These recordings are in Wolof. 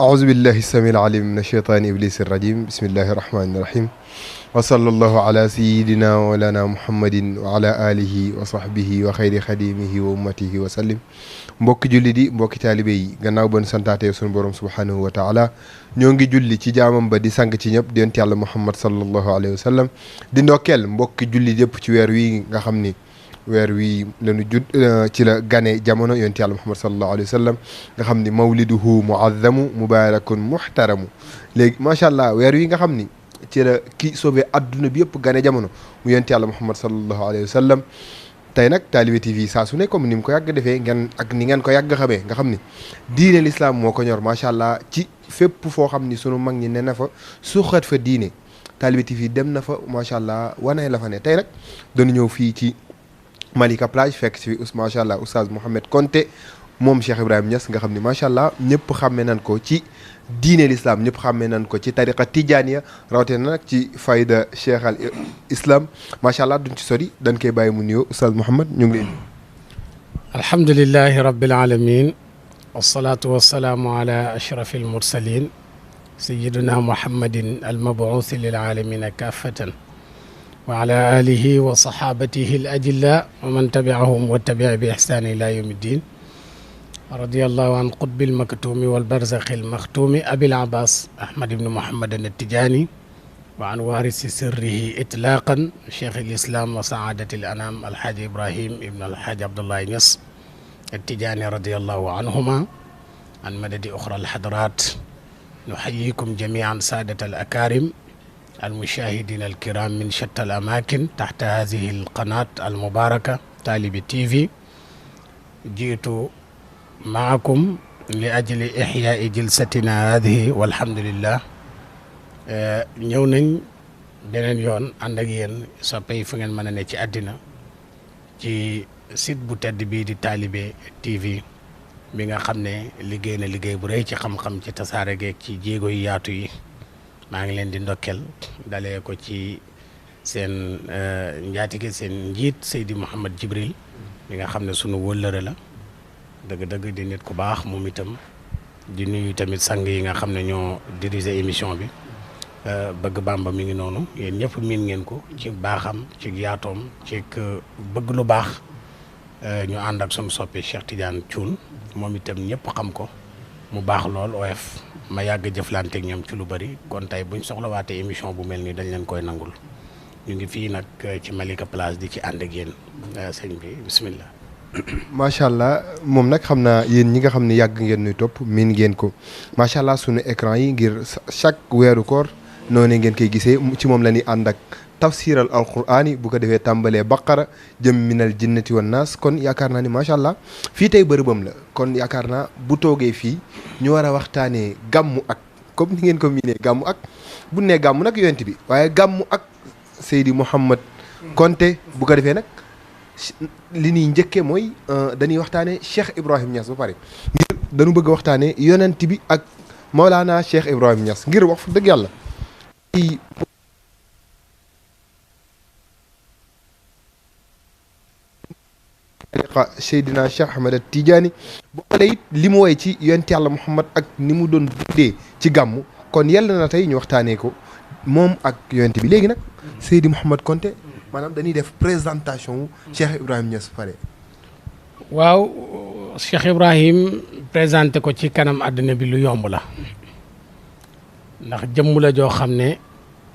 أعوذ بالله السميع العليم من الشيطان إبليس الرجيم بسم الله الرحمن الرحيم وصلى الله على سيدنا ولانا محمد وعلى آله وصحبه وخير خديمه وأمته وسلم mbokki julli di mbokki taalibe yi gannaaw ba nu santaatee sunu borom subhanahu wa taala ñoo ngi julli ci jaamam ba di sang ci ñëpp di yonent yàlla Muhammad sallallahu alayhi wa sallam di ndokkeel mbokki julli yëpp ci weer wi nga xam ni weer wi lañu judd ci la gane jamono yonent yàlla Muhammad sallallahu alayhi wa sallam nga xam ni mawliduhu muazzamu mubarakun muhtaramu léegi macha allah weer wi nga xam ni ci la ki soobee adduna bi yëpp gane jamono mu yonent yàlla Muhammad sallallahu alayhi wa sallam tey nag Talibé TV saa su ne comme ni mu ko yàgg defee ngeen ak ni ngeen ko yàgg xamee nga xam ni diine l'islam moo ko ñor macha allah ci fépp foo xam ni sunu mag ñi ne na fa suuxat fa diine Talibé TV dem na fa macha allah wane la fa ne tey nag dañu ñëw fii ci Malika Plage fekk ci macha allah Oustaz Mouhamed Konté moom Cheikh Ibrahim Niass nga xam ni macha allah ñëpp xàmmee nañ ko ci diine l'islam ñëpp xàmmee nañ ko ci tariqa tijaaniya rawatina nag ci fayda Cheikh al islam macha allah duñ ci sori dañ koy bàyyi mu nuyoo Oustaz Mouhamed ñu ngi leen. alhamdulilahi rabbil alamin wasalaatu wasalaamu ala ashrafi almursalin sayiduna muhammadin almabuuthi lil alamina kaafatan wa ala alihi wa sahabatihi al ajilla wa man tabiahum wa tabia bi ihsani ila yawmi ddin radiyallahu an qutbil maktuumi wal barzaxil maxtuumi abil abbas ahmad ibn muhammadan attijaani wa an waarisi sirrihi itlaaqan cheikh al islam wa saadati al anam alxaaji ibrahim ibn alxaaji abdullahi Niass attijaani radiyallahu anhuma an madadi oxra alxadrat nuxayikum jamian saadat al akaarim almushahidin alkiram min shatta al amakin taxta hadihi alqanat almubaraka Talibé TV jiitu maakum li ajli ixyaai jilsatina hadihi walhamdulillah ñëw nañ beneen yoon ànd ak yéen soppe yi fu ngeen mën a ne ci àddina ci site bu tedd bii di Talibé TV bi nga xam ne liggéey na liggéey bu rëy ci xam-xam ci tasaare geeg ci jéego yu yaatu yi maa ngi leen di ndokkel dalee ko ci seen njaatige seen njiit Seydi Mouhamed Jibril bi nga xam ne sunu wëllëre la dëgg-dëgg di nit ku baax moom itam di nuyu tamit sang yi nga xam ne ñoo diriger émission bi bëgg Bamba mi ngi noonu yéen ñëpp miin ngeen ko ci baaxam ci yaatoom ci bëgg lu baax ñu ànd ak sunu soppe Cheikh Tidiane Thioune moom itam ñëpp xam ko mu baax lool oyof ma yàgg jëflante ak ñoom ci lu bari kon tey buñ soxlawaatee émission bu mel nii dañ leen koy nangul ñu ngi fii nag ci Malika Plage di ci ànd ak yéen sëñ bi bismillah. macha allah moom nag xam naa yéen ñi nga xam ne yàgg ngeen nuy topp miin ngeen ko macha allah sunu écran yi ngir chaque weeru koor noonu ngeen koy gisee ci moom la ñuy ànd ak tafsiral alquran yi bu ko defee tàmbalee baqara jëm minal jinnati wan naas kon yaakaar naa ni macha allah fii tey bërëbam la kon yaakaar naa bu toogee fii ñu war a waxtaanee gàmmu ak comme ni ngeen ko miinee gàmmu ak bu nee gàmmu nag yonent bi waaye gàmmu ak Seydi Mouhamed Konté bu ko defee nag li ñuy njëkkee mooy dañuy waxtaanee Cheikh Ibrahim Niass ba pare ngir dañu bëgg a waxtaanee yonent bi ak Maulana Cheikh Ibrahim Niass ngir wax fa dëgg yàlla ci Seydina Cheikh Ahmed Tidiane bu xoolee it li mu woy ci yonent yàlla Muhammad ak ni mu doon dundee ci gàmmu kon yàlla na tey ñu waxtaanee ko moom ak yonent bi léegi nag Seydi Mouhamed Konté maanaam dañuy def présentation wu Cheikh Ibrahim Niass pare. waaw Cheikh Ibrahim présenté ko ci kanam àddina bi lu yomb la ndax jëmm la joo xam ne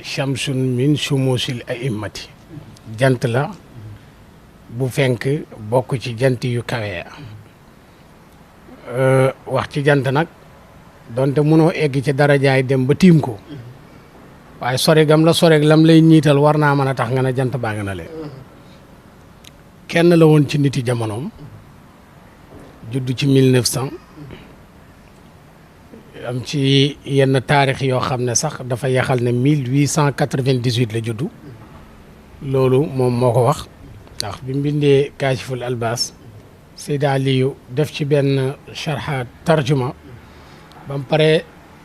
shamsun min shumusil a'immati jant la bu fenk bokk ci jant yu kawe wax ci jant nag donte mënoo egg ci darajaay dem ba tiim ko waaye sore gam la sore lam lay ñiital war naa mën a tax nga ne jant baa nga na leen kenn la woon ci niti jamonoom judd ci 1900 am ci yenn taarix yoo xam ne sax dafa yaxal ne 1898 la juddu loolu moom moo ko wax ndax bi mu bindee kaashiful albas Seyda Aliyu def ci benn sharha tarjuma ba mu pare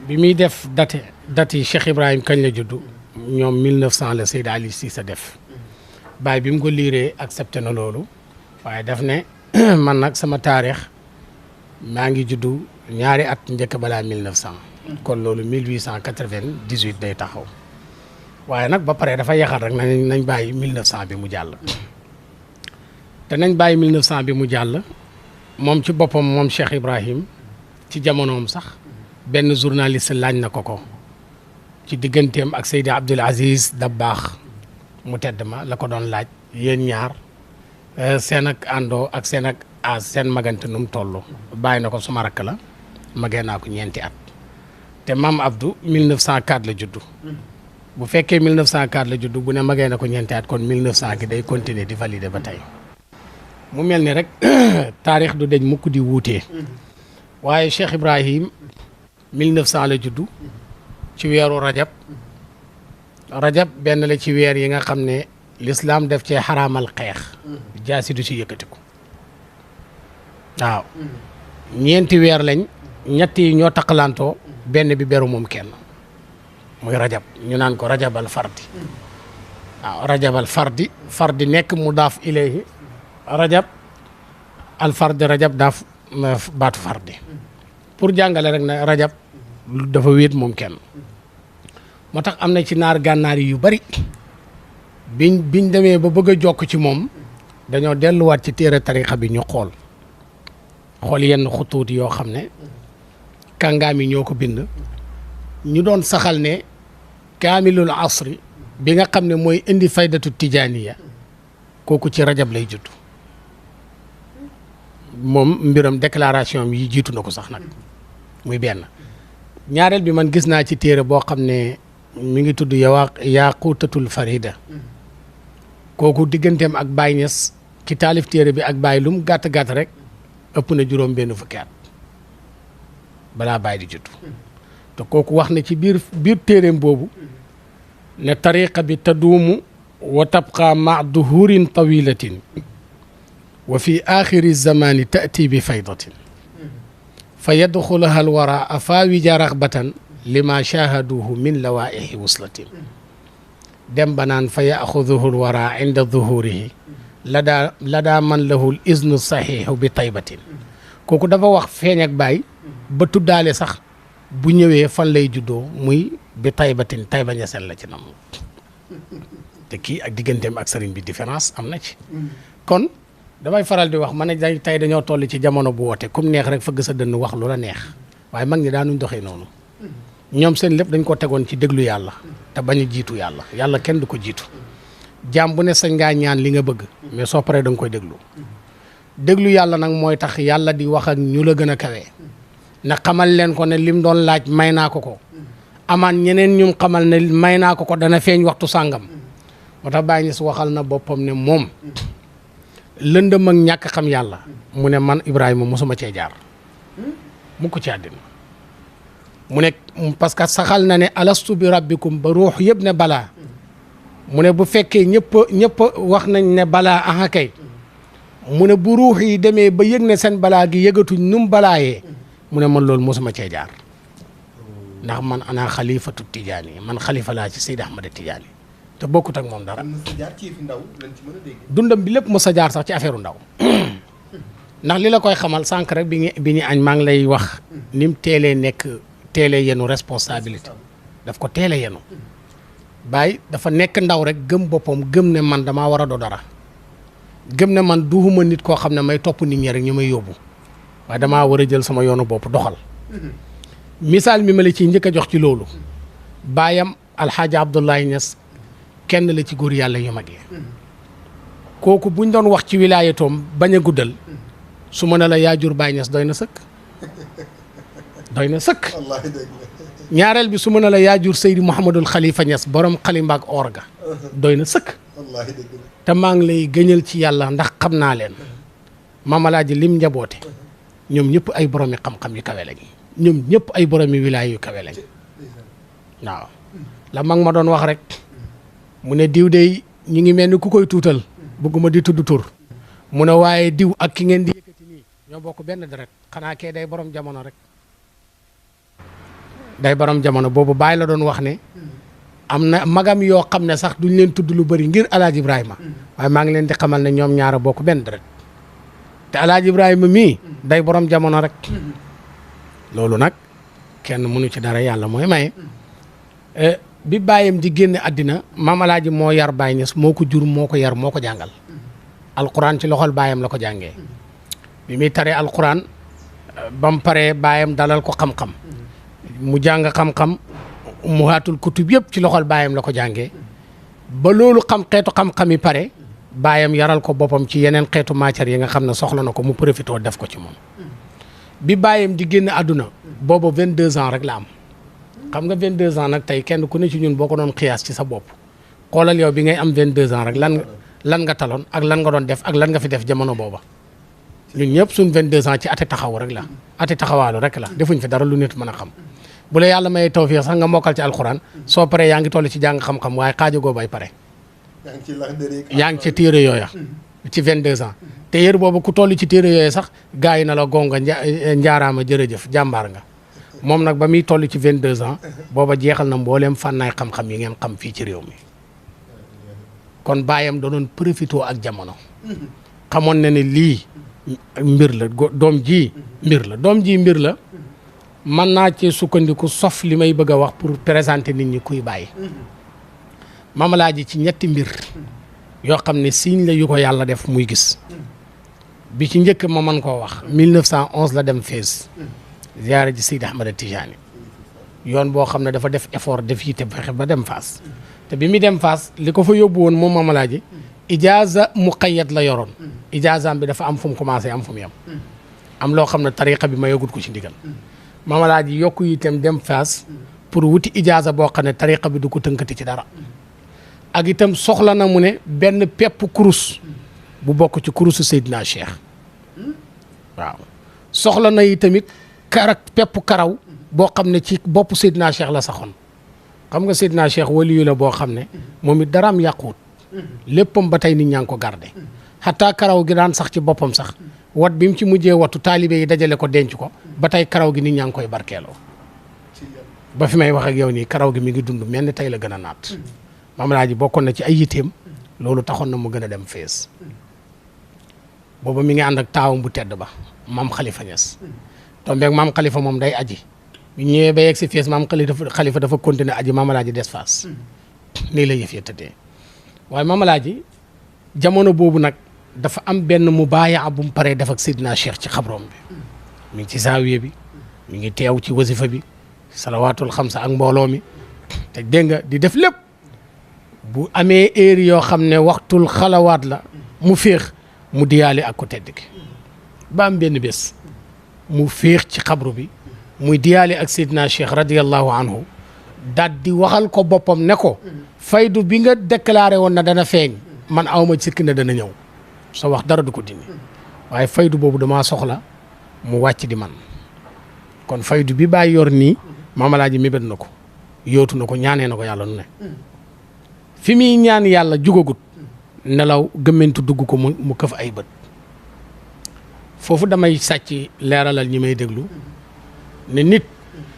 bi muy def date yi Cheikh Ibrahim kañ la juddu ñoom 1900 la Seyda Ali si sa def Baye bi mu ko liiree accepté na loolu waaye daf ne man nag sama taarix maa ngi juddu ñaari at njëkk balaa 1900 kon loolu 1898 day taxaw waaye nag ba pare dafa yaxal rek nañ bàyyi 1900 bi mu jàll te nañ bàyyi 1900 bi mu jàll moom ci boppam moom Cheikh Ibrahim ci jamonoom sax benn journaliste laaj na ko ci digganteem ak Seydi Abdoul Aziz Dabakh mu tedd ma la ko doon laaj yéen ñaar seen ak àndoo ak seen ak seen magante nu mu toll bàyyi na ko suma rakk la magee naa ko ñeenti at te maam Abdou 1904 la juddu bu fekkee 1904 la juddu bu ne magee na ko ñeenti at kon 1900 gi day continuer di valider ba tey mu mel ni rek taarix du deñ mukk di wuutee waaye Cheikh Ibrahim 1900 la juddu ci weeru rajab benn la ci weer yi nga xam ne l'islam def cee xaraamal xeex jaasi du ci yëkkatiku waaw ñeenti weer lañ ñett yi ñoo taqalantoo benn bi beru moom kenn muy rajab ñu naan ko rajabal fardi waaw rajabal fardi nekk mu daaf ilayhi rajab al fardi rajab daaf baatu fardi pour jàngale rek na rajab dafa wéet moom kenn moo tax am na ci naar gànnaar yu bari biñ demee ba bëgg a jokk ci moom dañoo delluwaat ci téere tarixa bi ñu xool yenn xutuut yoo xam ne kàngaam yi ñoo ko bind ñu doon saxal ne kaamilul asri bi nga xam ne mooy indi faydatu tijaaniya kooku ci rajab lay judd moom mbiram déclaration yi jiitu na ko sax nag muy benn ñaareel bi man gis naa ci téere boo xam ne mi ngi tudd yaquutatul farida kooku digganteem ak Baye Niass ki taalif téere bi ak Baye lum gàtt rek ëpp na juróom benn fukki at balaa Baye di judd te kooku wax na ci biir téereem boobu ne tariqa bi taduumu wa tabqa ma duhurin tawilatin wa fi axiri zamani taati bi faydatin fa yadxulaha alwara afawija raxbatan lima shahaduhu min lawaihi wuslatin dem ba naan fa yaxuduhu alwara inda duhurihi ladaa man lahu l iznu saxiixu bi taybatin kooku dafa wax feeñ ak Baay ba tuddaale sax bu ñëwee fan lay juddoo muy bi taybatin Tayba Ñaseen la ci nam te kii ak digganteem ak sëriñ bi différence am na ci kon damay faral di wax ma ne tey dañoo toll ci jamono bu woote comme neex rek fëgg sa dënn wax lu la neex waaye mag ñi daanuñ doxee noonu ñoom seen lépp dañ ko tegoon ci déglu yàlla te bañ a jiitu yàlla kenn du ko jiitu jaam bu ne sañ ngaa ñaan li nga bëgg mais soo paree da nga koy déglu yàlla nag mooy tax yàlla di wax ak ñu la gën a kawee na xamal leen ko ne lim doon laaj may naa ko amaan ñeneen ñum xamal ne may naa ko dana feeñ waxtu sàngam moo tax Baye Niass waxal na boppam ne moom lëndëm ak ñàkk xam yàlla mu ne man Ibrahima mosuma cee jaar mu ko ci àddina mu ne parce que saxal na ne alastu bi rabbikum ba ruux yëpp ne balaa mu ne bu fekkee ñëpp wax nañ ne balaa aha kay mu ne bu ruux yi demee ba yëg ne seen balaa gi yëgatuñ nu mu balaayee mu ne man loolu mosuma cee jaar ndax man ana xalifatu tijaani man xalifa laa ci Seydi Ahmada Tijaani te bokkut ak moom dara dundam bi lépp mos a jaar sax ci affaire ndaw ndax li la koy xamal sànq rek bi ñu añ maa ngi lay wax ni mu teelee yenu responsabilité daf ko teele yenu Baye dafa nekk ndaw rek gëm boppam gëm ne man damaa war a do dara gëm ne man duhuma nit koo xam ne may topp nit ñi rek ñu may yóbbu waaye damaa war a jël sama yoonu bopp doxal misaal mi ma la ciy njëkk a jox ci loolu baayam alxaaji Abdoulaye Niass kenn la ci góor yàlla yu mag yi kooku buñ doon wax ci wilaayatoom bañ a guddal su ma ne la yaa jur Baye Niass doy na sëkk ñaareel bi su ma ne la yaa jur Seydi Mouhamadul Khalifa Niass borom xalimba ak orga doy na sëkk te maa ngi lay gëñal ci yàlla ndax xam naa leen mamalaaji lim njaboote ñoom ñëpp ay boromi xam-xam yu kawe lañ ñoom ñëpp ay boromi wilaay yu kawe lañ waaw la mag ma doon wax rek mu ne diw de ñu ngi mel ni ku koy tuutal bëgguma di tudd tur mu ne waaye diw ak ki ngeen di yëkkati nii ñoo bokk benn deret xanaa kee day borom jamono rek day borom jamono boobu Baye la doon wax ne am na magam yoo xam ne sax duñ leen tudd lu bëri ngir Alaaji Ibrahima waaye maa ngi leen di xamal ne ñoom ñaara bokk benn deret te Alaaji Ibrahima mii day borom jamono rek loolu nag kenn mënu ci dara yàlla mooy maye. bi baayam di génne àddina Maam Alaaji moo yar Baye Niass moo ko jur moo ko yar moo ko jàngal alquran ci loxol baayam la ko jàngee bi muy taree alquran ba mu paree baayam dalal ko xam-xam mu jàng xam-xam mu haatul kutub yëpp ci loxol baayam la ko jàngee ba loolu xeetu xam-xam yi pare baayam yaral ko boppam ci yeneen xeetu matière yi nga xam ne soxla na ko mu profité def ko ci moom bi baayam di génn àdduna booba 22 ans rek la am xam nga 22 ans nag tey kenn ku ne ci ñun boo ko doon xiyaas ci sa bopp xoolal yow bi ngay am 22 ans rek lan nga taloon ak lan nga doon def ak lan nga fi def jamono booba ñun ñëpp suñ 22 ans ci ati taxaw rek la ati taxawaalu rek la defuñ fi dara lu nit mën a xam bu la yàlla may tawfiix sax nga mokkal ci alxuraan soo paree yaa ngi toll ci jàng xam-xam waaye xaajagoo bay pare yaa ngi ci téere yooya ci 22 ans te yër boobu ku toll ci téere yooya sax gars yi na la gonga njaaraama jërëjëf jàmbaar nga moom nag ba muy toll ci 22 ans booba jeexal na mbooleem fànnaay xam-xam yi ngeen xam fii ci réew mi kon baayam doonoon profité ak jamono xamoon na ne lii mbir la doom ji mbir la mën naa ci sukkandiku sof li may bëgg a wax pour présenter nit ñi kuy Baye Maam Alaaji ci ñetti mbir yoo xam ne signe la yu ko yàlla def muy gis bi ci njëkk ma mën koo wax 1911 la dem Fès ziyaara ji Seydi Ahmad Tijaani yoon boo xam ne dafa def effort def yitte fexe ba dem Faas te bi muy dem Faas li ko fa yóbbu woon moom Maam Alaaji ijaaza muqayyad la yoroon ijaazaam bi dafa am fu mu commencé am fu mu yem am loo xam ne tariqa bi ma yëgut ko ci ndigal Maam Alaaji yokku itam dem Faas pour wuti ijaaza boo xam ne tariqa bi du ko tënkati ci dara ak itam soxla na mu ne benn pepp kurus bu bokk ci kurusu Seydina Cheikh waaw soxla na itamit pepp karaw boo xam ne ci bopp Seydina Cheikh la saxoon xam nga Seydina Cheikh waliyu la boo xam ne moom it daraam yàquwut léppam ba tey nit ñaa ngi ko garde xataa karaw gi daan sax ci boppam sax wat bi mu ci mujjee wattu taalibe yi dajale ko denc ko ba tey karaw gi nit ñaa ngi koy barkeeloo ba fi may wax ak yow nii karaw gi mi ngi dund mel ni tey la gën a naat Maam Alaaji bokkoon na ci ay yiteem loolu taxoon na mu gën a dem Fès booba mi ngi ànd ak taawam bu tedd ba maam Khalifa Niass tombeeg maam Khalifa moom day aji bu ñëwee ba yegg si Fès maam Khalifa dafa continuer aji Maam Alaaji des Faas nii la yëf ya tëddee waaye Maam Alaaji jamono boobu nag dafa am benn mubaaya bu mu paree def ak Seydina Cheikh ci xabroom bi mi ngi ci zaawiye bi mi ngi teew ci wasifa bi salawaatul xamsa ak mbooloo mi te dégg nga di def lépp bu amee heure yoo xam ne waxtul xalawaat la mu féex mu diyaale ak ko tedd ki ba am benn bés mu féex ci xabru bi muy diyaale ak Seydina Cheikh radiyallahu anhu daal di waxal ko boppam ne ko faydu bi nga déclaré woon na dana feeñ man awma sikki ne dana ñëw sa wax dara du ko dindi waaye faydu boobu damaa soxla mu wàcc di man kon faydu bi Baye yor nii Maam Alaaji mébét na ko yóotu na ko ñaanee na ko yàlla nu ne fi muy ñaan yàlla jugagut nelaw gëmmentu dugg ko mu këf ay bët foofu damay sàcc leeralal ñi may déglu ne nit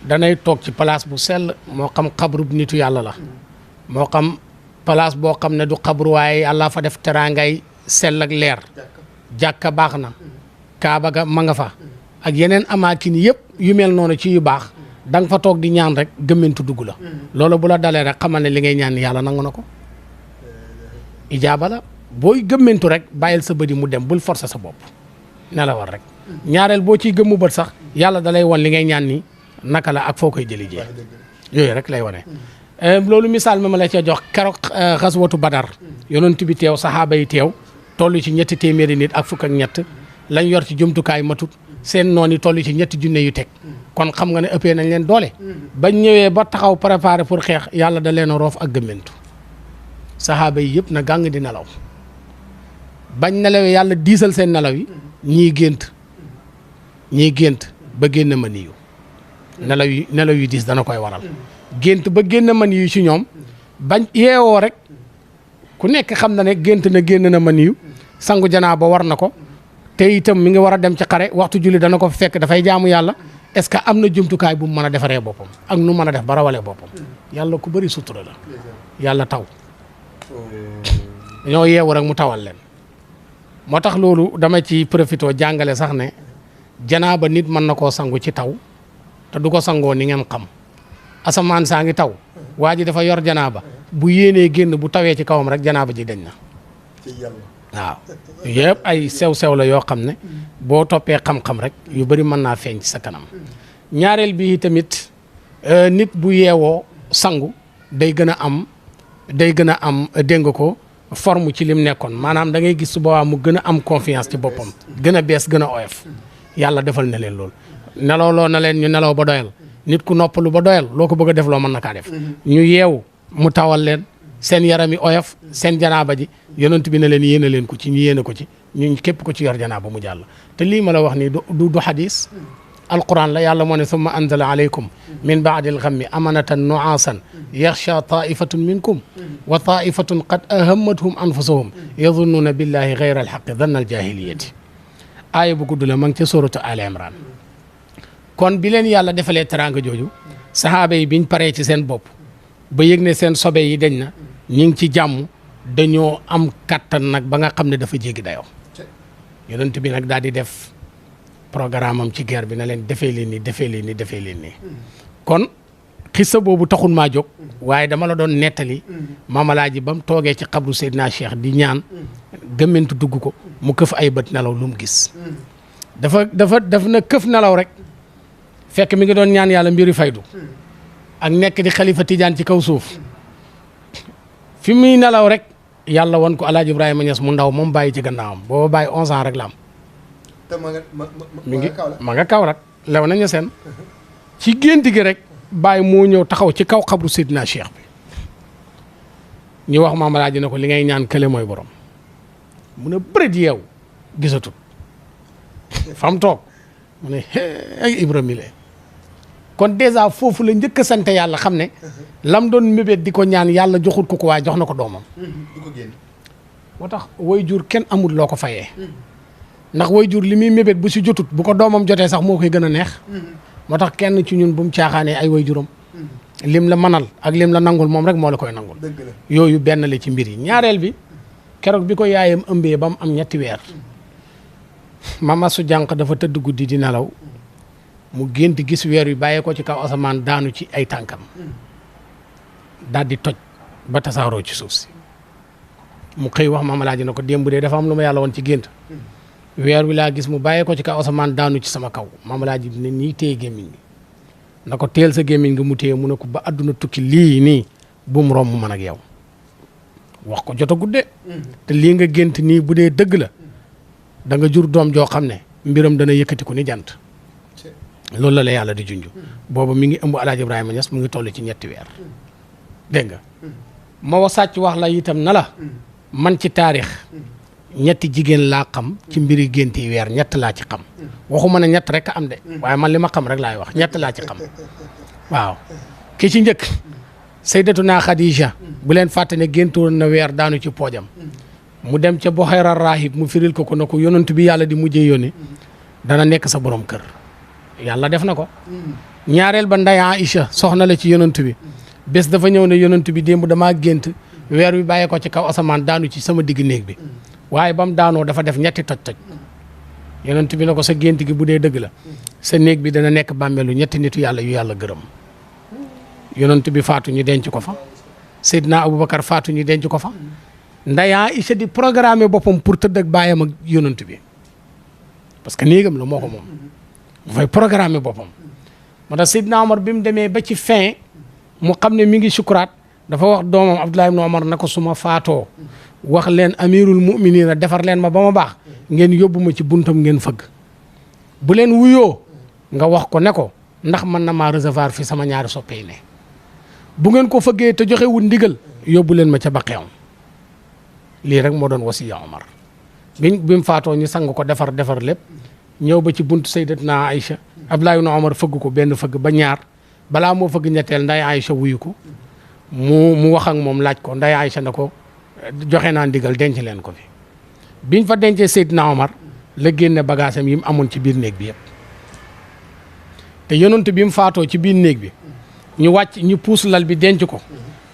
danay toog ci place bu sell moo xam xabru nitu yàlla la moo xam place boo xam ne du xabru waaye yàlla fa def teraangay sell ak leer jàkka baax na kaaba ga ma nga fa ak yeneen amaakin yëpp yu mel noonu ci yu baax da nga fa toog di ñaan rek gëmmentu dugg la loolu bu la dalee rek xamal ne li ngay ñaan yàlla nangu na ko ijaaba la booy gëmmentu rek bàyyil sa bëdi mu dem bul forcer sa bopp ne la war rek ñaareel boo ciy gëmmu bët sax yàlla da lay wan li ngay ñaan ni naka la ak foo koy jëli jee yooyu rek lay wane loolu misaal ma la ca jox keroog xaswatu badar yonent bi teew saxaaba yi teew toll ci 3 téeméeri nit ak fukk ak ñett lañ yor ci jumtukaay matut seen noon yi toll ci 3 junne yu teg kon xam nga ne ëppee nañ leen doole bañ ñëwee ba taxaw préparé pour xeex yàlla da leen a roof ak gëmmentu saxaaba yi yëpp na gàng di nelaw bañ nelawee yàlla diisal seen nelaw yi ñii gént ba génn ma niyu nelaw yu diis dana koy waral gént ba génn man yu ci ñoom bañ yeewoo rek ku nekk xam na ne gént na génn na man yu sangu janaa ba war na ko te itam mi ngi war a dem ci xare waxtu julli dana ko fekk dafay jaamu yàlla est-ce que am na jumtukaay bu mu mën a defaree boppam ak nu mën a def ba rawalee boppam yàlla ku bëri sutura la yàlla taw ñoo yeewu rek mu tawal leen moo tax loolu dama ci profité jàngale sax ne janaaba nit mën na koo sangu ci taw te du ko sangoo ni ngeen xam asamaan saa ngi taw waa ji dafa yor janaaba bu yéenee génn bu tawee ci kawam rek janaaba ji dañ na waaw yëpp ay sew-sew la yoo xam ne boo toppee xam-xam rek yu bëri mën naa feeñ ci sa kanam ñaareel bi tamit nit bu yeewoo sangu day gën a am dégg nga ko forme ci lim nekkoon maanaam da ngay gis su boobaa mu gën a am confiance ci boppam gën a bees gën a oyof yàlla defal na leen loolu nelaw loo na leen ñu nelaw ba doyal nit ku noppalu ba doyal loo ko bëgg a def loo mën na kaa def ñu yeewu mu tawal leen seen yaram yi oyof seen janaaba ji yonent bi na leen yéene leen ko ci ñu yéene ko ci ñu képp ko ci yor janaaba mu jàll te lii ma la wax nii du xadis alquran la yàlla moo ne summa anzala alaykum min baadi alxammi amanatan nuaasan yaxsha taifatun minkum wa taifatun qad ahammathum anfusahum yadunnuuna billahi gayra alxaqi danna aljahiliyati aaya bu gudd la ma ngi ca suratu al imran kon bi leen yàlla defalee teraanga jooju sahaaba yi biñ paree ci seen bopp ba yëg ne seen sobe yi dañ na ñi ngi ci jàmm dañoo am kattan nag ba nga xam ne dafa jéggi dayoo yonent bi nag daal di def programme am ci guerre bi na leen defee leen nii kon xissa boobu taxul maa jóg waaye dama la doon nettali maamalaaji ba mu toogee ci xabru Seydina Cheikh di ñaan gëmmentu dugg ko mu këf ay bët nelaw lu mu gis daf na këf nelaw rek fekk mi ngi doon ñaan yàlla mbiri faydu ak nekk di xalifa Tijaan ci kaw suuf fi muy nelaw rek yàlla wan ko Alaaji Ibrahima Niass mu ndaw moom bàyyi ci gannaawam booba bàyyi 11 ans rek la am ma nga kaw rek lew nañu seen ci gént gi rek bàyyi moo ñëw taxaw ci kaw xabru Seydina Cheikh bi ñu wax Maam Alaaji ne ko li ngay ñaan kële mooy borom mu ne bëreet yeew gisatut fam toog mu ne ay Ibrahima kon dèjà foofu la njëkk a sant yàlla xam ne lam doon mébét di ko ñaan yàlla joxut ko waaye jox na ko doomam moo tax way jur kenn amul loo ko fayee ndax way jur li muy mébét bu si jotut bu ko doomam jotee sax moo koy gën a neex moo tax kenn ci ñun bu mu caaxaanee ay way juram lim la manal ak lim la nangul moom rek moo la koy nangul yooyu benn la ci mbir yi ñaareel bi keroog bi ko yaayam ëmbee ba mu am 2 weer mama su jànq dafa tëdd guddi di nelaw mu gént gis weer wi bàyyee ko ci kaw asamaan daanu ci ay tànkam daal di toj ba tasaaroo ci suuf si mu xëy wax Maam Alaaji na ko démb dee dafa am lu ma yàlla woon ci gént weer wi laa gis mu bàyyee ko ci kaw asamaan daanu ci sama kaw Maam Alaaji ne nii téye gémmiñ gi na ko teel sa gémmiñ nga mu téye mu ne ko ba àdduna tukki lii nii bu mu romb man ak yow wax ko jot a gudde te lii nga gént nii bu dee dëgg la da nga jur doom joo xam ne mbiram dana yëkkati ko ni jant loolu la yàlla di junj boobu mi ngi ëmb Alaaji Ibrahima Niass mu ngi toll ci 2 weer dégg nga ma sàcc wax la itam na la man ci taarix 3 jigéen laa xam ci mbiri génti weer 3 laa ci xam waxuma ne 3 rek am de waaye man li ma xam rek laay wax 3 laa ci xam waaw ki ci njëkk Sayyidatuna Khadija bu leen fàtte ne géntoon na weer daanu ci poojam mu dem ca Buxayra rahib mu firil ko na ko yonent bi yàlla di mujjee yónni dana nekk sa borom kër yàlla def na ko ñaareel ba Ndey Aïcha soxna la ci yonent bi bés dafa ñëw ne yonent bi démb damaa gént weer wi bàyyee ko ci kaw asamaan daanu ci sama digg néeg bi waaye ba mu daanoo dafa def 2 toj-toj yonent bi ne ko sa gént gi bu dee dëgg la sa néeg bi dana nekk bàmmeelu 2 nitu yàlla yu yàlla gërëm yonent bi faatu ñu denc ko fa Seydina Aboubacar faatu ñu denc ko fa Ndey Aïcha di programme boppam pour tëdd ak baayam ak yonent bi parce que néegam la moo ko moom dafay programme boppam moo tax Seydina Omar bi mu demee ba ci fin mu xam ne mi ngi sukuraat dafa wax doomam Abdoulaye ibn Omar na ko su ma faatoo wax leen amirul muminina defar leen ma ba ma baax ngeen yóbbu ma ci buntam ngeen fëgg bu leen wuyoo nga wax ko ne ko ndax mën na maa recevoir fi sama ñaari soppe yi ne bu ngeen ko fëggee te joxewul ndigal yóbbu leen ma ca baqeewam lii rek moo doon wasiya Omar bi mu faatoo ñu sang ko defar lépp ñëw ba ci buntu Sayyidatuna Aïcha Abdoulaye ibn Omar fëgg ko benn fëgg ba ñaar balaa moo fëgg ñetteel Ndey Aïcha wuyu ko mu wax ak moom laaj ko Ndey Aïcha na ko joxe naa ndigal denc leen ko fi biñ fa dencee Seydina Omar la génne bagaasam yi mu amoon ci biir néeg bi yëpp te yonent bi mu faatoo ci biir néeg bi ñu wàcc ñu puus lal bi denc ko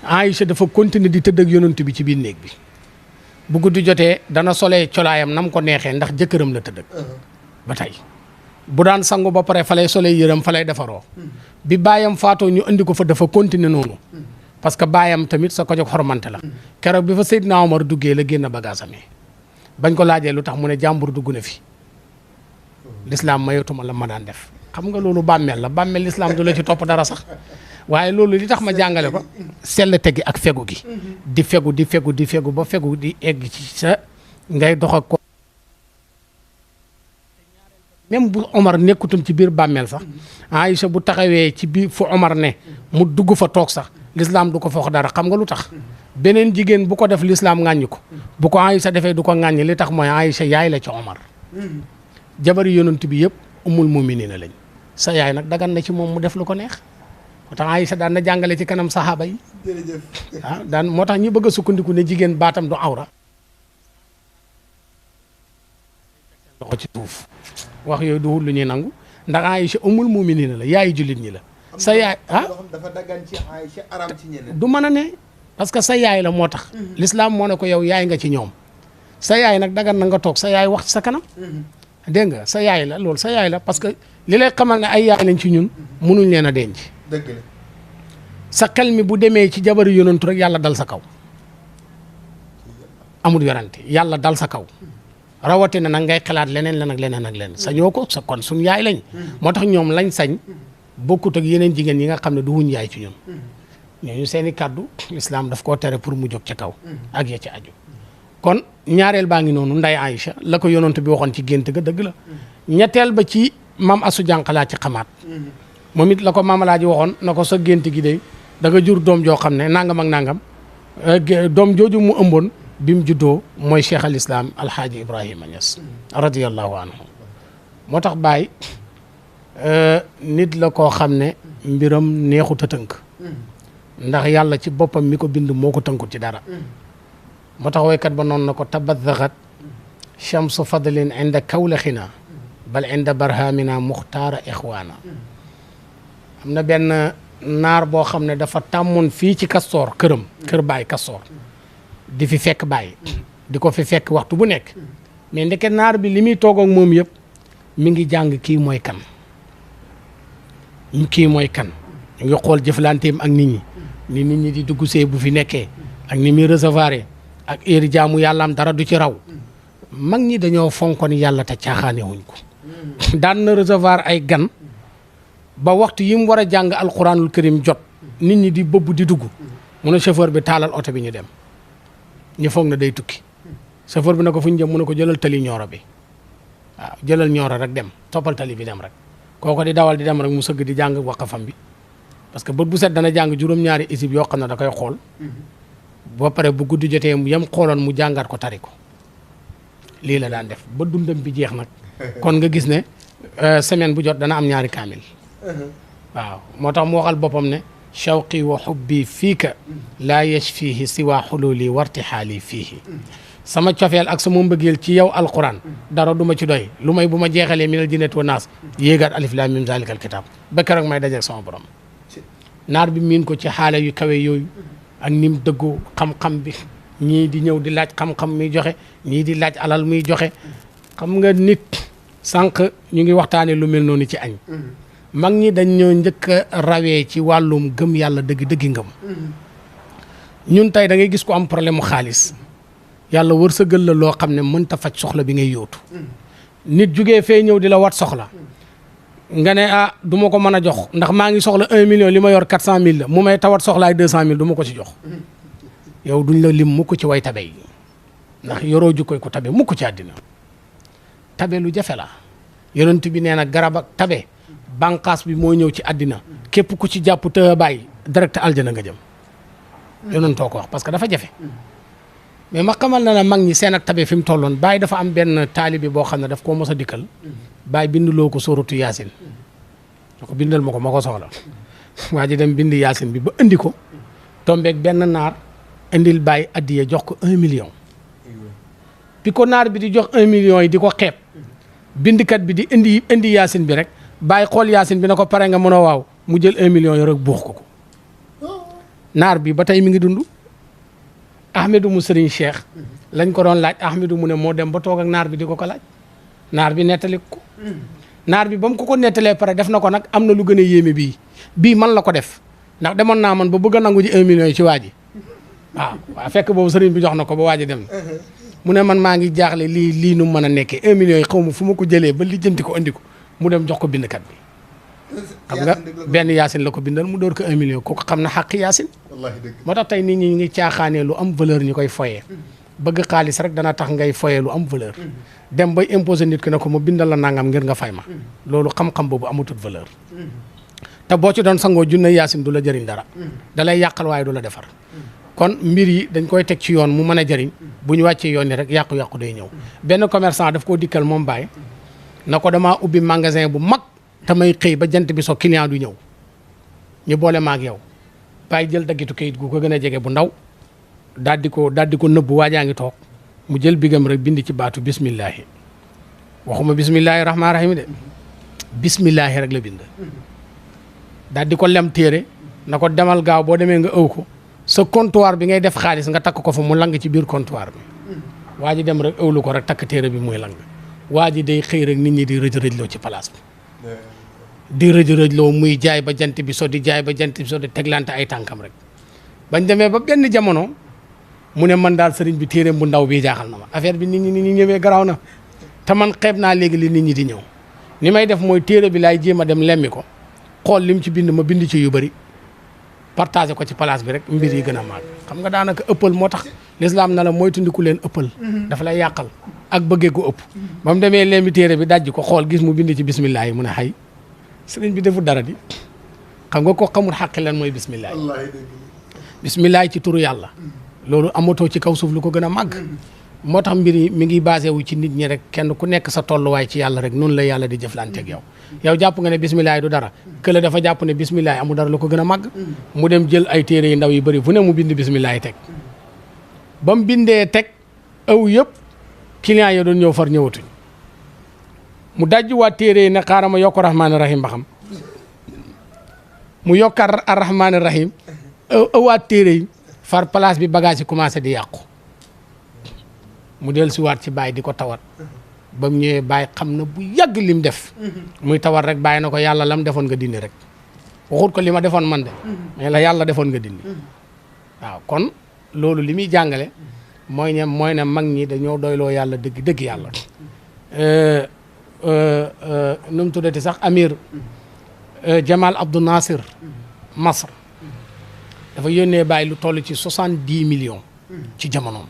Aïcha dafa continuer di tëdd ak yonent bi ci biir néeg bi bu guddi jotee dana solee colaayam nam ko neexee ndax jëkkëram la tëdd ba tey bu daan sangu ba pare fa lay solee yërëm fa lay defaroo bi baayam faatoo ñu andi ko fa dafa continuer noonu parce que baayam tamit sa ko jóg xormante la keroog bi fa Seydina Omar duggee la génn bagage am bañ ko laajee lu tax mu ne jàmbur dugg na fi l'islam mayatuma la ma daan def xam nga loolu bàmmeel la bàmmeel l'islam du la ci topp dara sax waaye loolu li tax ma jàngale ko sell tegi ak fegu gi di fegu ba fegu di egg ci sa ngay dox ak ko même bu Omar nekkutum ci biir bàmmeel sax Aïcha bu taxawee ci biir fu Omar ne mu dugg fa toog sax l'islam du ko fa wax dara xam nga lu tax beneen jigéen bu ko def l'islam ŋàññi ko bu ko Aïcha defee du ko ŋàññi li tax mooy Aïcha yaay la ci Omar jabari yonent bi yëpp umul muminina lañ sa yaay nag dagan na ci moom mu def lu ko neex moo tax Aïcha daan na jàngale ci kanam saxaaba yi daan moo tax ñi bëgg a sukkandiku ne jigéen baatam du awra loxo ci suuf wax yooyu duhul lu ñuy nangu ndax Aïcha umul muminina la yaayi jullit ñi la sa yaay dafa dagan ci Aïcha aram ci ñeneen du mën a ne parce que sa yaay la moo tax l'islam moo ne ko yow yaay nga ci ñoom sa yaay nag dagan na nga toog sa yaay wax ci sa kanam dégg nga sa yaay la loolu sa yaay la parce que li lay xamal ne ay yaay lañ ci ñun mënuñ leen a denc dëgg la sa xel mi bu demee ci jabari yonantu rek yàlla dal sa kaw amul yorante yàlla dal sa kaw rawatina nag ngay xalaat leneen ak leneen sañoo ko sa kon suñ yaay lañ moo tax ñoom lañ sañ bokkut ak yeneen jigéen yi nga xam ne du wuñ yaay ci ñun ñooñu seeni kàddu islam daf koo tere pour mu jóg ca kaw ak ya ci aju kon ñaareel baa ngi noonu nday Aïcha la ko yonantu bi waxoon ci gént ga dëgg la ñetteel ba ci maam asu jànqalaa ci xamaat moom it la ko maam Alaaji waxoon na ko sa gént gi de da nga jur doom joo xam ne nangam ak nangam doom jooju mu ëmboon bi mu juddoo mooy cheikh al islam alhaaji Ibrahima Niass radiyallahu anhu moo tax Baye nit la koo xam ne mbiram neexut a tënk ndax yàlla ci boppam mi ko bind moo ko tënkut ci dara moo tax woykat ba noonu na ko tabaddaxat chamsu fadlin inda kawlaxina bal inda barhamina muxtaara ixwaana am na benn naar boo xam ne dafa tàmmoon fii ci Kastoor këram kër Baye Kastoor di fi fekk Baye di ko fi fekk waxtu bu nekk mais ndeke naar bi li muy toog ak moom yëpp mi ngi jàng kii mooy kan ñu ngi xool jëflanteem ak nit ñi di dugg see bu fi nekkee ak ni muy recevoir ak heure jaamu yàllaam dara du ci raw mag ñi dañoo fonkoon yàlla te caaxaane wuñ ko daan na recevoir ay gan ba waxtu yi mu war a jàng alquranul karim jot nit ñi di bëbb di dugg mu ne chauffeur bi taalal oto bi ñu dem ñu foog na day tukki chauffeur bi na ko fu ñu jëm mu ne ko jëlal tali ñooro bi waaw jëlal ñooro rek dem toppal tali bi dem rek kooko di dawal di dem rek mu sëgg di jàng waqafam bi parce que bët bu set dana jàng juróom-ñaari isib yoo xam ne da koy xool ba pare bu guddi jotee yam xooloon mu jàngaat ko tari ko lii la daan def ba dundam bi jeex nag kon nga gis ne semaine bu jot dana am ñaari kaamil waaw moo tax mu waxal boppam ne shawqi wa xubbi fiika laa yashfihi siwa xululi wartixaali fiihi sama cofeel ak sama mbëggeel ci yow alquran dara du ma ci doy lu may bu ma jeexalee minal jinnati wa naas yéegaat alif laam miim zaalikal kitaab ba keroog may dajeeg sama borom naar bi miin ko ci xaale yu kawe yooyu ak nim dëggoo xam-xam bi ñii di ñëw di laaj xam-xam muy joxe ñii di laaj alal muy joxe xam nga nit sànq ñu ngi waxtaane lu mel noonu ci añ mag ñi dañ ñoo njëkk a rawee ci wàllum gëm yàlla dëggi ngëm ñun tey da ngay gis ko am problème mu xaalis yàlla wërsëgal la loo xam ne mënta faj soxla bi ngay yóotu nit jugee fee ñëw di la wat soxla nga ne du ma ko mën a jox ndax maa ngi soxla 1 million li ma yor 400 000 la mu may tawat soxlaay 200 000 du ma ko ci jox yow duñ la lim mukk ci way tabe yi ndax yoroo jukkoy ko tabe mukk ci àddina tabe lu jafe la yonent bi nee na garab ak tabe bànqaas bi moo ñëw ci àddina képp ku ci jàpp te bàyyi direct aljana nga jëm yonentoo ko wax parce que dafa jafe mais ma xamal na la mag ñi seen ak tabe fi mu tolloon Baye dafa am benn taalibi boo xam ne daf koo mos a dikkal Baye binduloo ko sóoratu yaasin da ko bindal ma ko soxla waa ji dem bind yaasin bi ba indi ko tombeeg benn naar indil Baye addiye jox ko 1 million bi ko naar bi di jox 1 million yi di ko xeeb bindkat bi di indi yaasin bi rek Baye xool yaasin bi na ko pare nga mën a waaw mu jël 1 million yi rek buux ko naar bi ba tey mi ngi dund Ahmedou mu Serigne Cheikh lañ ko doon laaj Ahmedou mu ne moo dem ba toog ak naar bi di ko laaj naar bi nettali ko naar bi ba mu ko nettalee pare def na ko nag am na lu gën a yéeme bii man la ko def ndax demoon naa man ba bëgg a nangu ji 1 million yi ci waa ji waaw fekk boobu sëriñ bi jox na ko ba waa ji dem na mu ne man maa ngi jaaxle lii nu mën a nekkee 1 million yi xaw ma fu ma ko jëlee ba lijjanti ko andi ko mu dem jox ko bindkat bi xam nga benn yaasin la ko bindal mu door ko 1 million kooku xam na xàq yaasin moo tax tey nit ñi ngi caaxaanee lu am valeur ñu koy foyee bëgg xaalis rek dana tax ngay foyee lu am valeur dem bay imposer nit ki ne ko ma bindal la nangam ngir nga fay ma loolu xam-xam boobu amatul valeur te boo ci doon sangoo junne yaasin du la jëriñ dara da lay yàqal waaye du la defar kon mbir yi dañ koy teg ci yoon mu mën a jëriñ bu ñu wàccee yoon ni rek yàqu-yàqu day ñëw benn commerçant daf koo dikkal moom Baye na ko damaa ubbi magasin bu mag te may xëy ba jant bi so client du ñëw ñu boole ma ak yow Baye jël daggitu kayit gu ko gën a jege bu ndaw daal di ko nëbbu waajaa ngi toog mu jël bigam rek bind ci baatu bismillahi waxuma bismillahi rahmaani rahim de bismillahi rek la bind daal di ko lem téere na ko demal gaaw boo demee nga ëw ko sa comptoir bi ngay def xaalis nga takk ko fa mu lang ci biir comptoir bi waa ji dem rek ëwlu ko rek takk téere bi muy lang waa ji day xëy rek nit ñi di rëj-rëjloo ci place bi di rëj-rëjloo muy jaay ba jant bi so di jaay ba jant bi so di teglante ay tànkam rek bañ demee ba benn jamono mu ne man daal sëriñ bi téereem bu ndaw bii jaaxal na ma affaire bi nit ñi ñëwee garaaw na te man xeeb naa léegi li nit ñi di ñëw ni may def mooy téere bi laay jéem a dem lemmi ko xool lim ci bind ma bind ci yu bëri partagé ko ci place bi rek mbir yi gën a màgg xam nga daanaka ëppal moo tax lislaam na la mooy tundiku leen ëppal dafa lay yàqal ak bëggee ko ëpp ba mu demee lemmi téere bi dajji ko xool gis mu bind ci bismillah yi mu ne xay sëriñ bi deful dara di xam nga ko xamul xàqi lan mooy bismillah bismillah ci turu yàlla loolu amatoo ci kaw suuf lu ko gën a màgg moo tax mbir yi mi ngi basé wu ci nit ñi rek kenn ku nekk sa tolluwaay ci yàlla rek noonu la yàlla di jëflanteeg yow jàpp nga ne bismillah du dara kële dafa jàpp ne bismillah amul dara lu ko gën a màgg mu dem jël ay téere yu ndaw yu bëri fu ne mu bind bismillah yi teg ba mu bindee teg aw yëpp clients yi doon ñëw far ñëwatuñ mu dajjuwaat téere yi ne xaaral ma yokk rahmaani rahim ba xam mu yokkaat arrahmaani rahim awaat téere yi far place bi bagage yi commencé di yàqu mu dellu si waat ci Baye di ko tawat ba mu ñëwee Baye xam na bu yàgg lim def muy tawat rek Baye na ko yàlla lam defoon nga dindi rek waxut ko li ma defoon man de mais la yàlla defoon nga dindi waaw kon loolu li muy jàngale mooy ne mag ñi dañoo doyloo yàlla dëgg yàlla nu mu tuddati sax Amir Jamal Abdou Nasir Masr dafa yónnee Baye lu toll ci 70 millions ci jamonoom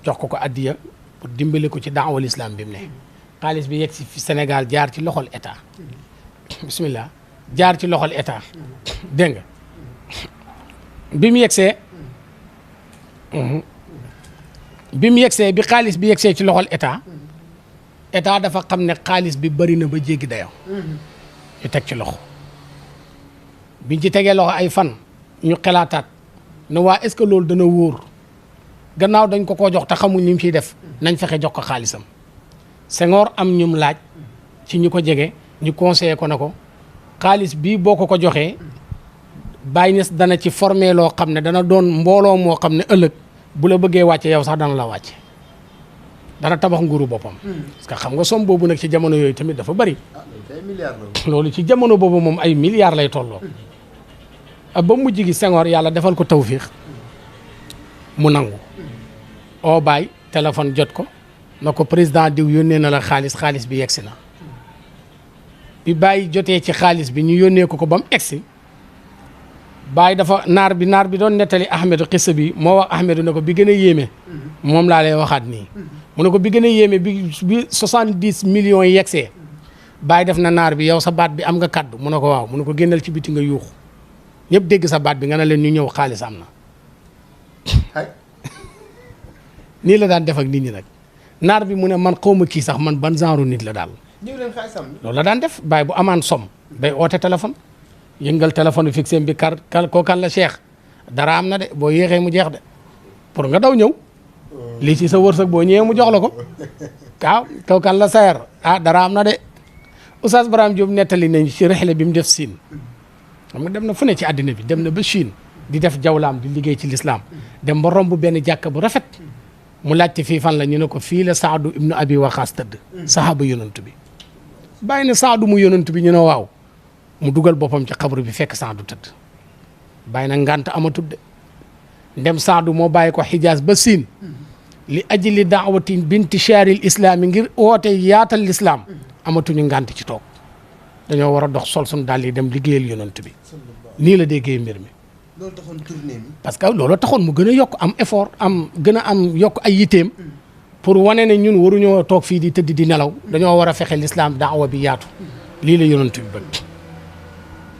jox ko addiya pour dimbale ko ci daawal islam bi mu ne xaalis bi yegg si fi Sénégal jaar ci loxol état bismillah jaar ci loxol état dégg nga bi mu yegsee bi xaalis bi yegsee ci loxol état dafa xam ne xaalis bi bari na ba jéggi dayoo ñu teg ci loxo biñ ci tegee loxo ay fan ñu xelaataat ne waa est-ce que loolu dana wóor gannaaw dañ ko jox te xamuñ ni mu ciy def nañ fexe jox ko xaalisam Senghor am ñum laaj ci ñu ko jege ñu conseillé ko na ko xaalis bii boo ko joxee Baye Niass dana ci formé loo xam ne dana doon mbooloo moo xam ne ëllëg bu la bëggee wàcce yow sax dana la wàcce dana tabax nguuru boppam. parce que xam nga somme boobu nag ci jamono yooyu tamit dafa bari. loolu ci jamono boobu moom ay milliards lay tolloo. ba mujj gi Senghor yàlla defal ko tawfiix mu nangu. oo Baye téléphone jot ko na ko président diw yónnee na la xaalis bi yegsi na. bi Baye jotee ci xaalis bi ñu yónnee ko ba mu egsi Baye dafa naar bi doon nettali Ahmedu xissa bi moo wax Ahmedu ne ko bi gën a yéeme moom laa lay waxaat nii mu ne ko bi gën a yéeme bi 70 millions yi yegsee Baye def na naar bi yow sa baat bi am nga kaddu mu ne ko waaw mu ne ko génnal ci biti nga yuuxu ñëpp dégg sa baat bi nga ne leen ñu ñëw xaalis am na nii la daan def ak nit ñi nag naar bi mu ne man xawma kii sax man ban genre nit la daal loolu la daan def Baye bu amaan som day oote téléphone yëngal téléphone fixé bi kan la Cheikh dara am na de boo yéexee mu jeex de pour nga daw ñëw lii ci sa wërsëg boo ñëwee mu jox la ko waaw kookan la Sayer dara am na de Oustaz Braham Diop nettali nañ ci rexle bi mu def Siin xam nga dem na fu ne ci àddina bi dem na ba Chine di def jawlaam di liggéey ci lislaam dem ba romb benn jàkka bu rafet mu laajte fii fan la ñu ne ko fii la Saadu ibnu Abi Waqaas tëdd sahaaba yonent bi bàyyi ne Saadu mu yonent bi ñu ne waaw mu dugal boppam ci xabru bi fekk Saadu tëdd bàyyi na ngànt amatul de ndem Saadu moo bàyyi ko Xijaas ba Siin li ajli daawati bintishaaril islaam yi ngir woote yaatal lislaam amatuñu ngànt ci toog dañoo war a dox sol suñu dàll yi dem liggéeyal yonent bi nii la déggee mbir mi. loolu taxoon tournée mi. parce que loolu taxoon mu gën a yokk am effort am gën a am yokk ay yiteem pour wane ne ñun waruñoo toog fii di tëdd di nelaw dañoo war a fexe lislaam daawa bi yaatu lii la yonent bi bëgg.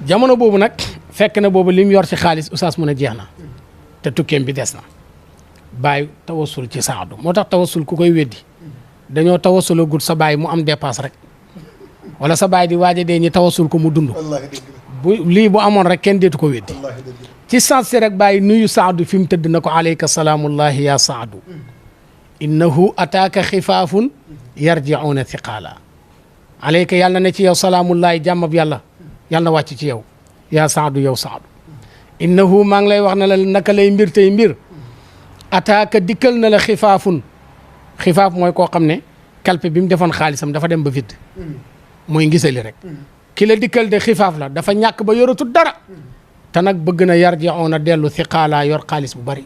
jamono boobu nag fekk na boobu li mu yor ci xaalis oustaz mu ne jeex na te tukkeem bi des na bàyyi tawasul ci Saadu moo tax tawasul ku koy weddi dañoo tawasul gud sa bàyyi mu am dépasse rek wala sa bàyyi di waaja dee ñi tawasul ko mu dund bu lii bu amoon rek kenn deetu ko weddi ci sens si rek bàyyi nuyu Saadu fi mu tëdd na ko alayka salaamullahi ya Saadu innahu ataaka xifaafun yarjiuna thiqaala alayka yàlla na ne ci yow salaamullahi jàmmab yàlla yàlla na wàcc ci yow yaa Saadu yow Saadu innahu maa ngi lay wax ne la naka lay mbir tey mbir ataaka dikkal na la xifaafun xifaaf mooy koo xam ne kalpe bi mu defoon xaalisam dafa dem ba vide mooy ngisali rek ki la dikkal de xifaaf la dafa ñàkk ba yoratul dara te nag bëgg na yarjiuna dellu thiqaala yor xaalis bu bari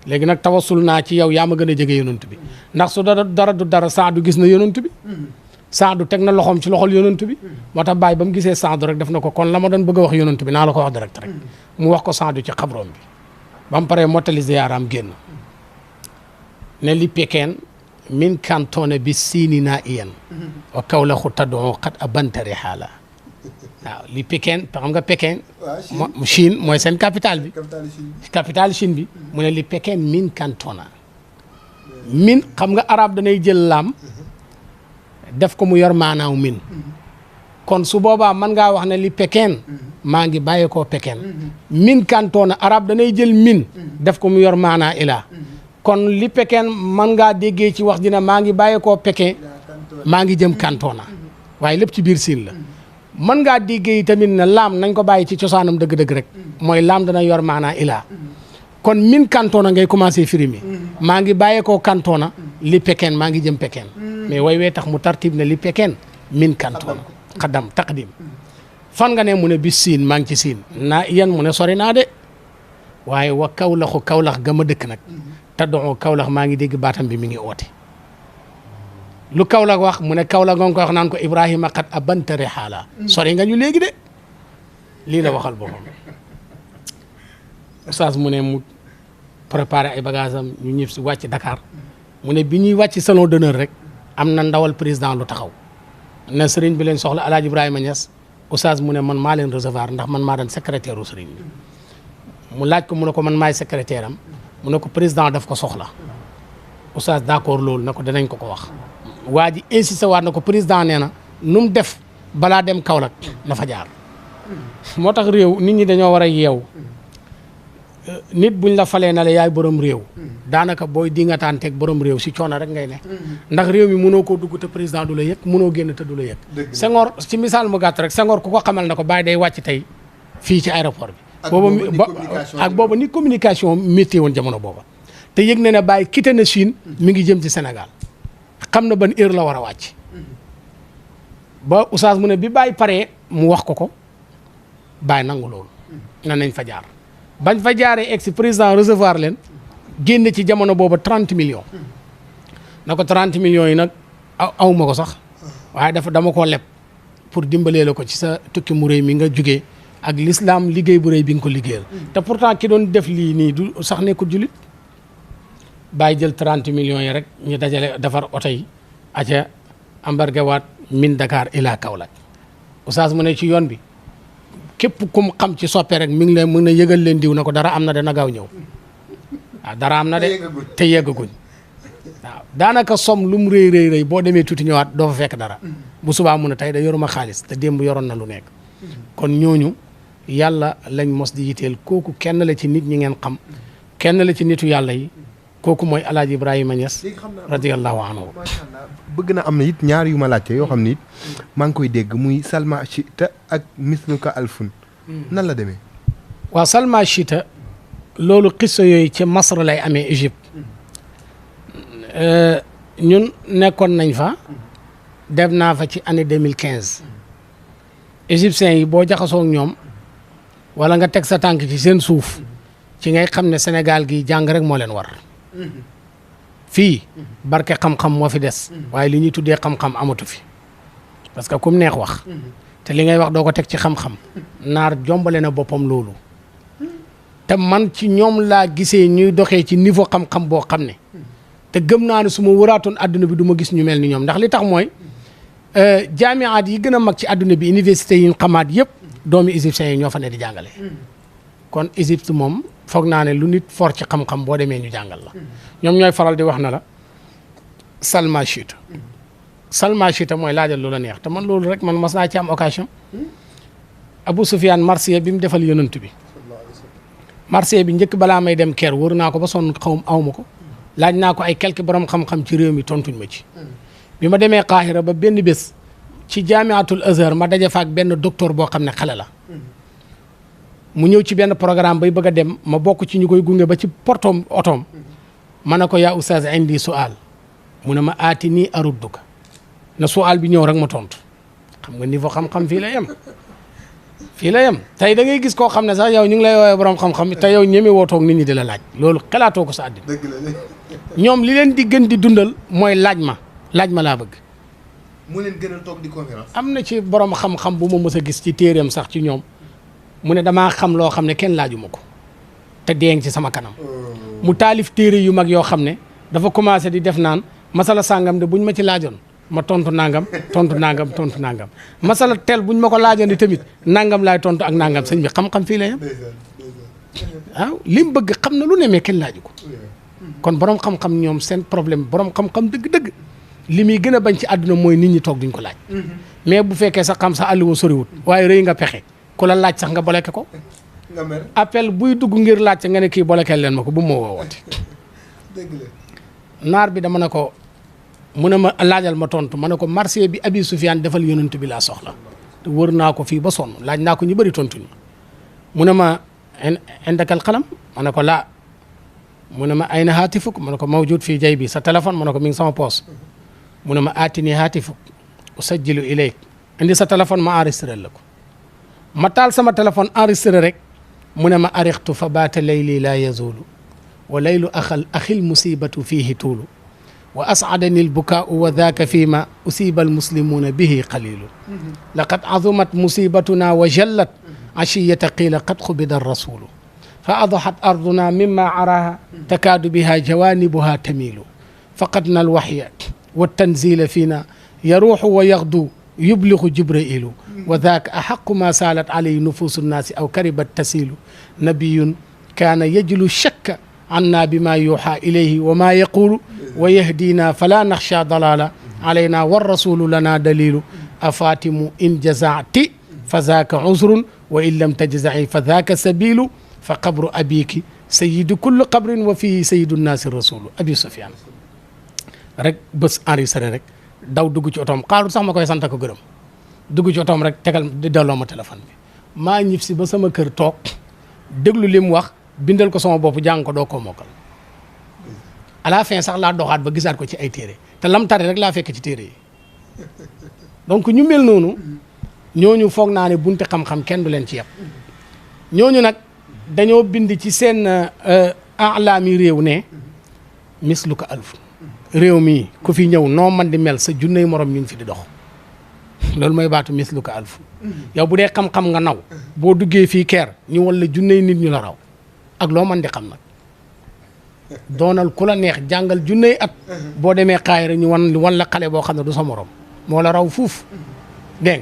léegi nag tawasul naa ci yow yaa ma gën a jege yonent bi ndax su dara du dara Saadu gis na yonent bi Saadu teg na loxoom ci loxol yonent bi moo tax Baye ba mu gisee Saadu rek def na ko kon la ma doon bëgg a wax yonent bi naa la ko wax direct rek mu wax ko Saadu ci xabroom bi ba mu paree mottali ziyaaraam génn ne li pekeen min kantoone bi siini naa iyan wa kawlaxu tadoo xat a bantari xaala waaw li pekeen xam nga pekeen Chine mooy seen capitale bi capitale Chine bi mu ne li pekeen min kantoona min xam nga arab danay jël laam def ko mu yor maanaaw min kon su boobaa mën ngaa wax ne li pekeen maa ngi bàyyeekoo pekeen min kantoona arab danay jël min def ko mu yor maanaa ilaa kon li pekeen mën ngaa déggee ci wax dina maa ngi bàyyeekoo pekeen maa ngi jëm kantoona waaye lépp ci biir siin la mën ngaa déggee tamit ne laam nañ ko bàyyi ci cosaanam dëgg-dëgg rek mooy laam dana yor maanaa ilaa kon min kantoona ngay commencé firi mi maa ngi bàyyeekoo kantoona li pekeen maa ngi jëm pekeen mais way wee tax mu tartib ne li pekeen min kantoona xaddam taqdim fan nga ne mu ne bis siin maa ngi ci siin naa yan mu ne sori naa de waaye wa kawlaxu kawlax ga ma dëkk nag te doxoo kawlax maa ngi dégg baatam bi mi ngi oote lu kawlax wax mu ne kawlax nga ko wax naan ko Ibrahima xat a bantare xaala sori nga ñu léegi de lii la waxal boppam oustaz mu ne mu préparé ay bagages am ñu ñëpp si wàcc Dakar mu ne bi ñuy wàcc salon d'honneur rek am na ndawal président lu taxaw ne sëriñ bi leen soxla El Hadj Ibrahima Niass oustaz mu ne man maa leen recevoir ndax man maa doon secrétaire u sëriñ bi mu laaj ko mu ne ko man maay secrétaire am mu ne ko président daf ko soxla oustaz d'accord loolu na ko danañ ko wax waa ji insisté waat na ko président nee na nu mu def balaa dem Kaolack na fa jaar moo tax réew nit ñi dañoo war a yeew nit buñ la falee na la yaay borom réew daanaka booy dingataan teg borom réew si coono rek ngay ne ndax réew mi mënoo koo dugg te président du la yëg mënoo génn te du la yëg Senghor ci misaal mu gàtt rek Senghor ku ko xamal na ko Baye day wàcc tey fii ci aéroport bi booba ni communication métti woon jamono booba te yëg na ne Baye quitté na Chine mi ngi jëm ci Sénégal xam na ban heure la war a wàcc ba oustaz mu ne bi Baye paree mu wax ko Baye nangu loolu na nañ fa jaar bañ fa jaaree ex président recevoir leen génn ci jamono booba 30 millions na ko 30 millions yi nag aw ma ko sax waaye dama koo leb pour dimbalee la ko ci sa tukki mu réy mi nga jugee ak l'islam liggéey bu réy bi nga ko liggéeyal te pourtant ki doon def lii nii du sax nekkul julit bàyyi jël 30 millions yi rek ñu dajale defar oto yi aca embarqué waat min Dakar ila Kaolack oustaz mu ne ci yoon bi képp kum xam ci soppe rek mi ngi leen mën a yëgal leen diw na ko dara am na dana gaaw ñëw waaw dara am na de te yeggaguñ waaw daanaka som lu mu rëy boo demee tuuti ñëwaat doo fa fekk dara bu subaa mun a tey da yoruma xaalis te démb yoroon na lu nekk kon ñooñu yàlla lañ mos di yiteel kooku kenn la ci nit ñi ngeen xam kenn la ci nitu yàlla yi kooku mooy El Hadj Ibrahima Niass radiyallahu anhu. macha allah bëgg na am na it ñaar yu ma laajte yoo xam ni it maa ngi koy dégg muy Salma Chita ak misluka alfun nan la demee. waaw Salma Chita loolu xissa yooyu ci Masr lay amee Égypte ñun nekkoon nañ fa dem naa fa ci année 2015 égyptiens yi boo jaxasoo ak ñoom wala nga teg sa tànk ci seen suuf ci ngay xam ne Sénégal gi jàng rek moo leen war fii barke xam-xam moo fi des waaye li ñuy tuddee xam-xam amatu fi parce que kum neex wax te li ngay wax doo ko teg ci xam-xam naar jombale na boppam loolu te man ci ñoom laa gisee ñuy doxee ci niveau xam-xam boo xam ne te gëm naa ne su ma wëraatoon adduna bi du ma gis ñu mel ni ñoom ndax li tax mooy jaamiaat yi gën a mag ci adduna bi université yi ñu xamaat yëpp doomi égyptiens yi ñoo fa ne di jàngale kon Égypte moom foog naa ne lu nit for ci xam-xam boo demee ñu jàngal la ñoom ñooy faral di wax na la salma chita salma chita mooy laajal lu la neex te man loolu rek man mas naa ci am occasion Abou Soufiane marsiya bi mu defal yonent bi marsiya bi njëkk balaa may dem Caire wër naa ko ba sonn xawm awma ko laaj naa ko ay quelques borom xam-xam ci réew mi tontuñ ma ci bi ma demee Qahira ba benn bés ci jaamiatul Azhar ma daje fa ak benn docteur boo xam ne xale la mu ñëw ci benn programme bay bëgg a dem ma bokk ci ñu koy gunge ba ci portoom otoom ma ne ko yaa oustaz indi su'aal mu ne ma aati nii arudduka na su'aal bi ñëw rek ma tontu xam nga niveau xam-xam fii la yem fii la yem tey da ngay gis koo xam ne sax yow ñu ngi lay woowee borom xam-xam te yow ñeme woo toog nit ñi di la laaj loolu xalaatoo ko sa àddina ñoom li leen di gën di dundal mooy laaj ma laa bëgg. mu leen gën a toog di conférence. am na ci borom xam-xam bu ma mës a gis ci téeréem sax ci ñoom mu ne damaa xam loo xam ne kenn laajuma ko te deeng ci sama kanam mu taalif téere yu mag yoo xam ne dafa commencé di def naan masala sàngam de buñ ma ci laajoon ma tontu nangam tontu nangam tontu nangam masala tel buñ ma ko laajoon di tamit nangam laay tontu ak nangam sëñ bi xam-xam fii la yem waaw li mu bëgg xam na lu ne mais kenn laaju ko kon borom xam-xam ñoom seen problème borom xam-xam dëgg-dëgg li muy gën a bañ ci àdduna mooy nit ñi toog duñ ko laaj mais bu fekkee sax xam sa àll woo soriwut waaye rëy nga pexe ku la laaj sax nga boleke ko appel buy dugg ngir laaj nga ne kii bolekeel leen ma ko bu ma woowati naar bi dama ne ko mu ne ma laajal ma tontu ma ne ko marché bi Abi Soufiane defal yonent bi laa soxla te wër naa ko fii ba sonn laaj naa ko ñu bëri tontuñ mu ne ma indakal xalam ma ne ko laa mu ne ma ayna haatifuk ma ne ko mawjud fii jay bi sa téléphone ma ne ko mi ngi sama poos mu ne ma aatini haatifuk usajjilu ilayk indi sa téléphone ma enregistré la ko ma taal sama téléphone enregistré rek mu ne ma arixtu fa baata layli laa yazulu wa laylu axil musibatu fiihi tuulu wa as'adani albukaau wa daaka fiima usiba almuslimuuna bihi qalilu laqad azumat musibatuna wa jallat ashiyata qiila qad xubida arrasulu fa adaxat arduna mima araha takaadu biha jawanibuha tamiilu faqadna alwaxya والتنزيل فينا يروح ويغدو يبلغ جبرائيل وذاك أحق ما سالت عليه نفوس الناس أو كربت تسيل نبي كان يجلو الشك عنا بما يوحى إليه وما يقول ويهدينا فلا نخشى ضلالا علينا والرسول لنا دليل أفاتم إن جزعت فذاك عذر وإن لم تجزعي فذاك سبيل فقبر أبيك سيد كل قبر وفيه سيد الناس الرسول أبي سفيان rek bés enregistré rek daw dugg ci otoom xaarul sax ma koy sant ko gërëm dugg ci otoom rek tegal di delloo ma téléphone bi maa ñib si ba sama kër toog déglu li mu wax bindal ko sama bopp jàng ko doo koo mokkal à la fin sax laa doxaat ba gisaat ko ci ay téere te lam tare rek laa fekk ci téere yi donc ñu mel noonu ñooñu foog naa ne bunte xam-xam kenn du leen ci yeb ñooñu nag dañoo bind ci seen alaami réew ne mislu ko alfu réew mi ku fi ñëw noo man di mel sa junney morom ñu ngi fi di dox loolu mooy baatu mislu ko alfu yow bu dee xam-xam nga naw boo duggee fii Caire ñu wala junney nit ñu la raw ak loo man di xam nag doonal ku la neex jàngal junney at boo demee Qahira ñu wan la xale boo xam ne du sa morom moo la raw fuuf dégg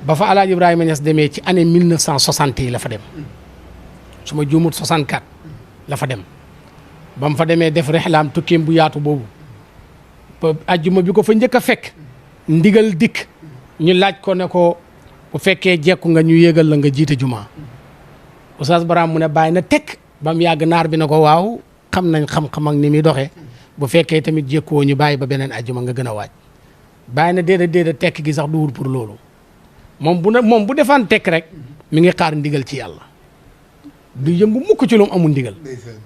ba fa Alaaji Ibrahima Niass demee ci année 1960 yi la fa dem su ma juumut 64 la fa dem ba mu fa demee def rexlaam tukkeem bu yaatu boobu ajjuma bi ko fa njëkk a fekk ndigal dikk ñu laaj ko ne ko bu fekkee jekku nga ñu yéegal la nga jiite juma Oustaz Baram mu ne bàyyi na tekk ba mu yàgg naar bi ne ko waaw xam nañ xam-xam ak ni muy doxee bu fekkee tamit jékkuwoo ñu bàyyi ba beneen ajjuma nga gën a waaj bàyyi na déedéet tekk gi sax duwul pour loolu moom bu defaan tekk rek mi ngi xaar ndigal ci yàlla du yëngu mukk ci lu mu amul ndigal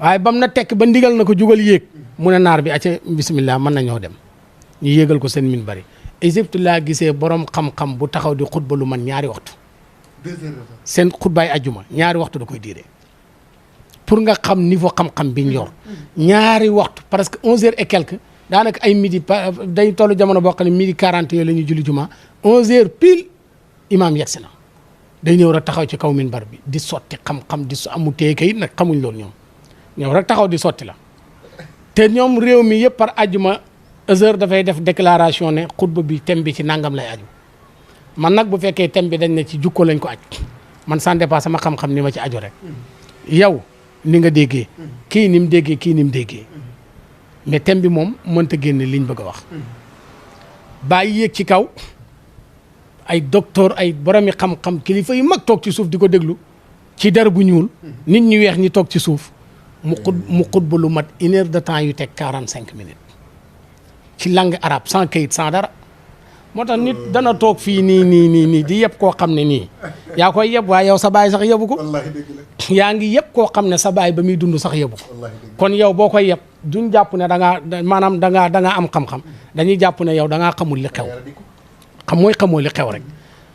waaye bam na tekk ba ndigal na ko jugal yéeg mu ne naar bi acca bismillah mën nañoo dem ñu yéegal ko seen min bari Égypte laa gisee borom xam-xam bu taxaw di xutba lu man ñaari waxtu. 2 heures de temps. seen xutbaay ajjuma ñaari waxtu da koy diire pour nga xam niveau xam-xam bi ñu yor ñaari waxtu presque 11 heures et quelque daanaka ay midi day tollu jamono boo xam ne midi 40 yooyu la ñuy julli juma 11 heures pile imaam yegsi na day ñëw rek taxaw ci kaw minbar bi di sotti xam-xam di amu téye kayit nag xamuñ loolu ñoom ñëw rek taxaw di sotti la te ñoom réew mi yëpp par ajjuma heure dafay def déclaration ne xutba bi thème bi ci nangam lay aju man nag bu fekkee thème bi dañ ne ci jukko lañ ko aj man sans dépasse sama xam-xam ni ma ci aju rek yow ni nga déggee kii ni mu déggee kii ni mu déggee mais thème bi moom mënta génne liñ bëgg a wax bàyyi yéeg ci kaw ay docteur ay boromi xam-xam kilifa yu mag toog ci suuf di ko déglu ci der bu ñuul nit ñi weex ñi toog ci suuf mu xutba lu mat 1 heure de temps yu teg 45 minutes ci langue arabe sans kayit sans dara moo tax nit dana toog fii nii di yëpp koo xam ne nii yaa koy yëpp waaye yow sa baay sax yëbu ko yaa ngi yëpp koo xam ne sa baay ba muy dund sax yëbu ko kon yow boo koy yëpp duñ jàpp ne da ngaa maanaam da ngaa am xam-xam dañuy jàpp ne yow da ngaa xamul li xew xamoo li xew rek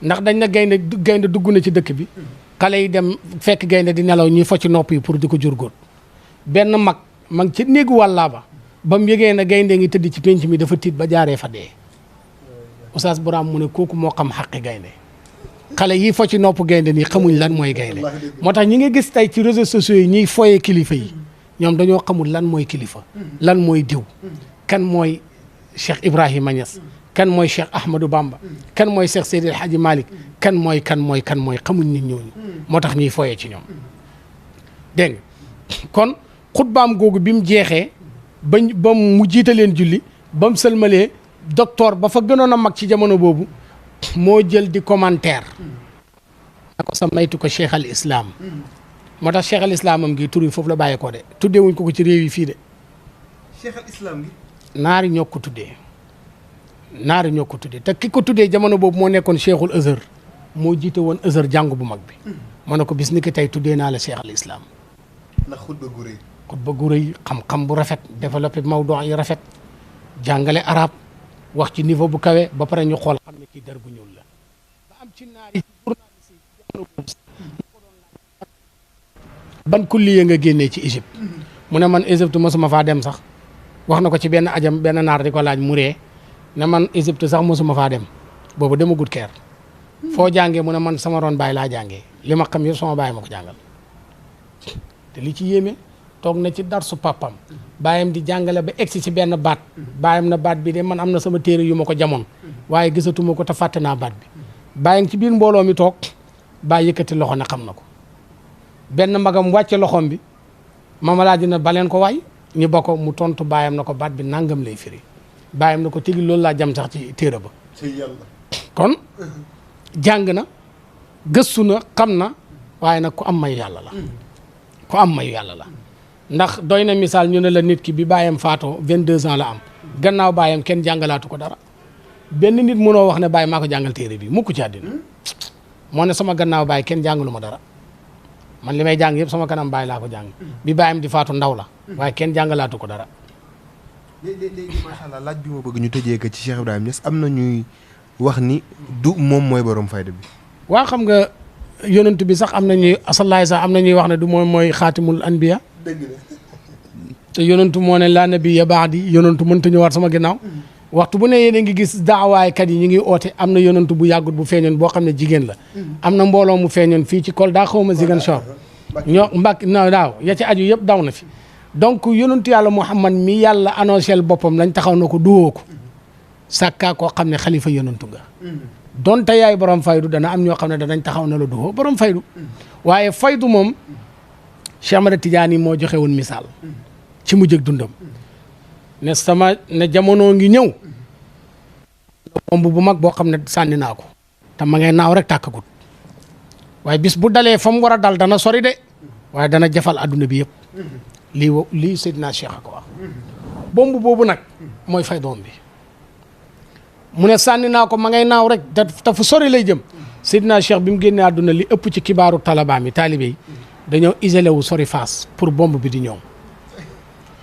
ndax dañ na gaynde dugg na ci dëkk bi xale yi dem fekk gaynde di nelaw ñuy fo ci nopp yi pour di ko jur góot benn mag ci néegu wàllaa ba mu yëgee na gaynde ngi tëdd ci penc mi dafa tiit ba jaaree fa dee Oustaz Boram mu ne kooku moo xam xaqi gaynde xale yi fo ci nopp gaynde nii xamuñ lan mooy gaynde moo tax ñi nga gis tey ci réseaux sociaux yi ñuy foyee kilifa yi ñoom dañoo xamul lan mooy kilifa lan mooy diw kan mooy Cheikh Ibrahima Niass kan mooy Cheikh Ahmadou Bamba kan mooy Cheikh Seydi El Hadji Malick kan mooy xamuñ nit ñooñu moo tax ñuy foyee ci ñoom dégg nga kon xutbaam googu bi mu jeexee ba mu jiite leen julli ba mu sëlmalee docteur ba fa gënoon a mag ci jamono boobu moo jël di commentaire na ko sa maytu ko cheikh al islam moo tax cheikh al islam am gi tur yi foofu la bàyyeekoo de tuddee wuñ ko ci réew yi fii de cheikh al islam gi naari ñoo ko tuddee te ki ko tuddee jamono boobu moo nekkoon cheikhul azhar moo jiite woon azhar jàngu bu mag bi moo ne ko bis ni ki tey tuddee naa la cheikh al islam ndax xutba gu rëy xam-xam bu rafet développé mawdu yi rafet jàngale arab wax ci niveau bu kawe ba pare ñu xool xam ne kii der bu ñuul la ba am ci naari journaliste yi jamono boobu ban kulliye nga génnee ci Égypte mu ne man Égypte mosuma faa dem sax wax na ko ci benn ajam benn naar di ko laaj mu ree ne man Égypte sax mosuma faa dem boobu demagut keer foo jàngee mu ne man sama ron baay laa jàngee li ma xam yëpp sama baay ma ko jàngal te li ci yéeme toog na ci darsu papam baayam di jàngale ba egsi ci benn baat baayam na baat bi de man am na sama téere yu ma ko jamoon waaye gisatuma ko te fàtte naa baat bi baayam ci biir mbooloo mi toog baay yëkkati loxo ne xam na ko benn magam wàcce loxoom bi mama laa dina baleen ko waay ñu bokk mu tontu baayam na ko baat bi nangam lay firi baayam na ko tigi loolu laa jam sax ci téere ba kon jàng na gëstu na xam na waaye nag ku am mayu yàlla la ndax doy na misaal ñu ne la nit ki bi baayam faatoo 22 ans la am gannaaw baayam kenn jàngalaatu ko dara benn nit mënoo wax ne baay maa ko jàngal téere bi mukk ci àddina moo ne sama gannaaw baay kenn jàngalu ma dara man li may jàng yëpp sama kanam baay laa ko jàng bi baayam di faatu ndaw la waaye kenn jàngalaatu ko dara. léegi macha allah laaj bi ma bëgg ñu tëjee ko ci Cheikh Ibrahima Niass am na ñuy wax ni du moom mooy borom fayda bi. waa xam nga yonent bi sax am na ñuy asalaay sax am na ñuy wax ne du moom mooy xaatimul anbiya te yonentu moo ne laa nabiyya ba'di yonentu mënta ñëwaat sama ginnaaw waxtu bu ne yéen a ngi gis daawaaykat yi ñu ngi oote am na yonentu bu yàggut bu feeñoon boo xam ne jigéen la am na mbooloo mu feeñoon fii ci Kolda xaw ma Ziguinchor ñoo mbàkk na daaw ya ci aju yëpp daw na fi donc yonentu yàlla Muhammad mi yàlla annoncé boppam lañ taxaw na ko duwoo ko sàkkaa koo xam ne xalifa yonentu nga donte yaay borom faydu dana am ñoo xam ne danañ taxaw na la duwoo borom faydu waaye faydu moom Cheikh Ahmad Tidiane moo joxe woon misaal ci mujj ak dundam ne jamono ngi ñëw bomb bu mag boo xam ne sànni naa ko te ma ngay naaw rek tàkkagut waaye bis bu dalee fa mu war a dal dana sori de waaye dana jafal adduna bi yëpp lii Seydina Cheikh a ko wax bomb boobu nag mooy fay doom bi mu ne sànni naa ko ma ngay naaw rek te fu sori lay jëm Seydina Cheikh bi mu génnee àdduna li ëpp ci kibaaru talaba mi taalibe yi dañoo isolé wu sori face pour bomb bi di ñëw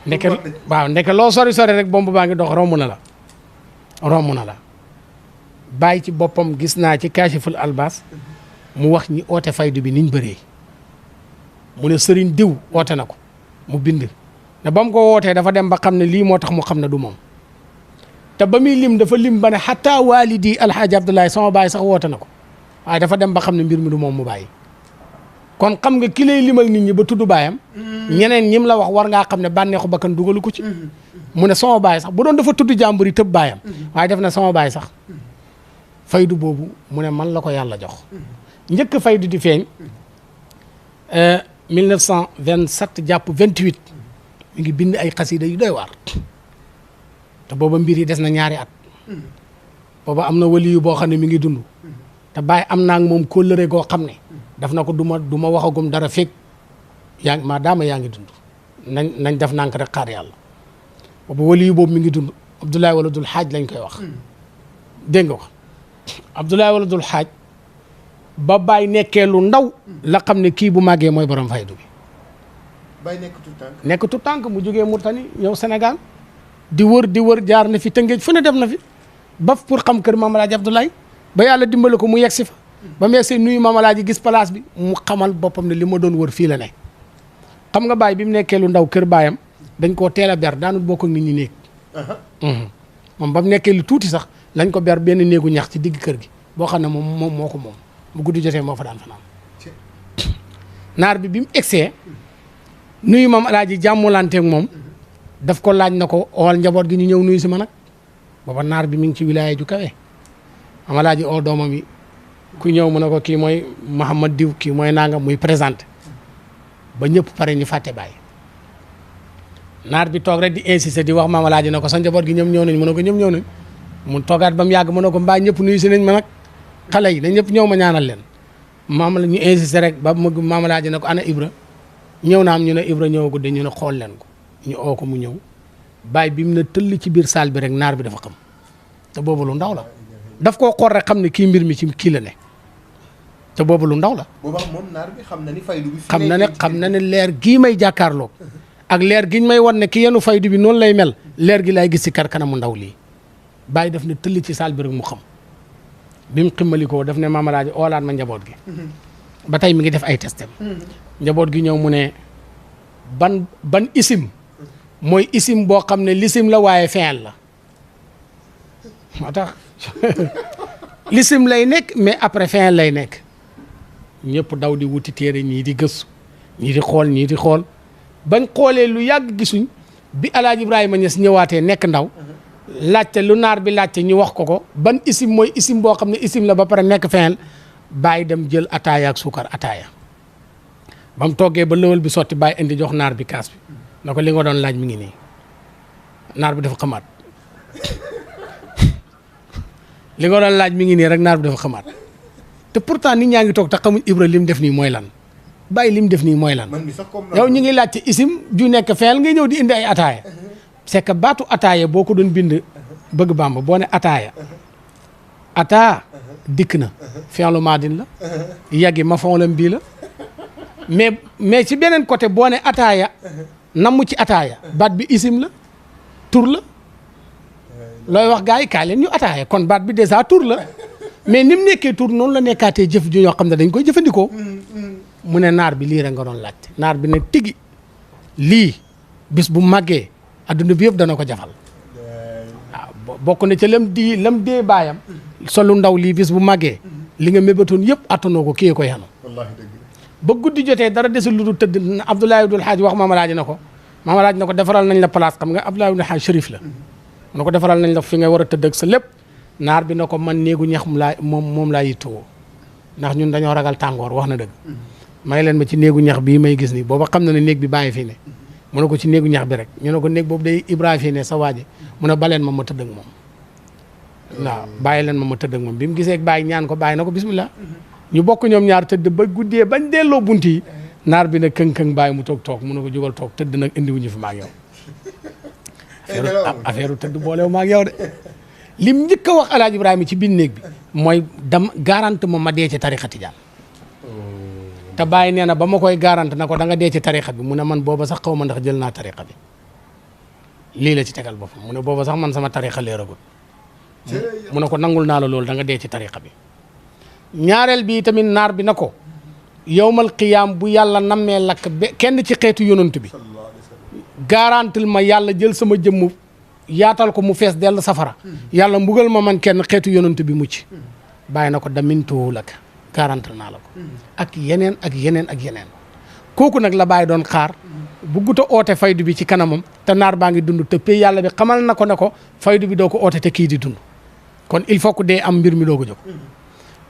ndeke loo sori rek bomb baa ngi dox romb na la Baye ci boppam gis naa ci kaashiful albas mu wax ñi oote faydu bi niñ bëree mu ne sëriñ diw oote na ko mu bind ne ba mu ko wootee dafa dem ba xam ne lii moo tax mu xam ne du moom te ba muy lim dafa lim ba ne xataa waalidi alxaaji Abdoulaye sama baay sax woote na ko waaye dafa dem ba xam ne mbir mi du moom mu bàyyi kon xam nga ki lay limal nit ñi ba tudd baayam ñeneen ñim la wax war ngaa xam ne bànneexu bakkan dugalu ko ci mu ne sama baay sax bu doon dafa tudd jàmbur yi tëb baayam waaye def na sama baay sax faydu boobu mu ne man la ko yàlla jox njëkk faydu di feeñ 1927 jàpp 28 mi ngi bind ay xasida yu doy waar te booba mbir yi des na ñaari at booba am na waliyu boo xam ne mi ngi dund te Baye am naa ak moom kóllëre goo xam ne daf na ko du ma waxagum dara fekk yaa ngi maadaama yaa ngi dund nañ def nànk rek xaar yàlla booba waliyu boobu mi ngi dund Abdoulaye Waladul Xaaj lañ koy wax dégg nga ko Abdoulaye Waladul Xaaj ba Baye nekkee lu ndaw la xam ne kii bu màggee mooy borom faydu bi Baye nekk tout tànk mu jógee Mourtani ñëw Sénégal di wër jaar na fi Tëngéej fu ne dem na fi ba pour xam kër Maam Alaaji Abdoulaye ba yàlla dimbali ko mu yegg si fa ba mu yegg si nuyu Maam Alaaji gis place bi mu xamal boppam ne li ma doon wër fii la ne xam nga Baye bi mu nekkee lu ndaw kër baayam dañ koo teel a ber daanul bokk ak nit ñi néeg moom ba mu nekkee lu tuuti sax lañ ko ber benn néegu ñax ci digg kër gi boo xam ne moom moo ko moom bu guddi jotee moo fa daan fanaan naar bi mu egsee nuyu Maam Alaaji jàmmulanteeg moom daf ko laaj na ko ool njaboot gi ñu ñëw nuyu si ma nag booba naar bi mi ngi ci wilaaya ju kawe Maam Alaaji oo doomam yi ku ñëw mu ne ko kii mooy Mouhamad Diw kii mooy nanga muy présenté ba ñëpp pare ñu fàtte Baye naar bi toog rek di insister di wax Maam Alaaji na ko sa njaboot gi ñoom ñëw nañ mu ne ko ñoom ñëw nañ mu toogaat ba mu yàgg mu ne ko mbaa ñëpp nuyu si nañ ma nag xale yi dañ ñëpp ñëw ma ñaanal leen maam la ñu insister rek ba Maam Alaaji na ko ana Ibra ñëw na am ñu ne Ibra ñëwagul de ñu ne xool leen ko ñu oo ko mu ñëw Baye bi mu ne tëll ci biir salle bi rek naar bi dafa xam te boobu lu ndaw la daf koo xool rek xam ne kii mbir mi ci kii la ne te boobu lu ndaw la. booba moom naar bi xam na ni faydu bi. xam na ne leer gii may jàkkaarloo ak leer giñ may wan ne ki yenu faydu bi noonu lay mel leer gi laay gis ci kar kanamu ndaw lii Baye daf ne tëll ci salle bi rek mu xam bi mu ximmalikoo daf ne Maam Alaaji oolaat ma njaboot gi ba tey mi ngi def ay testem njaboot gi ñëw mu ne ban isim mooy isim boo xam ne lisim la waaye feel la moo tax lisim lay nekk mais après feel lay nekk ñëpp daw di wuti téere ñii di gëstu ñii di xool bañ xoolee lu yàgg gisuñ bi Alaaji Ibrahima Niass ñëwaatee nekk ndaw laajte lu naar bi laajte ñu wax ko ban isim mooy isim boo xam ne isim la ba pare nekk feel Baye dem jël ataaya ak suukar ataaya ba mu toggee ba lëwal bi sotti Baye indi jox naar bi kaas bi na ko li nga doon laaj mi ngi nii naar bi dafa xamaat li nga doon laaj mi ngi nii rek naar bi dafa xamaat te pourtant nit ñaa ngi toog te xamuñ Ibra lim def nii mooy lan Baye lim def nii mooy lan yow ñu ngi laajte isim ju nekk feel ngay ñëw di indi ay ataaya c'est que baatu ataaya boo ko doon bind bëgg Bàmba boo ne ataaya ataa dikk na fi'lu maadin la yàggi maf'uulun bii la mais ci beneen côté boo ne ataaya namm ci ataaya baat bi isim la tur la looy wax gars yi kaay leen ñu ataaya kon baat bi déjà tur la mais ni mu nekkee tur noonu la nekkaatee jëf ju ñoo xam ne dañ koy jëfandikoo mu ne naar bi lii rek nga doon laajte naar bi ne tigi lii bis bu màggee adduna bi yëpp dana ko jafal waaw bokk na ca lam dee baayam solu ndaw lii bis bu màggee li nga mébatoon yëpp attanoo ko kii ko yanu ba guddi jotee dara desul lu dul tëdd Abdoulaye Abdoul Hadj wax Maam Alaaji na ko Maam Alaaji na ko defaral nañ la place xam nga Abdoulaye Abdoul Hadj Chérif la mu ne ko defaral nañ la fi nga war a tëdd ak sa lépp naar bi na ko man néegu ñax moom laa yittewoo ndax ñun dañoo ragal tàngoor wax na dëgg may leen ma ci néegu ñax bii may gis nii booba xam na ne néeg bi bàyyi fii ne mu ne ko ci néegu ñax bi rek ñu ne ko néeg boobu day Ibrahima fii ne sa waaji mu ne baleen ma tëdd ak moom waaw bàyyi leen ma tëdd ak moom bi mu gisee Baye ñaan ko bàyyi na ko bismillah ñu bokk ñoom ñaar tëdd ba guddee bañ delloo bunt yi naar bi nag këng-këng Baye mu toog mu ne ko jógal toog tëdd nag indiwuñu fi maag yow affaire tëdd boolewu maag yow de lim njëkk a wax Alaaji Ibrahima ci biir néeg bi mooy garante ma dee ci tarixa tijaan te Baye nee na ba ma koy garante na ko da nga dee ci tarixa bi mu ne man booba sax xaw ma ndax jël naa tarixa bi lii la ci tegal boppam mu ne booba sax man sama tarixa leeragul mu ne ko nangul naa la loolu da nga dee ci tariqa bi ñaareel bi tamit naar bi na ko yowmal qiyaam bu yàlla nammee lakk kenn ci xeetu yonant bi garantil ma yàlla jël sama jëmm yaatal ko mu fees dell safara yàlla mbugal ma man kenn xeetu yonant bi mucc bàyyi na ko damintuhu laka garantil naa la ko ak yeneen ak yeneen ak yeneen kooku nag la bàyyi doon xaar bugguta oote faydu bi ci kanamam te naar baa ngi dund te pay yàlla bi xamal na ko ne ko faydu bi doo ko oote te kii di dund kon il faut que dee am mbir mi doo ko jóg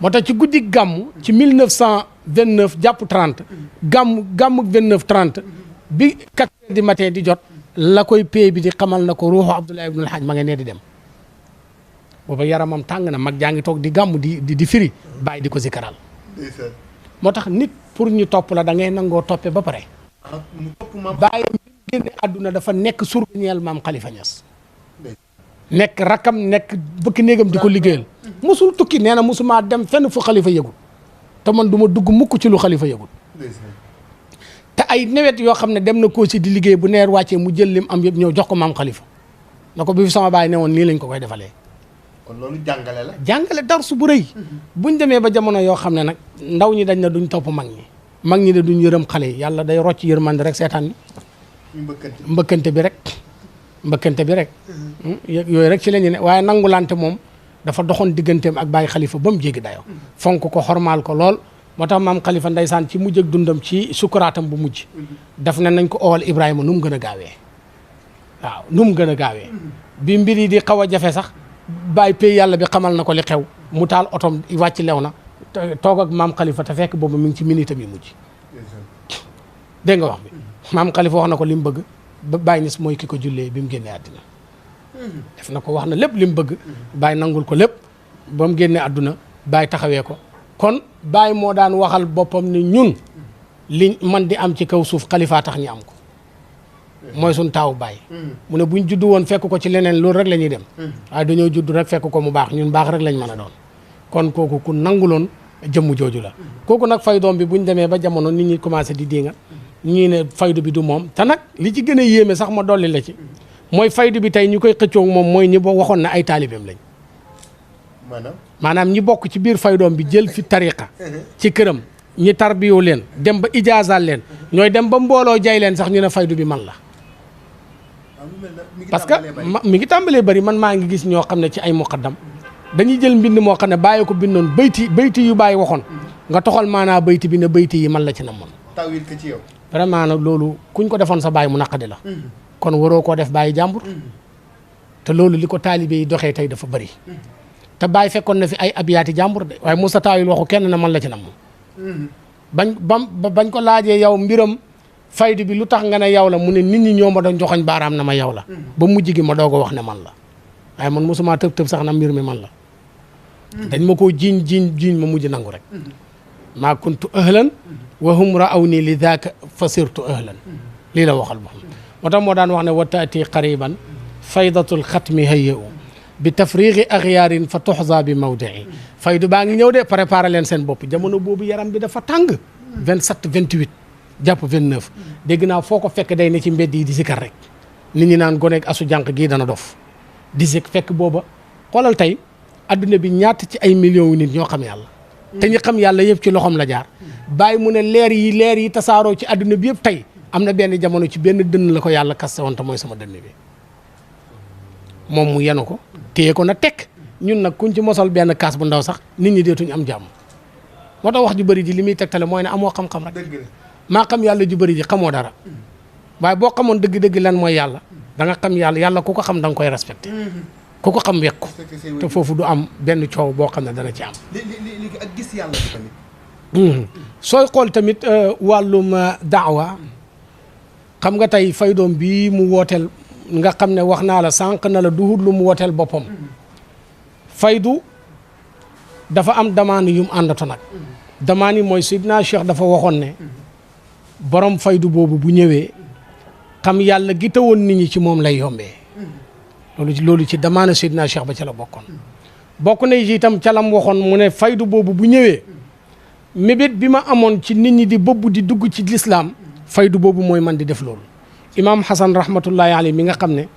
moo tax ci guddi gàmmu ci 1929 jàpp 30 gàmmu 29 30 bi 4 heures du matin di jot la koy pay bi di xamal na ko ruuxu Abdoulaye ibnul Hajj ma nga nee di dem booba yaramam tàng na mag jaa ngi toog di gàmmu di firi bàyyi di ko zikaral moo tax nit pour ñu topp la da ngay nangoo toppe ba pare bàyyi bi génne àdduna dafa nekk surga ñeel maam Khalifa Niass nekk rakam nekk bëkk néegam di ko liggéeyal musul tukki nee na musumaa dem fenn fu xalifa yëgul te man du ma dugg mukk ci lu xalifa yëgul te ay nawet yoo xam ne dem na koo si di liggéey bu neer wàccee mu jël lim am yëpp ñëw jox ko maam Khalifa na ko bi fi sama baay ne woon nii lañ ko koy defalee kon loolu jàngale la jàngale darsu bu rëy buñ demee ba jamono yoo xam ne nag ndaw ñi dañ na duñ topp mag ñi de duñ yërëm xale yi yàlla day rocc yërmande rek seetaan ni mbëkkante bi rek yooyu rek ci la ñu ne waaye nangulante moom dafa doxoon digganteem ak Baye Khalifa ba mu jéggi dayoo fonk ko xormaal ko lool moo tax maam Khalifa ndeysaan ci mujj ak dundam ci sukkuraatam bu mujj daf ne nañ ko oowal Ibrahima nu mu gën a gaawee waaw nu mu gën a gaawee bi mbir yi di xaw a jafe sax Baye pay yàlla bi xamal na ko li xew mu taal otom wàcc lew na toog ak maam Khalifa te fekk boobu mi ngi ci minute yi mujj dégg nga wax bi maam Khalifa wax na ko li mu bëgg ba Baye Niass mooy ki ko jullee bi mu génnee àddina def na ko wax na lépp li mu bëgg Baye nangul ko lépp ba mu génnee àdduna Baye taxawee ko kon Baye moo daan waxal boppam ne ñun li man di am ci kaw suuf Khalifa tax ñu am ko mooy suñ taawu Baye mu ne buñ juddu woon fekk ko ci leneen loolu rek la ñuy dem waaye dañoo judd rek fekk ko mu baax ñun baax rek lañ mën a doon kon kooku ku nanguloon jëmm jooju la kooku nag faydoom bi buñ demee ba jamono nit ñi commencé di dinga ñii ne faydu bi du moom te nag li ci gën a yéeme sax ma dolli la ci mooy faydu bi tey ñu koy xëccoog moom mooy ñi boo waxoon ne ay taalibeem lañ maanaam ñi bokk ci biir faydoom bi jël fi tariqa ci këram ñi tarbiyoo leen dem ba ijaazal leen ñooy dem ba mbooloo jay leen sax ñu ne faydu bi man la parce que mi ngi tàmbalee bari man maa ngi gis ñoo xam ne ci ay muqaddam dañuy jël mbind moo xam ne bàyyi ko bindoon bayti yu bàyyi waxoon nga toxal maanaa bayti bi ne bayti yi man la ci na moon tawil ko ci yow vraiment nag loolu kuñ ko defoon sa bàyyi mu naqadi la kon waroo koo def bàyyi jàmbur te loolu li ko taalibe yi doxee tey dafa bëri te bàyyi fekkoon na fi ay abiyaati jàmbur de waaye Moussa taawil waxu kenn na man la ci na moom bañ ko laajee yow mbiram faydu bi lu tax nga ne yow la mu ne nit ñi ñoo ma doon joxoñ baaraam na ma yow la ba mujj gi ma doog a wax ne man la waaye man mosuma tëb sax na mbir mi man la dañ ma koo jiiñ ma mujj nangu rek maa kuntu ahlan wa hum ra'awni li daaka fa sirtu ahlan lii la waxal boppam moo tax moo daan wax ne wa taati qariban faydatul xatmi hayya u bi tafriqi axyaarin fa tuxza bi mawdii faydu baa ngi ñëw de préparé leen seen bopp jamono boobu yaram bi dafa tàng 27 28 jàpp 29 dégg naa foo ko fekk day ne ci mbedd yi di sikar rek nit ñi naan goneeg asu jànq gii dana dof di sik fekk booba xoolal tey adduna bi ñaata ci ay millions yu nit ñoo xam yàlla te ñi xam yàlla yëpp ci loxoom la jaar bàyyi mu ne leer yi tasaaroo ci adduna bi yëpp tey am na benn jamono ci benn dënn la ko yàlla kaste woon te mooy sama dënn bi moom mu yenu ko téye ko na tekk ñun nag kuñ ci mosal benn kaas bu ndaw sax nit ñi deetuñ am jàmm moo tax wax ju bëri ji li muy tegtale mooy ne amoo xam-xam rek maa xam yàlla ju bëri ji xamoo dara waaye boo xamoon dëgg-dëgg lan mooy yàlla da nga xam yàlla ku ko xam da nga koy respecté ku ko xam wekk ko te foofu du am benn coow boo xam ne dana ci am léegi ak gis yàlla tamit sooy xool tamit wàllum daawa xam nga tey faydoom bii mu wooteel nga xam ne wax naa la sànq na la duhut lu mu wooteel boppam faydu dafa am demande yu mu àndato nag demande yi mooy Seydina Cheikh dafa waxoon ne borom faydu boobu bu ñëwee xam yàlla gi tawoon nit ñi ci moom lay yombee loolu ci demande Seydina Cheikh ba ca la bokk na ci itam ca lam waxoon mu ne faydu boobu bu ñëwee mébét bi ma amoon ci nit ñi di bëbb di dugg ci lislaam faydu boobu mooy man di def loolu imaam Hasan rahmatullahi alayhi mi nga xam ne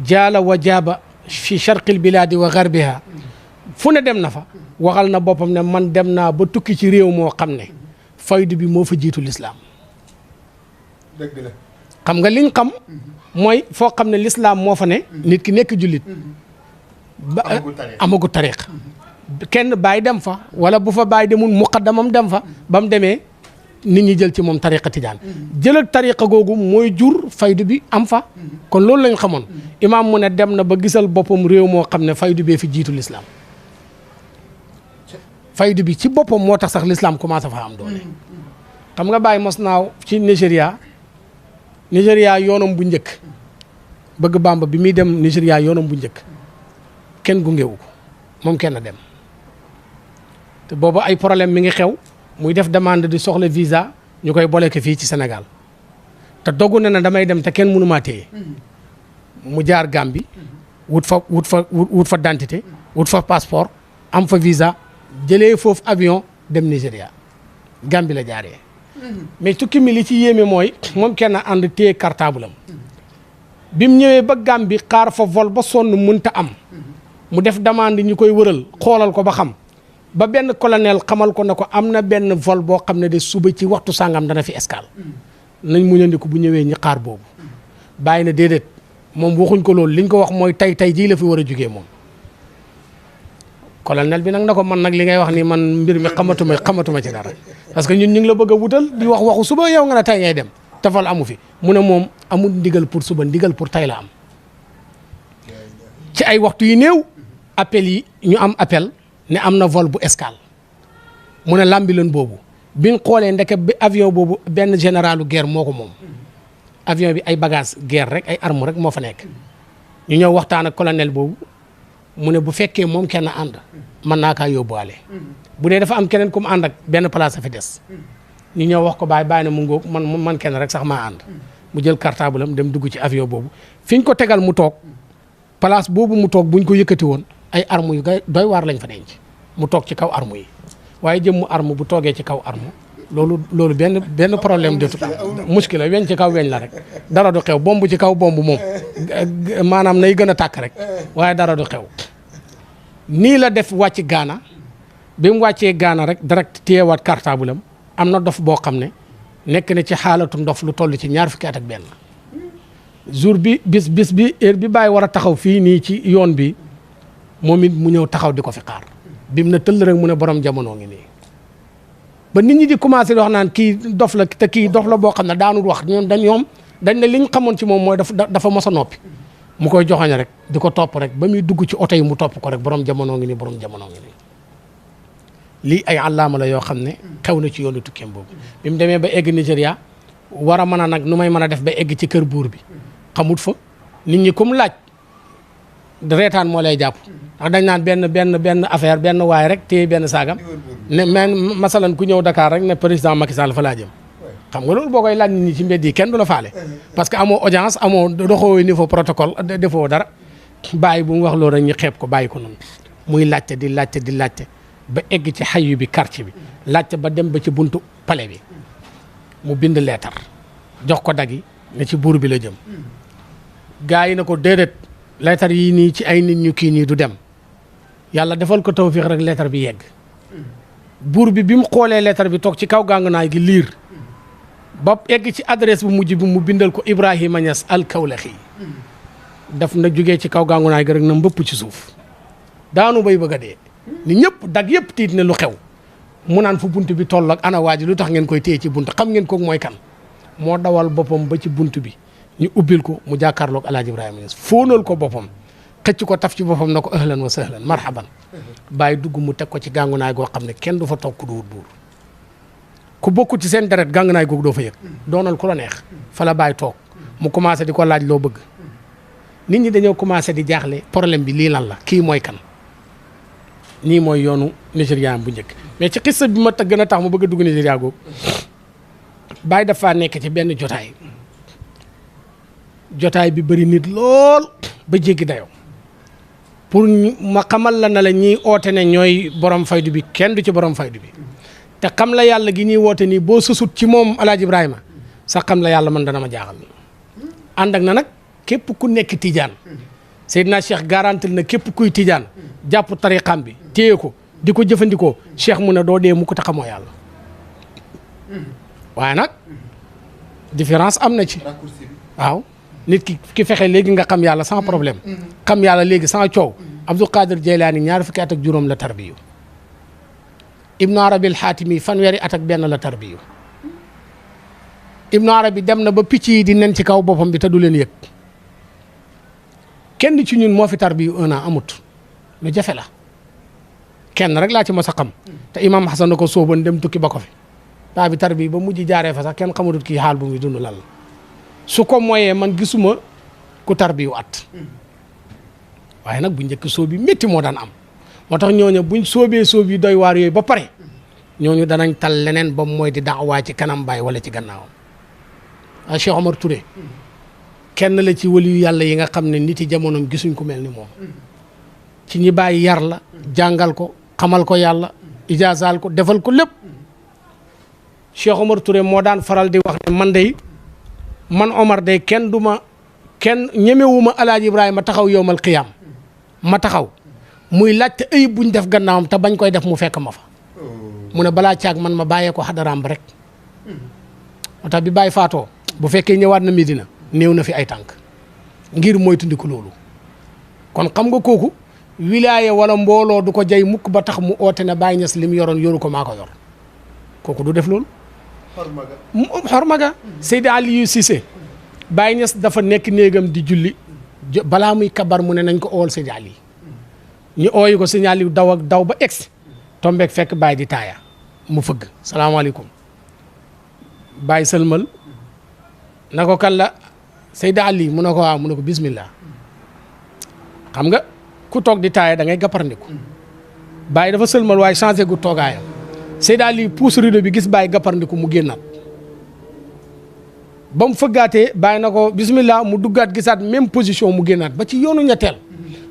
jaala wa jaaba fi charqil biladi wa garbiha fu ne dem na fa waxal na boppam ne man dem naa ba tukki ci réew moo xam ne faydu bi moo fa jiitu lislaam dëgg la xam nga liñ xam mooy foo xam ne lislaam moo fa ne nit ki nekk jullit ba amagu tariq kenn bàyyi dem fa wala bu fa bàyyi demul muqaddamam dem fa ba mu demee nit ñi jël ci moom tariqa tijaan jël ak tariqa googu mooy jur faydu bi am fa kon loolu lañ xamoon imaam mu ne dem na ba gisal boppam réew moo xam ne faydu bee fi jiitu lislaam faydu bi ci boppam moo tax sax lislaam commencé fa am doole xam nga Baye mos naaw ci Nigéria yoonam bu njëkk bëgg Bamba bi muy dem Nigéria yoonam bu njëkk kenn gungewu ko moom kenn dem te boobu ay problème mi ngi xew muy def demande di soxla visa ñu koy bloqué fii ci Sénégal te dogu na damay dem te kenn mënu maa téye mu jaar Gambie wut fa identité wut fa passeport am fa visa jëlee foofu avion dem Nigéria Gambie la jaaree mais tukki mi li ci yéeme mooy moom kenn ànd téye cartable am bi mu ñëwee ba Gambie xaar fa vol ba sonn mënta am mu def demande ñu koy wëral xoolal ko ba xam ba benn colonel xamal ko ne ko am na benn vol boo xam ne de suba ci waxtu sàngam dana fi escale nañ muñandiku bu ñëwee ñi xaar boobu bàyyi na déedéet moom waxuñ ko loolu liñ ko wax mooy tey jii la fi war a jugee moom colonel bi nag na ko man nag li ngay wax ni man mbir mi xamatuma ci dara parce que ñun ñu ngi la bëgg a wutal di wax waxu suba yow nga ne tey ngay dem te vol amu fi mu ne moom amul ndigal pour suba ndigal pour tey la am ci ay waxtu yu néew appel yi ñu am appel ne am na vol bu escale mu ne lambiloon boobu biñ xoolee ndeke bi avion boobu benn généralu guerre moo ko moom avion bi ay bagage guerre rek ay arme rek moo fa nekk ñu ñëw waxtaan ak colonel boobu mu ne bu fekkee moom kenn ànd mën naa kaa yóbbuwaale bu dee dafa am keneen ku mu ànd ak benn place a fi des ñu ñëw wax ko bàyyi na mu ngóog man kenn rek sax maa ànd mu jël cartable am dem dugg ci avion boobu fi ñu ko tegal mu toog place boobu mu toog buñ ko yëkkati woon ay arme yu doy waar lañ fa denc mu toog ci kaw arme yi waaye jëmmu arme bu toogee ci kaw arme loolu benn problème de muskila weñ ci kaw weñ la rek dara du xew bomb ci kaw bomb moom maanaam nay gën a tàkk rek waaye dara du xew nii la def wàcc Gaana bi mu wàccee Gaana rek direct téyewaat cartable am na dof boo xam ne nekk na ci xaalatu ndof lu toll ci 20 fukki at ak benn jour bi bis bi heure bi Baye war a taxaw fii nii ci yoon bi moom it mu ñëw taxaw di ko fi xaar bi mu ne tëll rek mu ne borom jamono ngi nii ba nit ñi di commencé di wax naan kii dof la te kii dof la boo xam ne daanul wax dañ ne li ñu xamoon ci moom mooy dafa mos a noppi mu koy joxoñ rek di ko topp rek ba muy dugg ci oto yi mu topp ko rek borom jamono ngi nii borom jamono ngi nii lii ay àllaama la yoo xam ne xew na ci yoonu tukkeem boobu bi mu demee ba egg Nigéria war a mën a nag nu may mën a def ba egg ci kër buur bi xamut fa nit ñi comme laaj reetaan moo lay jàpp ndax dañ naan benn affaire benn waay rek téye benn saagam ne men masalan ku ñëw Dakar rek ne président Macky Sall fa laa jëm xam nga loolu boo koy laaj nit ñi ci mbedd yi kenn du la faale parce que amoo audience amoo doxoo niveau protocole defoo dara bàyyi bu mu wax loolu rek ñu xeeb ko bàyyi ko noonu muy laajte di laajte ba egg ci xayu bi quartier bi laajte ba dem ba ci buntu palais bi mu bind leetar jox ko dagi ne ci buur bi la jëm gaa yi na ko déedéet leetar yii nii ci ay nit ñu kii nii du dem yàlla defal ko tawfiix rek leetar bi yegg buur bi mu xoolee leetar bi toog ci kaw gàngunaay gi liir ba egg ci adresse bu mujj bi mu bindal ko Ibrahima Niass al Kawlaxi daf na jógee ci kaw gàngunaay gi rek na mbëpp ci suuf daanu bay bëgg a dee ni ñëpp dag yëpp tiit ne lu xew mu naan fu bunt bi toll ak ana waa ji lu tax ngeen koy téye ci bunt xam ngeen kooku mooy kan moo dawal boppam ba ci bunt bi ñu ubbil ko mu jàkkaarloog El Hadj Ibrahima Niass fóonal ko boppam xëcc ko taf ci boppam na ko ahlan wa sahlan marhaban bàyyi dugg mu teg ko ci gàngunaay goo xam ne kenn du fa toog ku duwut buur ku bokku ci seen deret gàngunaay googu doo fa yëg doonal ku la neex fa la bàyyi toog mu commencé di ko laaj loo bëgg nit ñi dañoo commencé di jaaxle problème bi lii lan la kii mooy kan nii mooy yoonu Nigéria bu njëkk mais ci xissa bi ma gën a tax mu bëgg a dugg Nigéria googu Baye dafa nekk ci benn jotaay bi bëri nit lool ba jéggi dayoo pour ma xamal la na la ñiy oote ne ñooy borom faydu bi kenn du ci borom faydu bi te xam la yàlla gi ñuy woote nii boo susut ci moom El Hadj Ibrahima sax xam la yàlla man dana ma jaaxal ànd ak na nag képp ku nekk tijaan Seydina Cheikh garantil na képp kuy tijaan jàpp tariqam bi téye ko di ko jëfandikoo Cheikh mu ne doo dee mukk te xamoo yàlla waaye nag différence am na ci waaw nit ki fexe léegi nga xam yàlla sans problème xam yàlla léegi sans coow Abdul Qadir Jeylaani 20 fukki at ak juróom la tarbiyu Ibnu Arabi al Xaatimi 1 fanweeri at ak benn la tarbiyu Ibnu Arabi dem na ba picc yi di nen ci kaw boppam bi te du leen yëg kenn ci ñun moo fi tarbiyu 1 an amut lu jafe la kenn rek laa ci mos a xam te imam Hasan na ko sóoban dem tukki ba ko fi paa bi tarbiyu ba mujj jaaree fa sax kenn xamatut kii xaal bu muy dund lan la su ko moyee man gisuma ku tarbiyu at waaye nag bu njëkk sóob bi métti moo daan am moo tax ñooñu buñ sóobee sóob yi doy waar yooyu ba pare ñooñu danañ tal leneen ba mooy di daawaa ci kanam Baye wala ci gannaawam ah Cheikh Omar Touré kenn la ci waliyu yàlla yi nga xam ne nit yi jamonoom gisuñ ko mel ni moom ci ñi Baye yar la jàngal ko xamal ko yàlla ijaasaal ko defal ko lépp Cheikh Omar Touré moo daan faral di wax ne man Omar day kenn ñemewuma Alaaji Ibrahima taxaw yowmal qiyaam ma taxaw muy laajte ayib buñ def gannaawam te bañ koy def mu fekk ma fa mu ne balaa caag man ma bàyyee ko xadaraam ba rek moo tax bi Baye faatoo bu fekkee ñëwaat na Medina néew na fi ay tànk ngir moytandiku loolu kon xam nga kooku wilaaya wala mbooloo du ko jay mukk ba tax mu oote ne Baye Niass li mu yoroon yoru ko maa ko yor kooku du def loolu xormaga Seydi Aliou Cissé Baye Niass dafa nekk néegam di julli balaa muy kabar mu ne nañ ko ool Seydi Aliou ñu ooyi ko Seydi Aliou daw ba egsi tombeek fekk Baye di taaya mu fëgg salaamaaleykum Baye sëlmal na ko kan la Seydi Aliou mu ne ko waaw mu ne ko bismillah xam nga ku toog di taaya da ngay gapparndiku Baye dafa sëlmal waaye changé gu toogaayam Seydi Aliou puus rido bi gis Baye gapparndiku mu génnaat ba mu fëggaatee Baye na ko bismillah mu duggaat gisaat même position mu génnaat ba ci yoonu ñetteel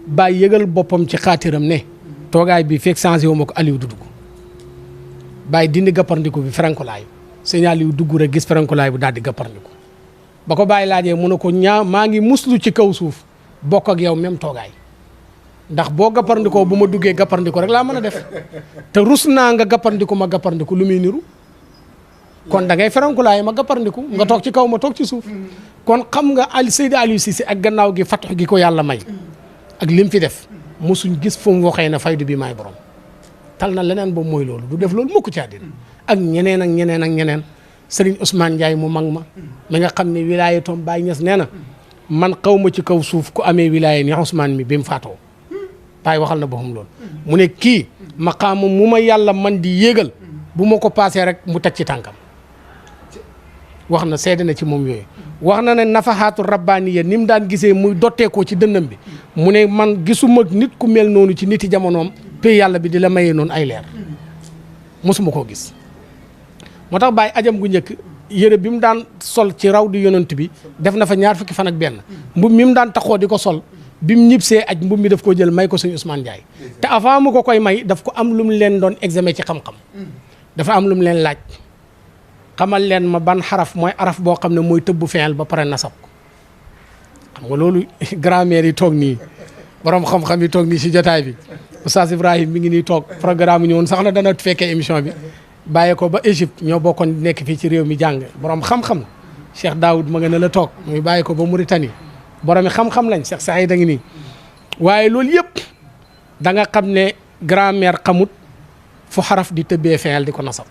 Baye yëgal boppam ci xaatiram ne toogaay bi fekk changé wu ma ko Aliou du dugg Baye dindi gapparndiku bi ferenkulaayu Seydi Aliou dugg rek gis ferenkulaay bu daal di gapparndiku ba ko Baye laajee mu ne ko maa ngi muslu ci kaw suuf bokk ak yow même toogaay ndax boo gapparndikoo bu ma duggee gapparndiku rek laa mën a def te rus naa nga gapparndiku ma gapparndiku lu muy niru kon da ngay ferenkulaay ma gapparndiku nga toog ci kaw ma toog ci suuf kon xam nga Seydi Aliou Cissé ak gannaaw gi fatax gi ko yàlla may ak lim fi def mosuñ gis fu mu waxee ne faydu bi maay borom tal na leneen boobu mooy loolu du def loolu mukk ci àddina ak ñeneen ak ñeneen ak ñeneen Serigne Ousmane Ndiaye mu mag ma mi nga xam ne wilaya toom Baye Niass nee na man xaw ma ci kaw suuf ku amee wilaya ni Ousmane mi bi mu faatoo Baye waxal na boppam loolu mu ne kii maqaama mu ma yàlla man di yéegal bu ma ko paasee rek mu teg ci tànkam wax na seede na ci moom yooyu wax na ne nafahaatu rabbaaniya ni mu daan gisee muy dotteekoo ci dënnam bi mu ne man gisuma nit ku mel noonu ci niti jamonoom pay yàlla bi di la mayee noonu ay leer mosuma koo gis moo tax Baye ajam gu njëkk yére bi mu daan sol ci raw di yonent bi def na fa 20 fukki fan ak benn mbub mi mu daan taxoo di ko sol bi mu ñibsee aj mbub mi daf koo jël may ko sëñ Ousmane Ndiaye te avant mu ko koy may daf ko am lu mu leen doon examen ci xam-xam dafa am lu mu leen laaj xamal leen ma ban xaraf mooy araf boo xam ne mooy tëbb feel ba pare nasab ko xam nga loolu grammaire yi toog nii borom xam-xam yi toog nii si jotaay bi Oustaz Ibrahim mi ngi nii toog programme ñëwoon sax na dana fekkee émission bi bàyyee ko ba Égypte ñoo bokkoon nekk fii ci réew mi jàng borom xam-xam Cheikh Daoud ma nga ne la toog muy bàyyi ko ba Mauritanie borom xam-xam lañ Cheikh Saïd a ngi nii waaye loolu yëpp da nga xam ne grammaire xamut fu xaraf di tëbbee feel di ko nasab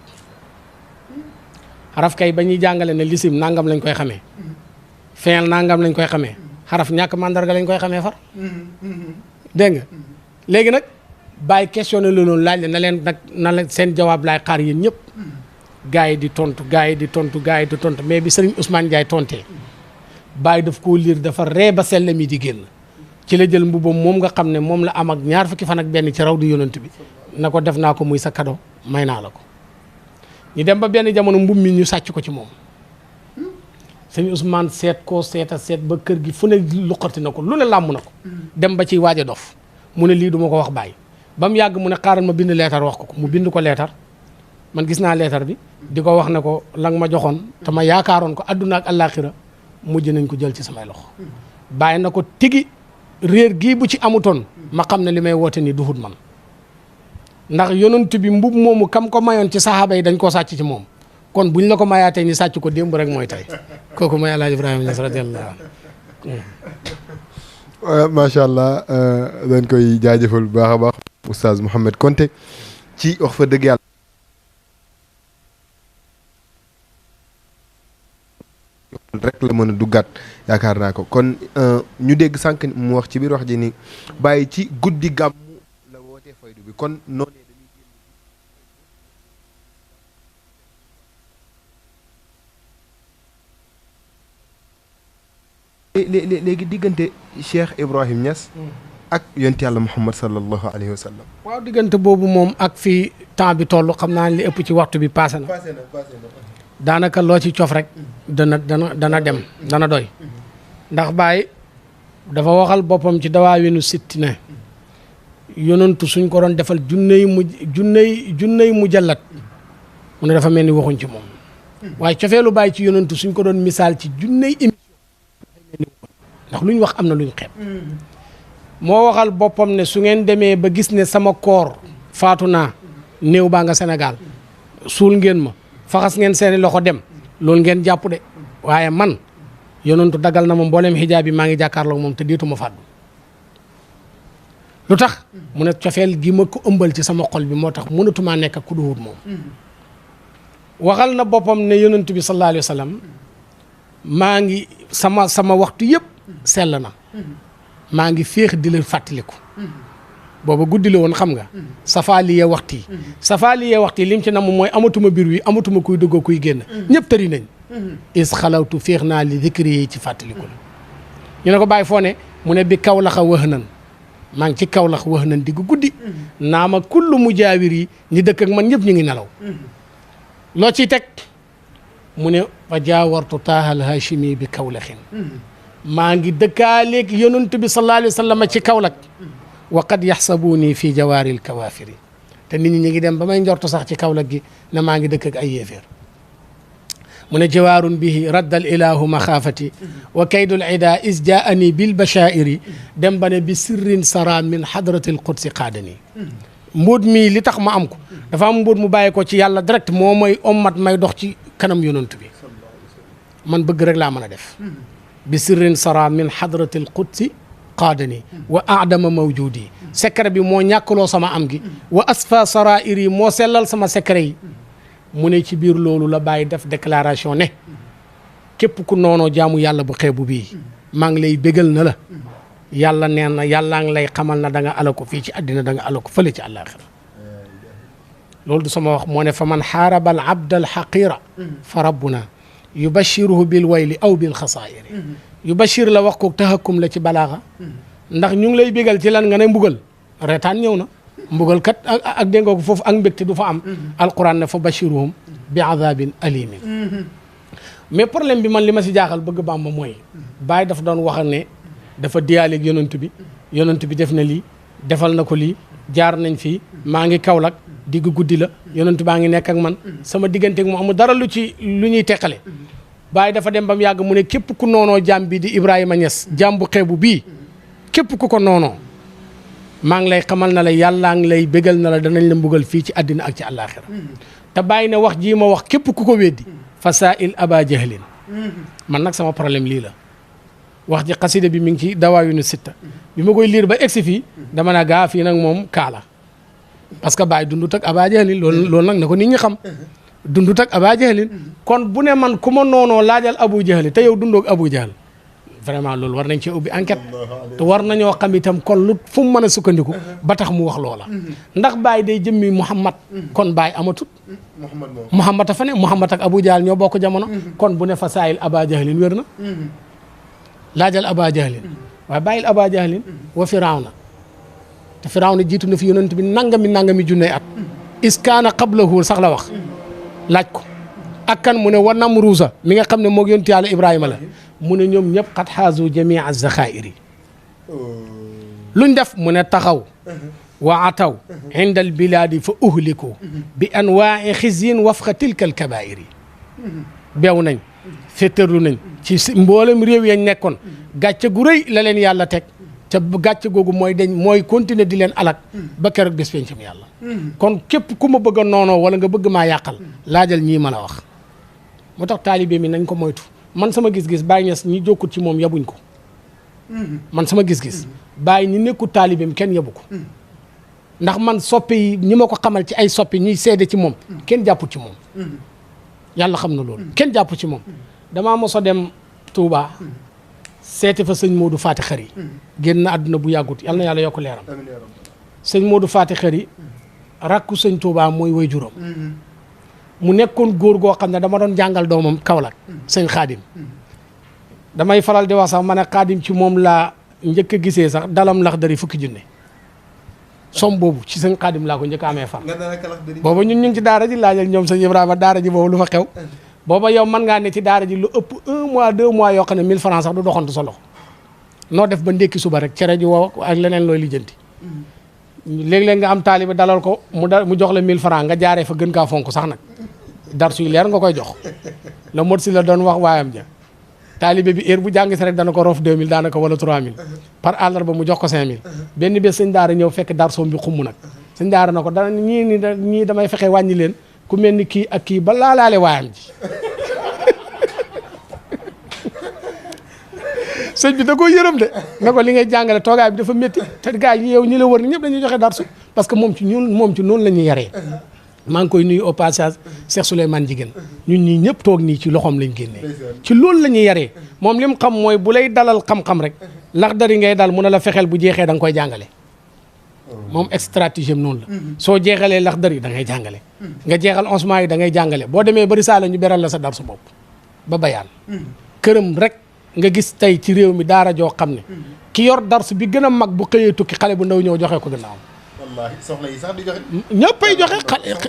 xaraf kay ba ñuy jàngale ne lisim nangam lañ koy xamee feel nangam lañ koy xamee xaraf ñàkk mandarga lañ koy xamee far dégg nga léegi nag bàyyi questionné loolu laaj la na leen nag na leen seen jawaab laay xaar yéen ñëpp gars yi di tontu gars yi di tontu gars yi di tontu mais bi Serigne Ousmane Ndiaye tontee bàyyi daf koo liir dafa ree ba sell mi di génn ci la jël mbubam moom nga xam ne moom la am ak 20 fukki fan ak benn ci raw di yonent bi na ko def naa ko muy sa cadeau may naa la ko ñu dem ba benn jamono mbub mi ñu sàcc ko ci moom Serigne Ousmane seet koo seeta seet ba kër gi fu ne luqati na ko lu ne làmm na ko dem ba ci waaj a dof mu ne lii duma ko wax bàyyi ba mu yàgg mu ne xaaral ma bind leetar wax ko mu bind ko leetar man gis naa leetar bi di ko wax ne ko la nga ma joxoon te ma yaakaaroon ko adduna ak àllaaxira mujj nañ ko jël ci samay loxo bàyyi na ko tigi réer gii bu ci amutoon ma xam ne li may woote ni duhut man ndax yonent bi mbub moomu kam ko mayoon ci saxaaba yi dañ koo sàcc ci moom kon buñ la ko mayaatee ñi sàcc ko démb rek mooy tey kooku mooy El Hadj Ibrahima Niass radiyallahu anhu. macha allah dañ koy jaajëfal bu baax a baax Oustaz Mouhamed Konté ci wax fa dëgg yàlla. rek la mën a duggaat yaakaar naa ko kon ñu dégg sànq mu wax ci biir wax ji ni Baye ci guddi gàmmu la wootee faydu bi kon noonu léegi diggante Cheikh Ibrahim Niass ak yonent yàlla Muhammad sallallahu alayhi wa sallam. waaw diggante boobu moom ak fii temps bi toll xam naa li ëpp ci waxtu bi passé na daanaka loo ci cof rek dana dem dana doy ndax Baye dafa waxal boppam ci dawaawinu sitti ne yonantu suñ ko doon defal junney mujallat mu ne dafa mel ni waxuñ ci moom waaye cofeelu Baye ci yonantu suñ ko doon misaal ci junney émission ndax lu ñu wax am na lu ñu xeeb moo waxal boppam ne su ngeen demee ba gis ne sama koor faatu naa néew baa nga Sénégal suul ngeen ma faxas ngeen seeni loxo dem loolu ngeen jàpp de waaye man yonentu dagal na ma mboolem xijaab bi maa ngi jàkkaarloog moom te diituma fàddu lu tax mu ne cofeel gi ma ko ëmbal ci sama xol bi moo tax mënatumaa nekk ak ku duhut moom waxal na boppam ne yonentu bi sallallahu alayhi wa sallam maa ngi sama waxtu yëpp sell na maa ngi féex di la fàttaliku booba guddi la woon xam nga safaaliye waxtu yi safaaliye waxtu yi lim ci nam mooy amatuma biir wi amatuma kuy dugg kuy génn ñëpp tëri nañ is xalawtu féex naa li zikri yi ci fàttaliku la ñu ne ko bàyyi foo ne mu ne bi kaw laxa wax nan maa ngi ci kaw lax wax nan digg guddi naa ma kullu mujaawir yi ñi dëkk ak man ñëpp ñu ngi nelaw loo ciy teg mu ne fa jaawartu taahal hashimi bi kawlaxin maa ngi dëkkaaleeg yonent bi sallallahu alayhi wa sallam ci Kaolack wa qad yaxsabuuni fii jawaaril kawaafiri te nit ñi ñu ngi dem ba may njortu sax ci Kaolack gi ne maa ngi dëkk ak ay yéeféer mu ne jawaarun bihi raddal ilahu maxaafati wa kaydul ida is jaani bil bashairi dem ba ne bi sirrin sara min hadratil qudsi qaadani mbóot mii li tax ma am ko dafa am mbóot mu bàyyi ko ci yàlla direct moo may ommat may dox ci kanam yonent bi man bëgg rek laa mën a def bi sirrin sara min hadratil qudsi qaadani wa aadama mawjudi secret bi moo ñàkkaloo sama am gi wa asfa sarair yi moo sellal sama secret yi mu ne ci biir loolu la bàyyi def déclaration ne képp ku noonoo jaamu yàlla bu xeebu bii maa ngi lay bégal na la yàlla nee na yàllaa ngi lay xamal na da nga ala ko fii ci àddina da nga ala ko fële ci àllaaxira loolu du sama wax moo ne fa man xaaraba al abda al xaqira fa rabbuna yubashiruhu bil wayli aw bil xasaayiri yubashir la wax ko tahakkum la ci balaaxa ndax ñu ngi lay bégal ci lan nga ne mbugal reetaan ñëw na mbugal kat ak dégg nga ko foofu ak mbégte du fa am alquran ne fa bashiruhum bi azabin alimin mais problème bi man li ma si jaaxal bëgg Bàmba mooy Baye dafa doon wax ne dafa diyaaleeg yonent bi def na lii defal na ko lii jaar nañ fii maa ngi Kaolack digg guddi la yonent baa ngi nekk ak man sama digganteeg mu amul dara lu ñuy teqale Baye dafa dem ba mu yàgg mu ne képp ku noonoo jaam bi di Ibrahima Niass jaam bu xeebu bii képp ku ko noonoo maa ngi lay xamal na la yàllaa ngi lay bégal na la danañ la mbugal fii ci àddina ak ci àllaaxira te Baye ne wax jii ma wax képp ku ko weddi fasaa'il aba jahlin man nag sama problème lii la wax ji xasida bi mi ngi ci dawaawinu sitta bi ma koy liir ba egsi fii dama naa gaa fii nag moom kaala parce que Baye dundut ak aba jahlin loolu nag na ko nit ñi xam dundut ak aba jahlin kon bu ne man ku ma noonoo laajal abu jahli te yow dundoog abu jahl vraiment loolu war nañ cee ubbi enquête te war nañoo xam itam kon lu fu mu mën a sukkandiku ba tax mu wax loola ndax Baye day jëmmi Muhammad kon Baye amatut Muhammad a fa ne Muhammad ak Abu Jahl ñoo bokk jamono kon bu ne fa saayil Aba Jahlin wér na laajal Aba Jahlin waaye bàyyil Aba Jahlin wa Firawna te Firawna jiitu na fi yonent bi nangami junney at iskaana qablahu sax la wax laaj ko ak kan mu ne wa Namruusa mi nga xam ne moog yonent Yàlla Ibrahima la mu ne ñoom ñëpp xat xaasu jamia zaxairi luñ def mu ne taxaw wa ataw inda al biladi fa uhliku bi anwaai xizyin wafqa tilka al kabairi beew nañ féttarlu nañ ci mboolem réew yañ nekkoon gàcce gu rëy la leen yàlla teg te gàcce googu mooy dañ mooy continuer di leen alak ba keroog bés pencam yàlla kon képp ku ma bëgg a noonoo wala nga bëgg maa yàqal laajal ñii ma la wax moo tax taalibe mi nañ ko moytu man sama gis-gis Baye Niass ñi jokkut ci moom yabuñ ko man sama gis-gis Baye ñi nekkul taalibeem kenn yabu ko ndax man soppe yi ñi ma ko xamal ci ay soppe ñuy seede ci moom kenn jàpput ci moom yàlla xam na loolu kenn jàpput ci moom damaa mos a dem Touba seeti fa sëñ Modou Fati Xari génn na àdduna bu yàggut yal na yàlla yokk leeram sëñ Modou Fati Xari rakku sëñ Touba mooy way juróom mu nekkoon góor goo xam ne dama doon jàngal doomam Kaolack sëñ Xaadim damay faral di wax sax ma ne Xaadim ci moom laa njëkk a gisee sax dalam lax dari fukki junne som boobu ci sëñ Xaadim laa ko njëkk a amee far booba ñun ñu ngi ci daara ji laajal ñoom sëñ Ibrahima daara ji boobu lu fa xew booba yow mën ngaa ne ci daara ji lu ëpp 1 mois 2 mois yoo xam ne 1000 francs sax du doxantu sa loxo noo def ba ndékki suba rek cere ji woo ak leneen looy lijjanti léeg-léeg nga am taaliba dalal ko mu jox la 1000 francs nga jaaree fa gën kaa fonk sax nag dar suy leer nga koy jox la mot si la doon wax waayam ja taalibe bi heure bu jàng si rek dana ko rof 2000 daanaka wala 3000 par àllarba mu jox ko 5000 benn bés sëñ daara ñëw fekk dar soom bi xumm nag sëñ daara na ko dana ñii damay fexe wàññi leen ku mel ni kii ak kii ba laalaale waayam ji sëñ bi da koo yërëm de na ko li ngay jàngale toogaay bi dafa métti te gars yi yow ñi la wër ni ñëpp dañuy joxe darsu parce que moom ci noonu la ñuy yaree maa ngi koy nuyu au passage Cheikh Souleymane Jigéen ñun ñii ñëpp toog nii ci loxoom lañ génnee ci loolu la ñuy yaree moom li mu xam mooy bu lay dalal xam-xam rek lax dari ngay dal mun a la fexeel bu jeexee da nga koy jàngale moom stratégie noonu la soo jeexalee lax dari da ngay jàngale nga jeexal onsement yi da ngay jàngale boo demee bari saa la ñu beral la sa darsu bopp ba bayaan këram rek nga gis tey ci réew mi daara joo xam ne ki yor darsu bi gën a mag bu xëyee tukki xale bu ndaw ñëw joxe ko gannaaw wallaahi soxna yi sax di joxe ñëppay joxe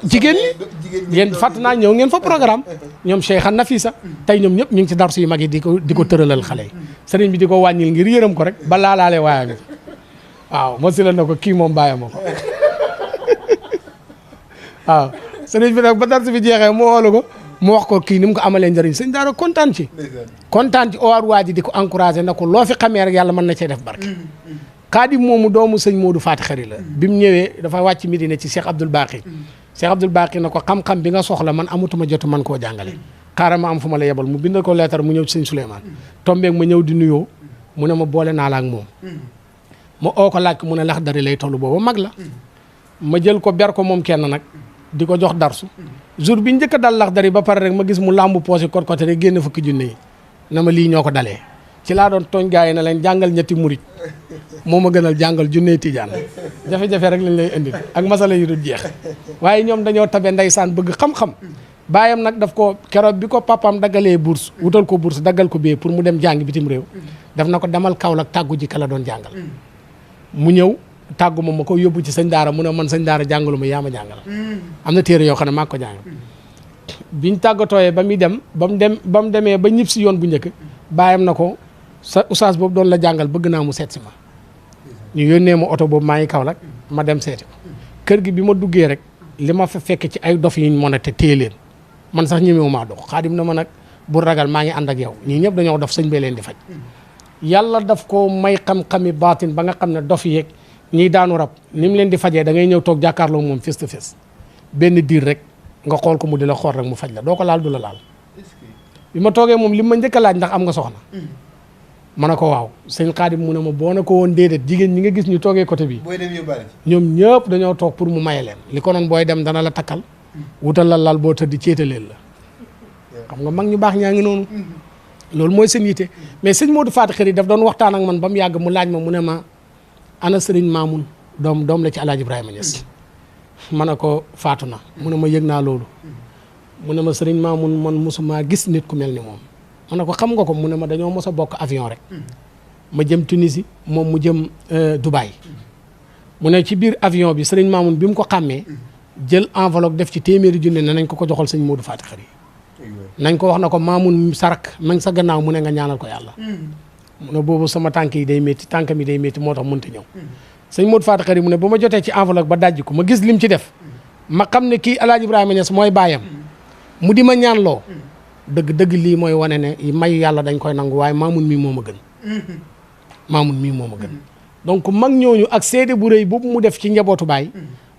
jigéen ñi yéen fàtt naa ñëw ngeen fa programme ñoom Cheikh an Nafisa tey ñoom ñëpp ñu ngi ci darsu yu mag yi di ko tëralal xale yi sëriñ bi di ko wàññil ngir yërëm ko rek ba laalaale waaya nga waaw mo si la na ko kii moom bàyyi ma ko waaw sëriñ bi nag ba darsu bi jeexee mu woolu ko mu wax ko kii ni mu ko amalee njëriñ sëñ daara kontaan ci owaat waa ji di ko encouragé na ko loo fi xamee rek yàlla mën na cee def barke Xaadim moomu doomu sëñ Modou Fati Xari la bi mu ñëwee dafa wàcc Medina ci Cheikh Abdoul Baqi Cheikh Abdoul Baqi na ko xam-xam bi nga soxla man amatuma jotu man koo jàngale xaaral ma am fu ma la yebal mu bindal ko leetar mu ñëw ci sëñ Souleymane tombeeg ma ñëw di nuyoo mu ne ma boole naa la ak moom ma oo ko laaj ko mu ne lax dari lay toll booba mag la ma jël ko ber ko moom kenn nag di ko jox darsu jour bi njëkk a dal lax dari ba pare rek ma gis mu làmbu poosé kot côté rek génn fukki junne yi na ma lii ñoo ko dalee ci laa doon tooñ gars yi na leen jàngal ñetti murit moo ma gënal jàngal junney tijaan jafe-jafe rek lañ lay indi ak masala yu dul jeex waaye ñoom dañoo tabe ndeysaan bëgg xam-xam baayam nag daf ko keroog bi ko papaam daggalee bourse wutal ko bourse daggal ko bee pour mu dem jàngi bitim réew daf na ko demal Kaolack tàggu ji ka la doon jàngal mu ñëw tàggu ma ko yóbbu ci sëñ daara mu ne man sëñ daara jàngalu ma yaa ma jàngal am na téere yoo xam ne maa ko jàngal biñ tàggatooyee ba muy dem ba mu demee ba ñib si yoon bu njëkk baayam na ko sa oustaz boobu doon la jàngal bëgg naa mu seet si ma ñu yónnee ma oto boobu maa ngi Kaolack ma dem seeti ko kër gi bi ma duggee rek li ma fa fekk ci ay dof yiñ mën a te téye leen man sax ñemewu maa dox Xaadim na ma nag bu ragal maa ngi ànd ak yow ñii ñëpp dañoo dof sëñ bee leen di faj yàlla daf ko may xam-xami baatin ba nga xam ne dof yeeg ñiy daanu rab ni mu leen di fajee da ngay ñëw toog jàkkaarloo moom face to face benn diir rek nga xool ko mu di la xool rek mu faj la doo ko laal du la laal bi ma toogee moom li ma njëkk a laaj ndax am nga soxna ma ne ko waaw sëñ Xaadim mu ne ma boo na ko woon déedéet jigéen ñi nga gis ñu toogee côté bi ñoom ñëpp dañoo toog pour mu maye leen li ko noon booy dem dana la takkal wutal la lal boo tëdd céetaleel la xam nga mag ñu baax ñaa ngi noonu loolu mooy seen yite mais sëñ Modou Fati Xari daf doon waxtaan ak man ba mu yàgg mu laaj ma mu ne ma ana sëriñ Mamoun doom la ci Alaaji Ibrahima Niass ma ne ko faatu na mu ne ma yëg naa loolu mu ne ma sëriñ Mamoun man mosuma gis nit ku mel ni moom ma ne ko xam nga ko mu ne ma dañoo mos a bokk avion rek ma jëm Tunisie moom mu jëm Dubaï mu ne ci biir avion bi sëriñ Mamoun bi mu ko xàmmee jël enveloppe def ci téeméeri junne ne nañ ko joxal sëñ Modou Fati Xari nañ ko wax na ko Mamoun sarak ma ngi sa gannaaw mu ne nga ñaanal ko yàlla mu ne boobu sama tànk yi day métti tànk mi day métti moo tax mënta ñëw sëñ Modou Fati Xari mu ne ba ma jotee ci enveloppe ba dajji ko ma gis lim ci def ma xam ne kii Alaaji Ibrahima Niass mooy baayam mu di ma ñaanloo dëgg lii mooy wane ne mayu yàlla dañ koy nangu waaye Mamoun mii moo ma gën Mamoun mii moo ma gën donc mag ñooñu ak seede bu rëy boobu mu def ci njabootu Baye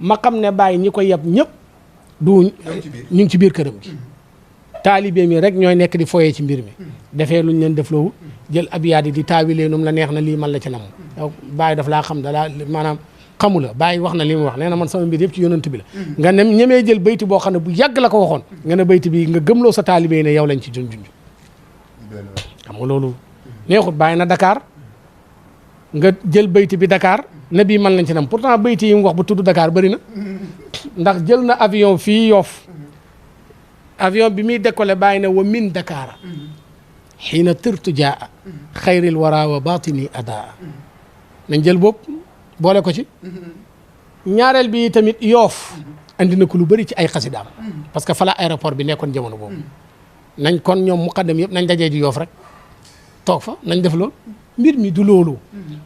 ma xam ne Baye ñi ko yeb ñëpp du ñu ngi ci biir këram gi taalibe mi rek ñooy nekk di foyee ci mbir mi defee luñ leen def loowu jël abiyaat yi di taawilee num la neex na lii man la ci nam yow Baye daf laa xam dalaa maanaam xamu la Baye wax na li mu wax nee na man sama mbir yëpp ci yonent bi la nga ne ñemee jël bayti boo xam ne bu yàgg la ko waxoon nga ne bayti bi nga gëmloo sa taalibe yi ne yow lañ ci junj xam nga loolu neexut Baye na Dakar nga jël bayti bi Dakar ne bii man lañ ci nam pourtant bayti yi mu wax bu tudd Dakar bëri na ndax jël na avion fii Yoff avion bi muy décollé Baye na wa min Dakar xiina tërtu jaa xayril wara wa batini adaa nañ jël bopp boole ko ci ñaareel bi tamit Yoff andi na ko lu bëri ci ay xasidaam parce que fa la aéroport bi nekkoon jamono boobu nañ kon ñoom muqaddam yëpp nañ dajee ji Yoff rek toog fa nañ def loolu mbir mi du loolu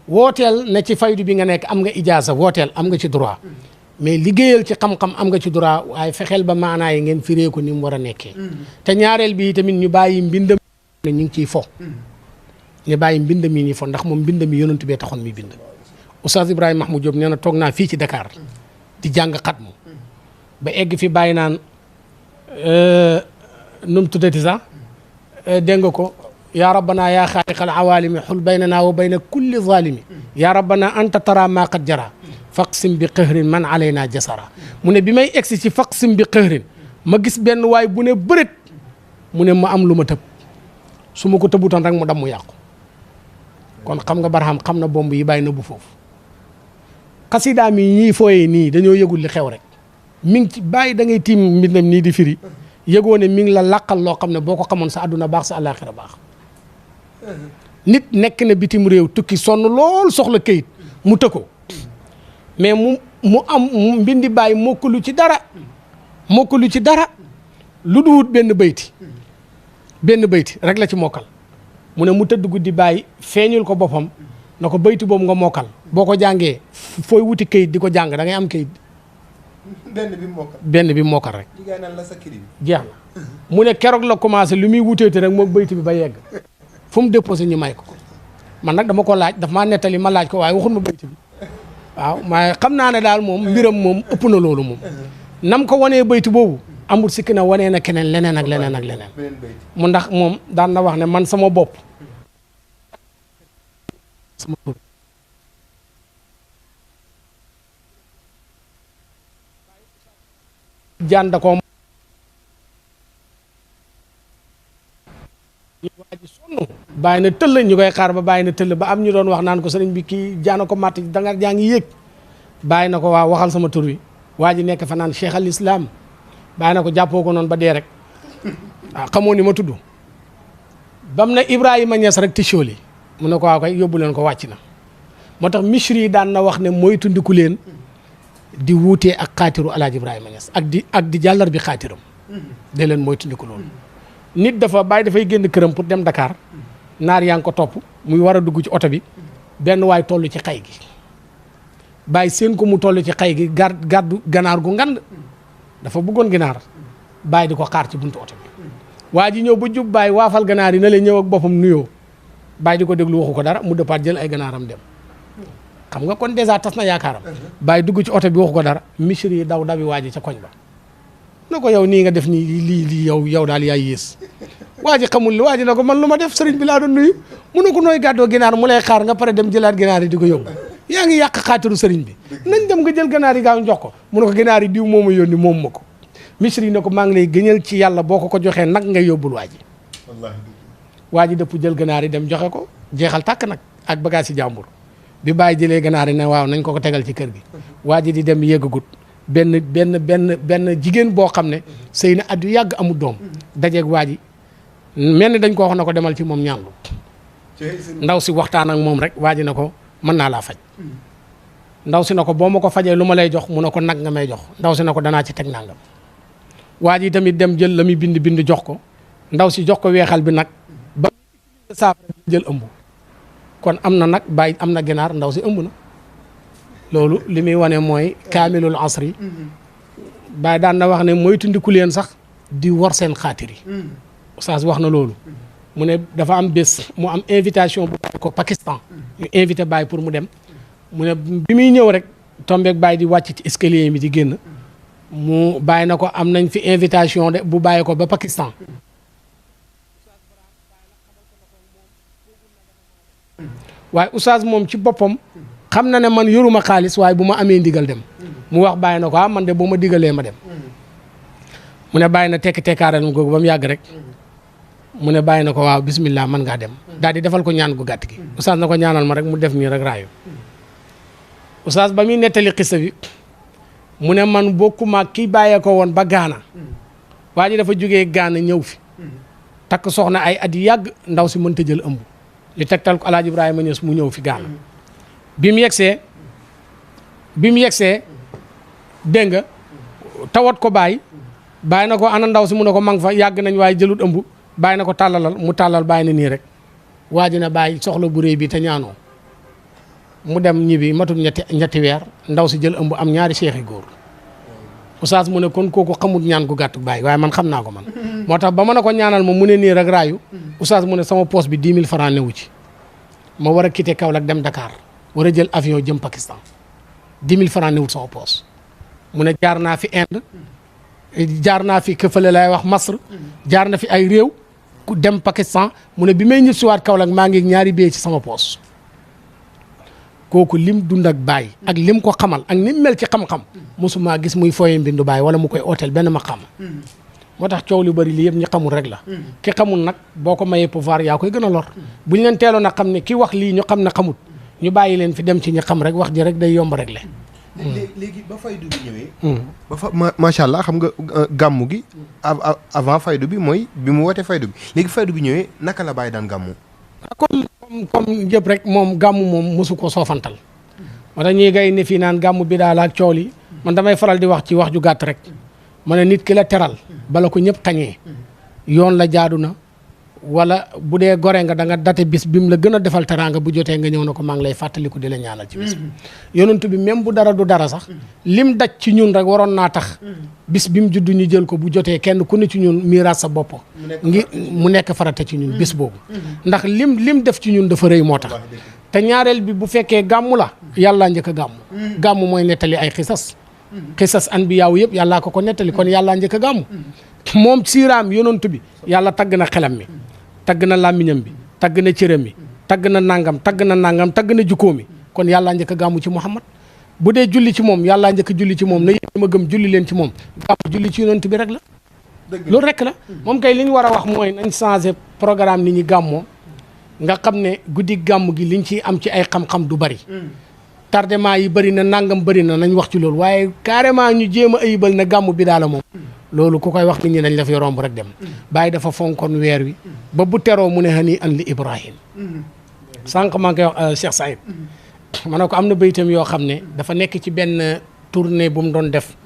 wooteel ne ci faydu bi nga nekk am nga ijaasa wooteel am nga ci droit mais liggéeyal ci xam-xam am nga ci droit waaye fexeel ba maanaa yi ngeen firee ko ni mu war a nekkee te ñaareel bi tamit ñu bàyyi mbindam ne ñu ngi ciy fo ñu bàyyi mbindam yi ñuy fo ndax moom mbindam yi yonent bee taxoon muy bind Oustaz Ibrahima Mahmoud Diop nee na toog naa fii ci Dakar di jàng xatmu ba egg fi bàyyi naan nu mu tuddati sax dégg nga ko yaa rabbana yaa xaaliqal awaalimi xul baynana wa bayna kulli zalimi yaa rabbana anta tara maa qad jara faqsim bi qëhrin man alayna jasara mu ne bi may egsi ci faqsim bi qëhrin ma gis benn waay bu ne bërét mu ne ma am lu ma tëb su ma ko tëbutoon rek mu dam mu yàqu kon xam nga Barham xam na bomb yi bàyyi na bu foofu xasidaa mi ñii fooyee nii dañoo yëgul li xew rek mi ngi ci bàyyi da ngay tiim mbindam nii di firi yëgoo ne mi ngi la làqal loo xam ne boo ko xamoon sa àdduna baax sa àllaaxira baax nit nekk na bitim réew tukki sonn lool soxla këyit mu tëkko mais mu am mbindi Baye mokkalu ci dara lu duwut benn bayti rek la ci mokkal mu ne mu tëdd guddi Baye feeñul ko boppam na ko bayti boobu nga mokkal boo ko jàngee fooy wuti këyit di ko jàng da ngay am këyit benn bi mokkal rek jeex na mu ne keroog la commencé lu muy wuteete rek moom bayti bi ba yegg fu mu déposé ñu may ko man nag dama ko laaj daf maa nettali ma laaj ko waaye waxul ma bayti bi waaw mais xam naa ne daal moom mbiram moom ëpp na loolu moom nam ko wanee bayti boobu amul sikki na wanee na keneen leneen ak leneen ak leneen mu ndax moom daan na wax ne man sama bopp sama tur janda ko waa ji sonn bàyyi na tëll ñu koy xaar ba bàyyi na tëll ba am ñu doon wax naan ko sëriñ bi kii jaana ko màtt danga jaa ngi yéeg bàyyi na ko waaw waxal sama tur wi waa ji nekk fa naan cheikh al islam bàyyi na ko jàppoo ko noonu ba dee rek waaw xamoo ni ma tudd bam na Ibrahima Niass rek tichooli mu ne ko waaw koy yóbbu leen ko wàcc na moo tax Misri yi daan na wax ne mooy tundiku leen di wuutee ak xaatiru alaaji Ibrahima Niass ak di jàllar bi xaatiram de leen mooy tundiku loolu nit dafa Baye dafay génn këram pour dem Dakar naar yaa ngi ko topp muy war a dugg ci oto bi benn waay toll ci xay gi Baye seen ko mu toll ci xay gi gàddu ganaar gu ngand dafa bëggoon ginaar Baye di ko xaar ci buntu oto bi waa ji ñëw ba jub Baye waafal ganaar yi na lay ñëw ak boppam nuyoo Baye di ko déglu waxu ko dara mu dëppaat jël ay ganaaram dem xam nga kon dèjà tas na yaakaaram Baye dugg ci oto bi waxu ko dara Misri yi daw dabi waa ji ca koñ ba na ko yow nii nga def nii lii yow daal yaay yées waa ji xamul li waa ji na ko man lu ma def sëriñ bi laa doon nuyu mu ne ko nooy gàddoo ginaar mu lay xaar nga pare dem jëlaat ginaar yi di ko yóbbu yaa ngi yàq xaatiru sëriñ bi nañ dem nga jël ginaar yi gaaw jox ko mu ne ko ginaar yi diw moomu yónni moom ma ko Misri yi ne ko maa ngi lay gëñal ci yàlla boo ko joxee nag ngay yóbbul waa ji waa ji dëpp jël ginaar yi dem joxe ko jeexal tàkk nag ak bagage yi jàmbur bi Baye jëlee ginaar yi ne waaw nañ ko tegal ci kër gi waa ji di dem yeggagut benn jigéen boo xam ne sëy na at yu yàgg amul doom dajeeg waa ji mel ni dañ ko wax na ko demal ci moom ñaanlu ndaw si waxtaan ak moom rek waa ji na ko mën naa laa faj ndaw si na ko boo ma ko fajee lu ma lay jox mu ne ko nag nga may jox ndaw si na ko danaa ci teg nangam waa ji tamit dem jël la muy bind jox ko ndaw si jox ko weexal bi nag ba saafara jël ëmb kon am na nag Baye am na ginaar ndaw si ëmb na loolu li muy wane mooy kaamilul asri Baye daan na wax ne mooy tundiku leen sax di war seen xaatir yi Oustaz wax na loolu mu ne dafa am bés mu am invitation bu bàyyi ko Pakistan ñu invité Baye pour mu dem mu ne bi muy ñëw rek tombeeg Baye di wàcc ci escalier mi di génn mu bàyyi na ko am nañ fi invitation de bu bàyyi ko ba Pakistan waaye oustaz moom ci boppam xam na ne man yoruma xaalis waaye bu ma amee ndigal dem mu wax bàyyi na ko man de boo ma digalee ma dem mu ne bàyyi na tekk tekkaaral mu googu ba mu yàgg rek mu ne bàyyi na ko waaw bismillah man ngaa dem daal di defal ko ñaan gu gàtt gi oustaz na ko ñaanal ma rek mu def nii rek raayu oustaz ba muy nettali xissa bi mu ne man bokkuma ki bàyyee ko woon ba Gaana waa ji dafa jógee Gaana ñëw fi takk soxna ay at yàgg ndaw si mënta jël ëmb li tegtal ko Alaaji Ibrahima Niass mu ñëw fi Gaana bi mu yegsee dégg nga tawat ko bàyyi na ko ana ndaw si mu ne ko mang fa yàgg nañ waaye jëlut ëmb bàyyi na ko tàllalal mu tàllal bàyyi na nii rek waa ji na bàyyi soxla bu réy bi te ñaanoo mu dem ñibbi matul ñetti weer ndaw si jël ëmb am ñaari seexi góor oustaz mu ne kon kooku xamut ñaan gu gàtt bàyyi waaye man xam naa ko man moo tax ba ma ne ko ñaanal ma mu ne nii rek raayu oustaz mu ne sama poche bi 10 000 francs newu ci ma war a quitter Kaolack dem Dakar war a jël avion jëm Pakistan 10 000 francs newut sama poche mu ne jaar naa fi Inde jaar naa fi këfale lay wax Masr jaar na fi ay réew ku dem Pakistan mu ne bi may ñib siwaat Kaolack maa ngi ñaari bee ci sama poche kooku lim dund ak Baye ak lim ko xamal ak ni mel ci xam-xam mosuma gis muy fooye mbindu Baye wala mu koy ooteel benn maqaam moo tax coow lu bëri li yëpp ñi xamul rek la ki xamul nag boo ko mayee pouvoir yaa koy gën a lor bu ñu leen teeloon a xam ne ki wax lii ñu xam ne xamut ñu bàyyi leen fi dem ci ñi xam rek wax ji rek day yomb rek le léegi ba faydu bi ñëwee ba fa macha allah xam nga gàmmu gi avant faydu bi mooy bi mu wootee faydu bi léegi faydu bi ñëwee naka la Baye daan gàmmu comme jëpp rek moom gàmmu moom mosu ko soofantal moo tax ñuy gay ne fii naan gàmmu bi daal ak coow li man damay faral di wax ci wax ju gàtt rek ma ne nit ki la teral bala ko ñëpp xañee yoon la jaadu na wala bu dee gore nga da nga date bis bi mu la gën a defal teraanga bu jotee nga ñëw na ko maa ngi lay fàttaliku di la ñaanal ci bis bi yonentu bi même bu dara du dara sax lim daj ci ñun rek waroon naa tax bis bi mu judd ñu jël ko bu jotee kenn ku ne ci ñun miiraas sa bopp ngir mu nekk farata ci ñun bis boobu ndax lim def ci ñun dafa rëy moo tax te ñaareel bi bu fekkee gàmmu la yàllaa njëkk a gàmmu mooy nettali ay xisas anbiyaaw yëpp yàllaa ko nettali kon yàllaa njëkk a gàmmu moom siiraam yonentu bi yàlla tagg na xelam mi tagg na làmmiñam bi tagg na cëram mi tagg na nangam tagg na jukkoo mi kon yàllaa njëkk a gàmmu ci Muhammad bu dee julli ci moom yàllaa njëkk a julli ci moom na yéen ma gëm julli leen ci moom gàmmu julli ci yonent bi rek la loolu rek la moom kay li ñu war a wax mooy nañ changé programme ni ñi gàmmoo nga xam ne guddi gàmm gi liñ ciy am ci ay xam-xam du bari tardement yi bëri na nangam bëri na nañ wax ci loolu waaye carrément ñu jéem a ayibal na gàmm bi daala moom loolu ku koy wax nit ñi dañ la fi romb rek dem Baye dafa fonkoon weer wi ba bu teroo mu ne hani an li Ibrahim sànq maa ngi koy wax Cheikh Saïd ma ne ko am na baytam yoo xam ne dafa nekk ci benn tournée bu mu doon def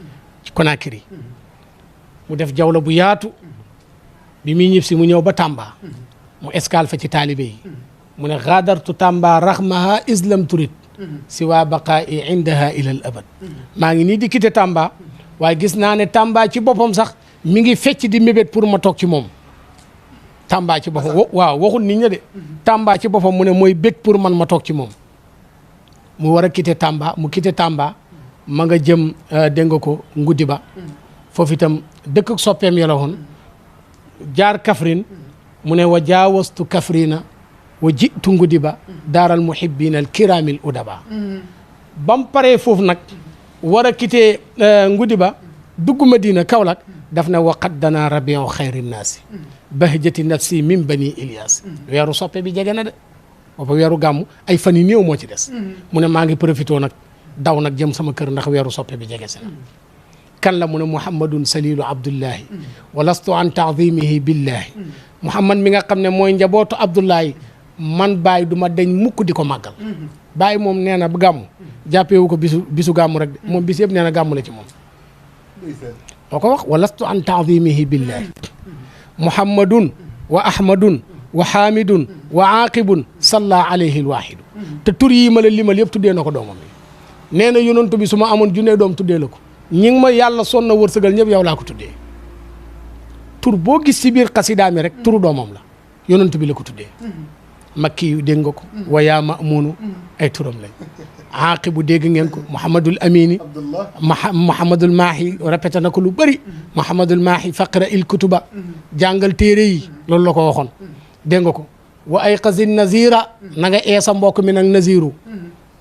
ci Conakry mu def jawla bu yaatu bi muy ñib si mu ñëw ba Tamba mu escale fa ci taalibe yi mu ne xaadartu Tamba raxmaha islam turit si waa baqaa i indaha ila al abad maa ngi nii di quitté Tamba waaye gis naa ne Tamba ci boppam sax mi ngi fecc di mébét pour ma toog ci moom Tamba ci boppam waaw waxul nit ña de Tamba ci boppam mu ne mooy bég pour man ma toog ci moom mu war a quitté Tamba mu quitté Tamba ma nga jëm dégg nga ko nguddi ba foofu itam dëkk soppeem ya la woon jaar Kaffrine mu ne wa jaawastu Kaffrina wa jitu nguddi ba daaral muhibbina al kiramil udaba bam paree foofu nag war a quitté nguddi ba dugg Madina Kaolack daf ne waqat dana rabiu xayri naasi bahjati nafsi min bani Ilyas weeru soppe bi jege na de booba weeru gàmmu ay fan yu néew moo ci des mu ne maa ngi profité nag daw nag jëm sama kër ndax weeru soppe bi jege si na kan la mu ne muhammadun salilu abdullahi walastu an taadimihi billahi muhammad mi nga xam ne mooy njabootu abdullahi man Baye du ma deñ mukk di ko màggal Baye moom nee na gàmmu jàppeewu ko bisu gàmmu rek moom bis yëpp nee na gàmmu la ci moom moo ko wax walastu an taadimihi billahi muhammadun wa ahmadun wa hamidun wa aaqibun salla alayhi alwahidu te tur yi ma la limal yëpp tuddee na ko doomam yi nee na yonantu bi su ma amoon junne doom tuddee la ko ñi ngi ma yàlla son na wërsëgal ñëpp yow laa ko tuddee tur boo gis ci biir xasidaa mi rek turu doomam la yonantu bi la ko tuddee makki yu dégg nga ko wa yaa ma'munu ay turam lañ aaqibu dégg ngeen ko Mouhamadul Amine Mouhamadul Mahi répété na ko lu bëri Mouhamadul Mahi faqra il kutuba jàngal téere yi loolu la ko waxoon dégg nga ko wa ay qasin nazira na nga eesa mbokk mi nag naziru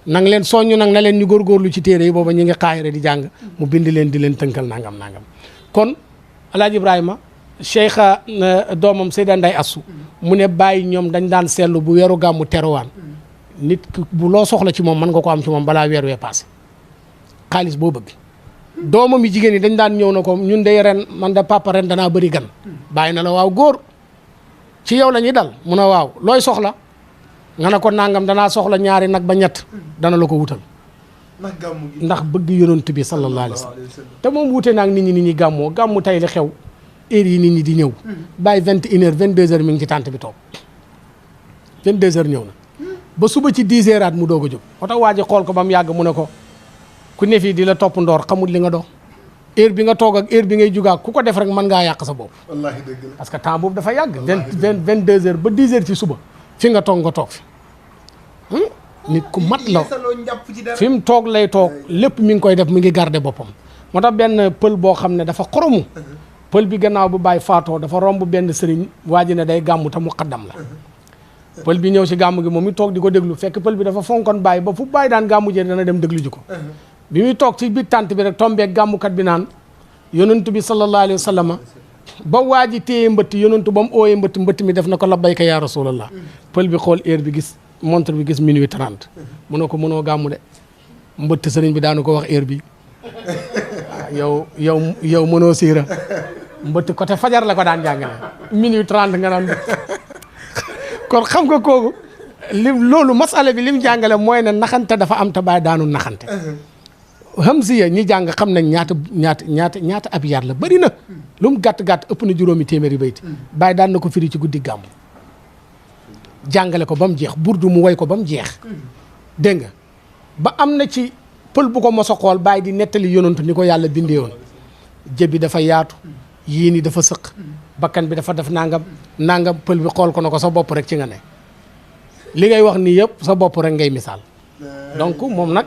nang leen soññ nag na leen ñu góorgóorlu ci téere yi booba ñu ngi xaayire di jàng mu bind leen di leen tënkal nangam kon Alaaji Ibrahima cheikha doomam Seyda Nday Assu mu ne bàyyi ñoom dañ daan seetlu bu weeru gàmmu teruwaan nit bu loo soxla ci moom mën nga ko am ci moom balaa weer wee passé xaalis boo bëgg doomam yi jigéen yi dañ daan ñëw na ko ñun de ren man de papa ren danaa bëri gan bàyyi na la waaw góor ci yow la ñuy dal mu ne waaw looy soxla nga ne ko nangam danaa soxla ñaari nag ba ñett dana la ko wutal ndax bëgg yonent bi sallallahu alayhi wa sallam te moom wute naag nit ñi gàmmoo gàmmu tey li xew heure yi nit ñi di ñëw bàyyi 21h 22h mi ngi ci tànt bi toog 22h ñëw na ba suba ci 10h at mu doog a jóg moo tax waa ji xool ko ba mu yàgg mu ne ko ku ne fii di la topp ndoor xamul li nga dox heure bi nga toog ak heure bi ngay jugaa ku ko def rek mën ngaa yàq sa bopp wallaahi dëgg la parce que temps boobu dafa yàgg 22h ba 10h ci suba fi nga toog fi nit ku mat la fi mu toog lay toog lépp mi ngi koy def mi ngi garder boppam moo tax benn pël boo xam ne dafa xoromu pël bi gannaaw bu bàyyi faatoo dafa romb benn sëriñ waa ji ne day gàmmu te mu xaddam la pël bi ñëw si gàmmu gi moom mi toog di ko déglu fekk pël bi dafa fonkoon bàyyi ba fu bàyyi daan gàmmu jee dana dem déglu ji ko bi muy toog ci biir tànt bi rek tombeeg gàmmukat bi naan yonentu bi sallallahu alayhi wa sallam ba waa ji téye mbëtt yonentu ba mu ooyee mbëtt mi def na ko labbayka yaa rasulallah pël bi xool heure bi gis montre bi gis minuit 30 mu ne ko mënoo gàmmu de mbëtt sëriñ bi daanu ko wax heure bi yow mënoo siira mbëtt côté fajar la ko daan jàngale minuit 30 nga naan kon xam nga kooku loolu masala bi lim jàngale mooy ne naxante dafa am te bàyyi daanu naxante hamziya ñi jàng xam nañ ñaata ab yaat la bëri na lu mu gàtt-gàtt ëpp na juróomi téeméeri bayti bàyyi daan na ko firi ci guddi gàmmu jàngale ko ba mu jeex burdu mu woy ko ba mu jeex dégg nga ba am na ci pël bu ko mos a xool bàyyi di nettali yonantu ni ko yàlla bindee woon jëbi dafa yaatu yéen yi dafa sëq bakkan bi dafa def nangam pël bi xool ko na ko sa bopp rek ci nga ne li ngay wax nii yëpp sa bopp rek ngay misaal donc moom nag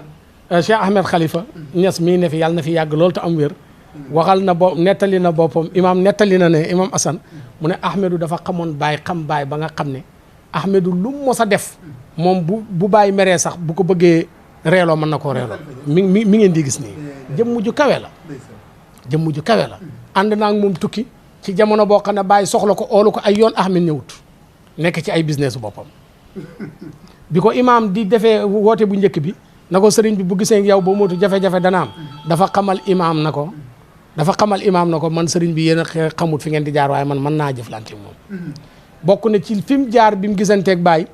Cheikh Ahmed Khalifa Niass mii ne fi yàlla na fi yàgg loolu te am wér waxal na nettali na boppam imaam nettali na ne imaam Assane mu ne Ahmedou dafa xamoon Baye xam Baye ba nga xam ne Ahmedou lu mos a def moom bu Baye meree sax bu ko bëggee reeloo mën na koo reeloo mi ngeen di gis nii jëmm ju kawe la ànd naa ak moom tukki ci jamono boo xam ne Baye soxla ko oolu ko ay yoon Ahmed ñëwut nekk ci ay business boppam bi ko imaam di defee woote bu njëkk bi na ko sëriñ bi bu gisee yow boo mootu jafe-jafe dana am dafa xamal imaam na ko man sëriñ bi yéen a xamut fi ngeen di jaar waaye man mën naa jëflante moom bokk na ci fi mu jaar bi mu gisanteeg Baye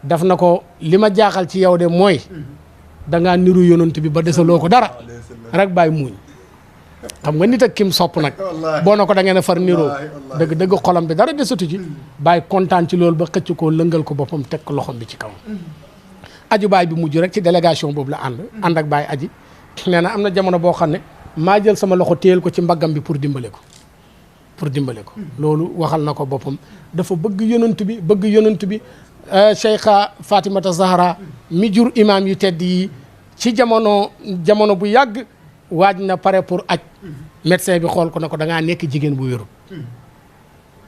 daf na ko li ma jaaxal ci yow de mooy dangaa niru yonent bi ba desaloo ko dara rek Baye muuñ xam nga nit ak kim sopp nag boo na ko da ngeen a far niroo dëgg xolam bi dara desatu ci Baye kontaan ci loolu ba xëcc koo lëngal ko boppam teg ko loxom bi ci kaw aju Baye bi mujj rek ci délégation boobu la ànd ak Baye aji nee na am na jamono boo xam ne maa jël sama loxo téyel ko ci mbaggam bi pour dimbale ko loolu waxal na ko boppam dafa bëgg yonent bi Cheikha Fatimata Zahra mi jur imam yu tedd yi ci jamono bu yàgg waaj na pare pour aj médecin bi xool ko na ko da ngaa nekk jigéen bu wérul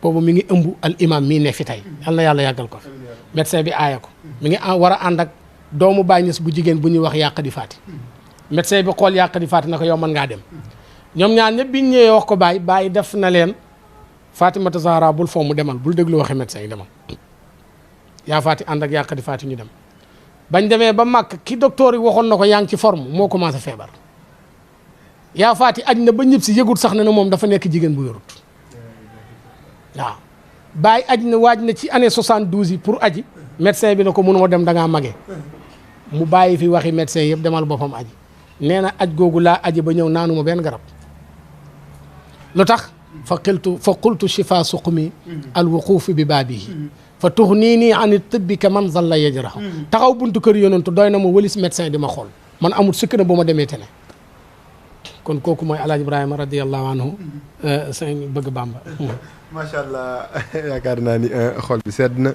boobu mi ngi ëmb al imam mii ne fi tey yal na yàlla yàggal ko fi médecin bi aaya ko mi ngi war a ànd ak doomu Baye Niass bu jigéen bu ñuy wax yàq di faati médecin bi xool yàq di faati na ko yow mën ngaa dem ñoom ñaar ñëpp biñ ñëwee wax ko Baye def na leen Fatimata Zahra bul foo mu demal bul déglu waxi médecin yi demal yaa faati ànd ak yàq di faati ñu dem bañ demee ba màkk ki docteur yi waxoon na ko yaa ngi ci forme moo commencé feebar yaa faati aj na ba ñëpp si yëgut sax ne moom dafa nekk jigéen bu yorut waaw Baye aj na waaj na ci année 72 yi pour aji médecin bi na ko mënoo dem da ngaa magee mu bàyyi fi waxi médecin yëpp demal boppam aji nee na aj googu laa aji ba ñëw naanuma benn garab lu tax fa qultu shifa suqmi al wuquufi bi baabihi fa tuxniini an tibbi ka man zalla yajrahu taxaw buntu kër yonantu doy na ma wëlis médecin di ma xool man amul sikk na bu ma demee tene kon kooku mooy Alaaji Ibrahima radiyallahu anhu sëñ bëgg Bamba. macha allah yaakaar naa ni xol bi sedd na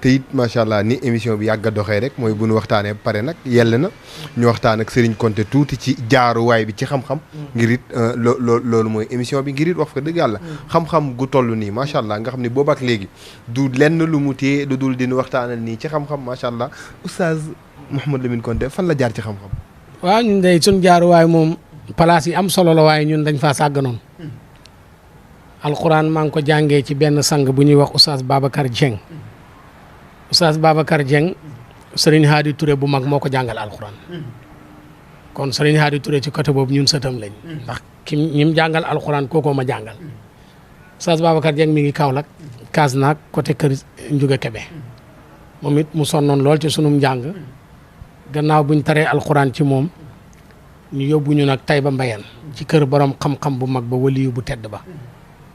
te it macha allah ni émission bi yàgg a doxee rek mooy bu nu waxtaanee ba pare nag yell na ñu waxtaan ak Serigne Konté tuuti ci jaaruwaay bi ci xam-xam. ngir it loolu mooy émission bi ngir it wax fa dëgg yàlla. xam-xam gu toll nii macha allah nga xam ni boobu ak léegi du lenn lu mu téye lu dul dinu waxtaanal nii ci xam-xam macha allah Oustaz Mouhamed Lamine Konté fan la jaar ci xam-xam. waaw ñun de suñ jaaruwaay moom place yi am solo la waaye ñun dañ faa sàgganoon. alquran maa ngi ko jàngee ci benn sang bu ñuy wax Oustaz Babacar Dieng. Oustaz Babacar Dieng Serigne Hadi Touré bu mag moo ko jàngal alquran. kon Serigne Hadi Touré ci côté boobu ñun sëtam lañ. ndax ñi mu jàngal alquran kookoo ma jàngal. Oustaz Babacar Dieng mi ngi Kaolack kaas naag côté kër Ndiouga Kébé. moom it mu sonnoon lool ci sunum njàng. gannaaw buñ taree alquran ci moom ñu yóbbu ñu nag Taïba Mbayeen ci kër borom xam-xam bu mag ba waliyu bu tedd ba.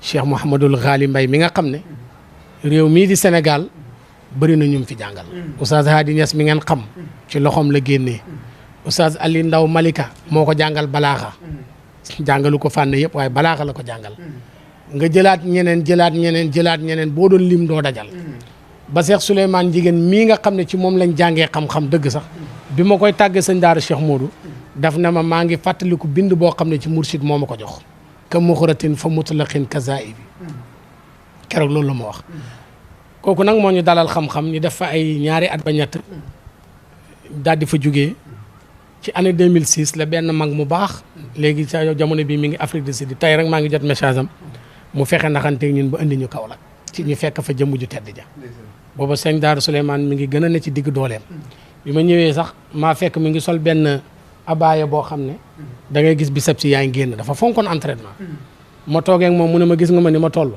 Cheikh Mouhamadul Ghali Mbaye mi nga xam ne réew mii di Sénégal bëri na ñu fi jàngal. Oustaz Hadi Niass mi ngeen xam ci loxoom la génnee. Oustaz Ali Ndaw Malika moo ko jàngal balaaxa jàngalu ko fànn yëpp waaye balaaxa la ko jàngal. nga jëlaat ñeneen boo doon lim doo dajal. ba Cheikh Souleymane Jigéen mii nga xam ne ci moom lañ jàngee xam-xam dëgg sax bi ma koy tàggee sëñ daara Cheikh Modou daf na ma maa ngi fàttaliku bind boo xam ne ci mursid moo ma ko jox. ka muxratin fa mutlaqin kazaibi keroog loolu la ma wax. kooku nag moo ñu dalal xam-xam ñu def fa ay ñaari at ba ñett daal di fa jugee ci année 2006 la benn mag mu baax léegi sa jamono bi mi ngi Afrique du Sud tey rek maa ngi jot message am mu fexe naxanteeg ñun ba indi ñu Kaolack ci ñu fekk fa jëmm ju tedd ja. booba sëñ Daaru Souleymane mi ngi gën a ne ci digg dooleem. bi ma ñëwee sax maa fekk mi ngi sol benn abaaya boo xam ne da ngay gis bisab si yaa ngi génn dafa fonkoon entraînement. ma toogee ak moom mu ne ma gis nga ma ni ma toll.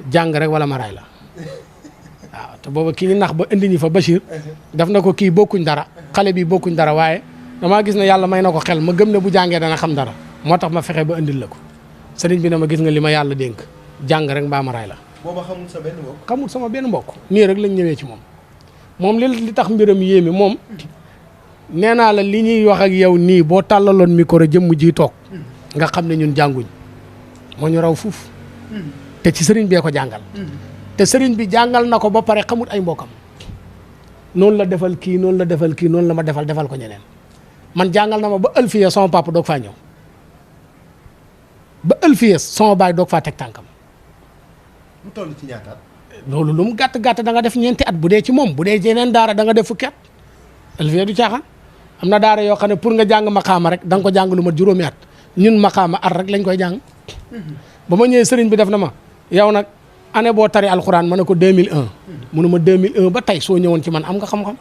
jàng rek wala ma ray la. waaw te booba kii ñu nax ba indi ñi fa Bachir daf na ko kii bokkuñ dara xale bi bokkuñ dara waaye damaa gis ne yàlla may na ko xel ma gëm ne bu jàngee dana xam dara moo tax ma fexe ba indil la ko sëriñ bi ne ma gis nga li ma yàlla dénk jàng rek mbaa ma ray la. booba xamul sa benn mbokk. xamul sama benn mbokk nii rek lañ ñëwee ci moom li tax mbiram yéeme moom nee naa la li ñuy wax ak yow nii boo tàllaloon micro jëmm ji toog nga xam ne ñun jànguñ moo ñu raw fuuf te ci sëriñ bee ko jàngal. te sëriñ bi jàngal na ko ba pare xamut ay mbokkam noonu la defal kii noonu la ma defal ko ñeneen man jàngal na ma ba ëlfiya sama papa doog faa ñëw ba ëlfiya sama baay doog faa teg tànkam. mu toll ci ñaata at. loolu lu mu gàtt da nga def ñeenti at bu dee ci moom bu dee yeneen daara da nga def fukki at ëlfiya du caaxaan am na daara yoo xam ne pour nga jàng maqaama rek da nga ko jàng lu ma juróomi at ñun maqaama at rek lañ koy jàng. ba ma ñëwee sëriñ bi def na ma yow nag. année boo tari alxuraan ma ne ko 2001 mu ne ma 2001 ba tey soo ñëwoon ci man am nga xam-xam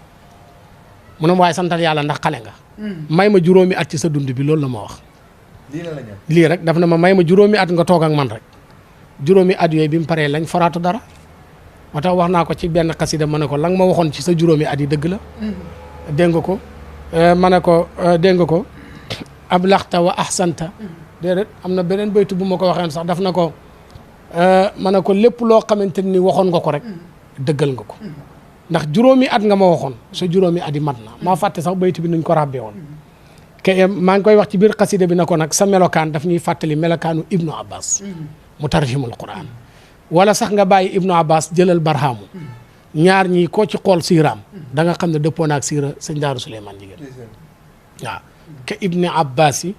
mu ne ma waaye santal yàlla ndax xale nga. may ma juróomi at ci sa dund bi loolu la ma wax. lii rek daf na ma may ma juróomi at nga toog ak man rek juróomi at yooyu bi mu paree lañ faraatu dara moo tax wax naa ko ci benn xasida ma ne ko la nga ma waxoon ci sa juróomi at yi dëgg la. dégg nga ko ma ne ko dégg nga ko ablaxta wa ahsanta déedéet am na beneen baytu bu ma ko waxee sax daf na ko. ma ne ko lépp loo xamante ni waxoon nga ko rek dëggal nga ko ndax juróomi at nga ma waxoon sa juróomi at yi mat na maa fàtte sax baytu bi nuñ ko ràbbee woon ke maa ngi koy wax ci biir xasida bi na ko nag sa melokaan daf ñuy fàttali melokaanu Ibnu Abbas mu tarjimul Quran wala sax nga bàyyi Ibnu Abbas jëlal barhaamu ñaar ñii koo ci xool siiraam da nga xam ne dëppoo naak siira sëñ Daaru Souleymane Jigéen waaw ke Ibni Abbas yi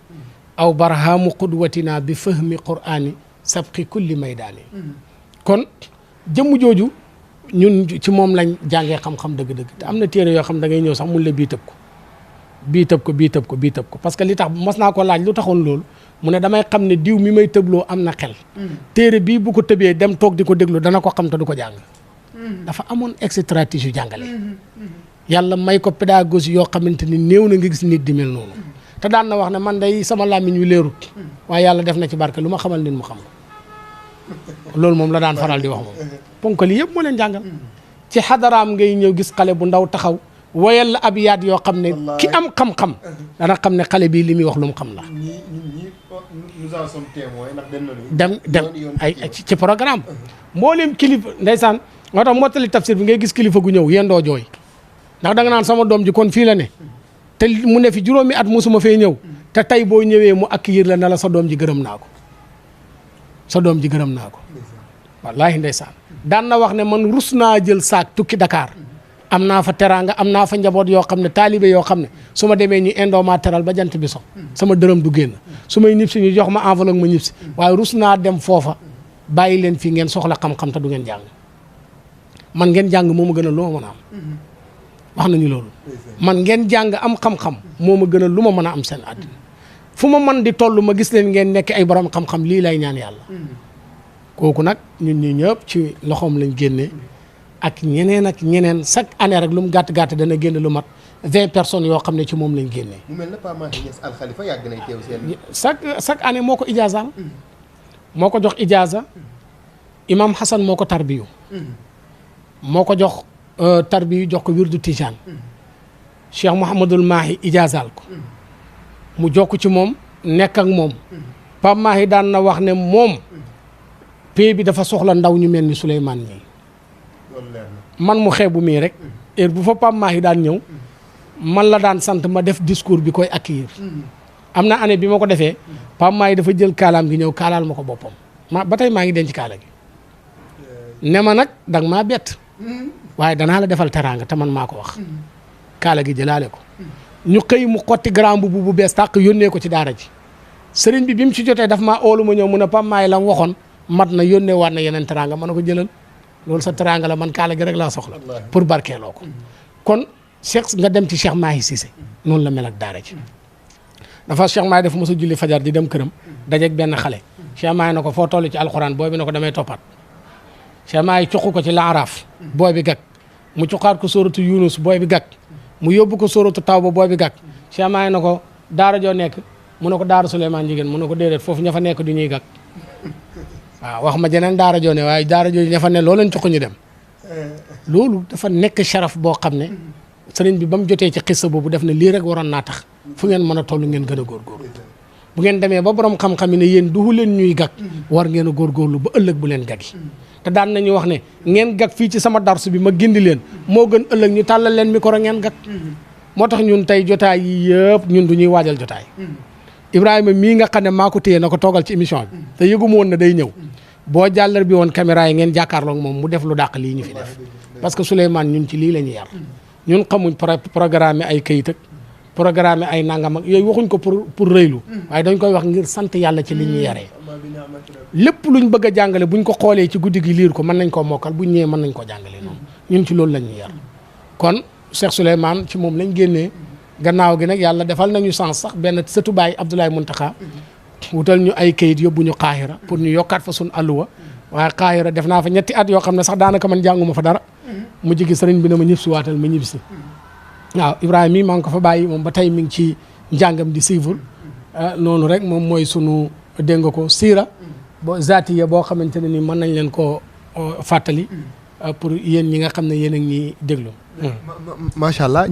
aw barhaamu qudwatina bi fahmi qur'ani sabqi kulli maydaani kon jëmm jooju ñun ci moom lañ jàngee xam-xam dëgg-dëgg te am na téere yoo xam da ngay ñëw sax mun la bii tëb ko parce que li tax mos naa ko laaj lu taxoon loolu mu ne damay xam ne diw mi may tëbloo am na xel téere bii bu ko tëbee dem toog di ko déglu dana ko xam te du ko jàng dafa amoon stratégie yu jàngale yàlla may ko pédagogie yoo xamante ni néew na nga gis nit di mel noonu te daan na wax ne man day sama làmmiñ wi leerut waaye yàlla def na ci barke lu ma xamal nit mu xam ko loolu moom la daan faral di wax moom ponkal yëpp moo leen jàngal ci xadaraam ngay ñëw gis xale bu ndaw taxaw woyal la ab yaat yoo xam ne ki am xam-xam dana xam ne xale bii li muy wax lu mu xam la dem ay ci programme mboolem kilifa ndeysaan moo tax mottali tafsir bi ngay gis kilifa gu ñëw yendoo jooy ndax da nga naan sama doom ji kon fii la ne te mu ne fi juróomi at musuma fee ñëw te tey boo ñëwee mu accueillir la na la sa doom ji gërëm naa ko sa doom ji gërëm naa ko wallaahi ndeysaan daan na wax ne man rus naa jël saak tukki Dakar am naa fa teraanga am naa fa njaboot yoo xam ne taalibe yoo xam ne su ma demee ñu indoo maa teral ba jant bi so sama dërëm du génn su may ñib si ñu jox ma enveloppe ma ñib si waaye rus naa dem foofa bàyyi leen fii ngeen soxla xam-xam te du ngeen jàng man ngeen jàng moo ma gën a lu ma mën a am wax nañu loolu man ngeen jàng am xam-xam moo ma gën a lu ma mën a am seen àddina fu ma mën di toll ma gis leen ngeen nekk ay borom xam-xam lii lay ñaan yàlla kooku nag ñun ñi ñëpp ci loxoom lañ génnee ak ñeneen chaque année rek lu mu gàtt dana génn lu mat 20 personnes yoo xam ne ci moom lañ génnee. mu mel ne Pa Mahi Niass Al Khalifa yàgg nay teew seen. chaque année moo ko ijaazaal moo ko jox ijaaza imam Hassan moo ko tarbiyu moo ko jox tarbiyu jox ko wirdu Tijaan Cheikh Mouhamadul Mahi ijaazaal ko mu jokk ci moom nekk ak moom Pa Mahi daan na wax ne moom pays bi dafa soxla ndaw ñu mel ni Souleymane mii man mu xeebu mii rek heure bu fa Pa Mahi daan ñëw man la daan sant ma def discours bi koy accueillir am na année bi ma ko defee Pa Mahi dafa jël kaalaam gi ñëw kaalaal ma ko boppam ba tey maa ngi denc kaala gi ne ma nag danga maa bett waaye danaa la defal teraanga te man maa ko wax kaala gi jëlaale ko ñu xëy mu xotti grand mbubb bu bees tàq yónnee ko ci daara ji sëriñ bi mu ci jotee daf maa oolu ma ñëw mu ne Pa Mahi la mu waxoon mat na yónnee waat na yeneen teraanga ma ne ko jëlal loolu sa teraanga la man kaala gi rek laa soxla pour barkeeloo ko kon Cheikh nga dem ci Cheikh Mahi Cissé noonu la mel ak daara ji dafa Cheikh Mahi dafa mos a julli fajar di dem këram dajeeg benn xale Cheikh Mahi na ko foo toll ci alxuraan booy bi na ko damay toppaat Cheikh Mahi cuqu ko ci laaraaf booy bi gag mu cuqaat ko sóoratu Yunus booy bi gag mu yóbbu ko sóoratu Tawba booy bi gag Cheikh Mahi na ko daara joo nekk mu ne ko daara Souleymane Jigéen mu ne ko déedéet foofu ña fa nekk du ñuy gag waaw wax ma jeneen daara joo ne waaye daara joo ña fa ne loo leen cuqu ñu dem loolu dafa nekk sharaf boo xam ne sëriñ bi ba mu jotee ci xissa boobu def na lii rek waroon naa tax fu ngeen mën a toll ngeen gën a góorgóorlu bu ngeen demee ba borom xam-xam yi ne yéen duhu leen ñuy gag war ngeen a góorgóorlu ba ëllëg bu leen gagi te daan nañu wax ne ngeen gag fii ci sama darsu bi ma gindi leen moo gën ëllëg ñu tàllal leen micro ngeen gag moo tax ñun tey jotaay yi yëpp ñun du ñuy waajal jotaay Ibrahima mii nga xam ne maa ko téye na ko toogal ci émission bi te yëguma woon na day ñëw boo jàllar bi woon caméra yi ngeen jàkkaarloog moom mu def lu dàq lii ñu fi def parce que Souleymane ñun ci lii la ñuy yar ñun xamuñ programme ay kayit ak programme ay nangam ak yooyu waxuñ ko pour rëylu waaye dañ koy wax ngir sant yàlla ci li ñu yaree lépp luñ bëgg a jàngale buñ ko xoolee ci guddi gi liir ko mën nañ koo mokkal buñ ñëwee mën nañ koo jàngale noonu ñun ci loolu la ñuy yar kon Cheikh Souleymane ci moom lañ génnee gannaaw gi nag yàlla defal nañu sens sax benn sëtu Baye Abdoulaye Muntaxa wutal ñu ay kayit yóbbu ñu Qahira pour ñu yokkaat fa suñ alluwa waaye Qahira def naa fa ñetti at yoo xam ne sax daanaka man jànguma fa dara mu jigi sëriñ bi na ma ñib si waatal ma ñib si waaw Ibrahima mii maa ngi ko fa bàyyi moom ba tey mi ngi ci njàngam di suivre noonu rek moom mooy sunu dégg nga ko siira bo zaatiya boo xamante ne ni mën nañ leen koo fàttali pour yéen ñi nga xam ne yéen a ngi déglu macha allah.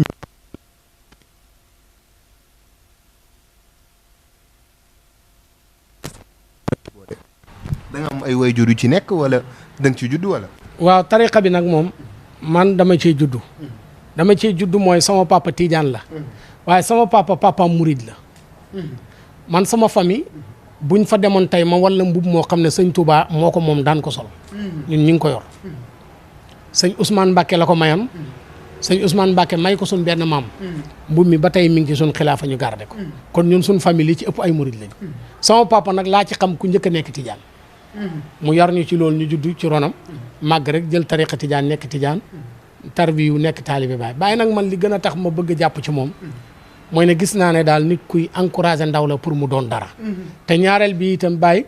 da nga am ay waajur yu ci nekk wala da nga ci judd wala. waaw tariqa bi nag moom man dama cee juddu dama cee juddu mooy sama papa Tidiane la waaye sama papa Mouride la man sama famille buñ fa demoon tey ma walla mbub moo xam ne sëñ Touba moo ko moom daan ko sol ñun ñu ngi ko yor sëñ Ousmane Mbacke la ko mayoon sëñ Ousmane Mbacke may ko suñ benn maam mbub mi ba tey mi ngi ci suñ xilaafa ñu garde ko kon ñun suñ famille li ci ëpp ay Mouride lañ sama papa nag laa ci xam ku njëkk a nekk Tidiane mu yar ñu ci loolu ñu judd ci ronam màgg rek jël tariqa Tidiane nekk Tidiane tarbiyu nekk taalibe Baye nag man li gën a tax ma bëgg a jàpp ci moom mooy ne gis naa ne daal nit kuy encouragé ndaw la pour mu doon dara te ñaareel bi itam Baye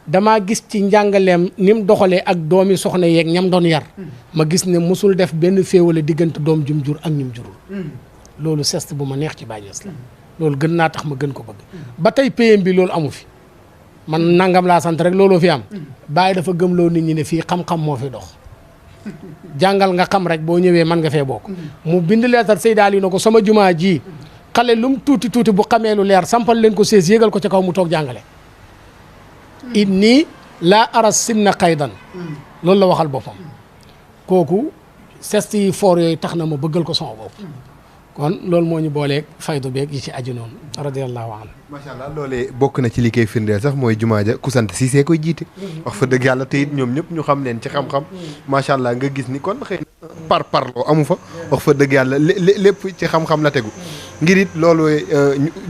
damaa gis ci njàngaleem ni mu doxalee ak doomi soxna yeeg ñam doon yar ma gis ne mosul def benn féewale diggante doom jum jur ak ñum jurul loolu sest bu ma neex ci Baye Niass la loolu gën naa tax ma gën ko bëgg ba tey PM bi loolu amu fi man nangam laa sant rek looloo fi am Baye dafa gëmloo nit ñi ne fii xam-xam moo fi dox jàngal nga xam rek boo ñëwee man nga fee bokk mu bind leetar Seydi Ali na ko sama jumaa ji xale lum tuuti tuuti bu xamee lu leer sampal leen ko sées yéegal ko ca kaw mu toog jàngale inni laa ara sinna xaydan loolu la waxal boppam kooku sest yi foor yooyu tax na ma bëggal ko sama bopp kon loolu moo ñu booleeg faydu beeg yi ci aju noonu radiyallahu anhu. macha allah loolee bokk na ci li koy firndeel sax mooy jumaa ja ku sant Cissé koy jiite. wax fa dëgg yàlla te it ñoom ñëpp ñu xam leen ci xam-xam. macha allah nga gis ni kon xëy na parloo amu fa. wax fa dëgg yàlla lépp ci xam-xam la tegu. ngir it loolu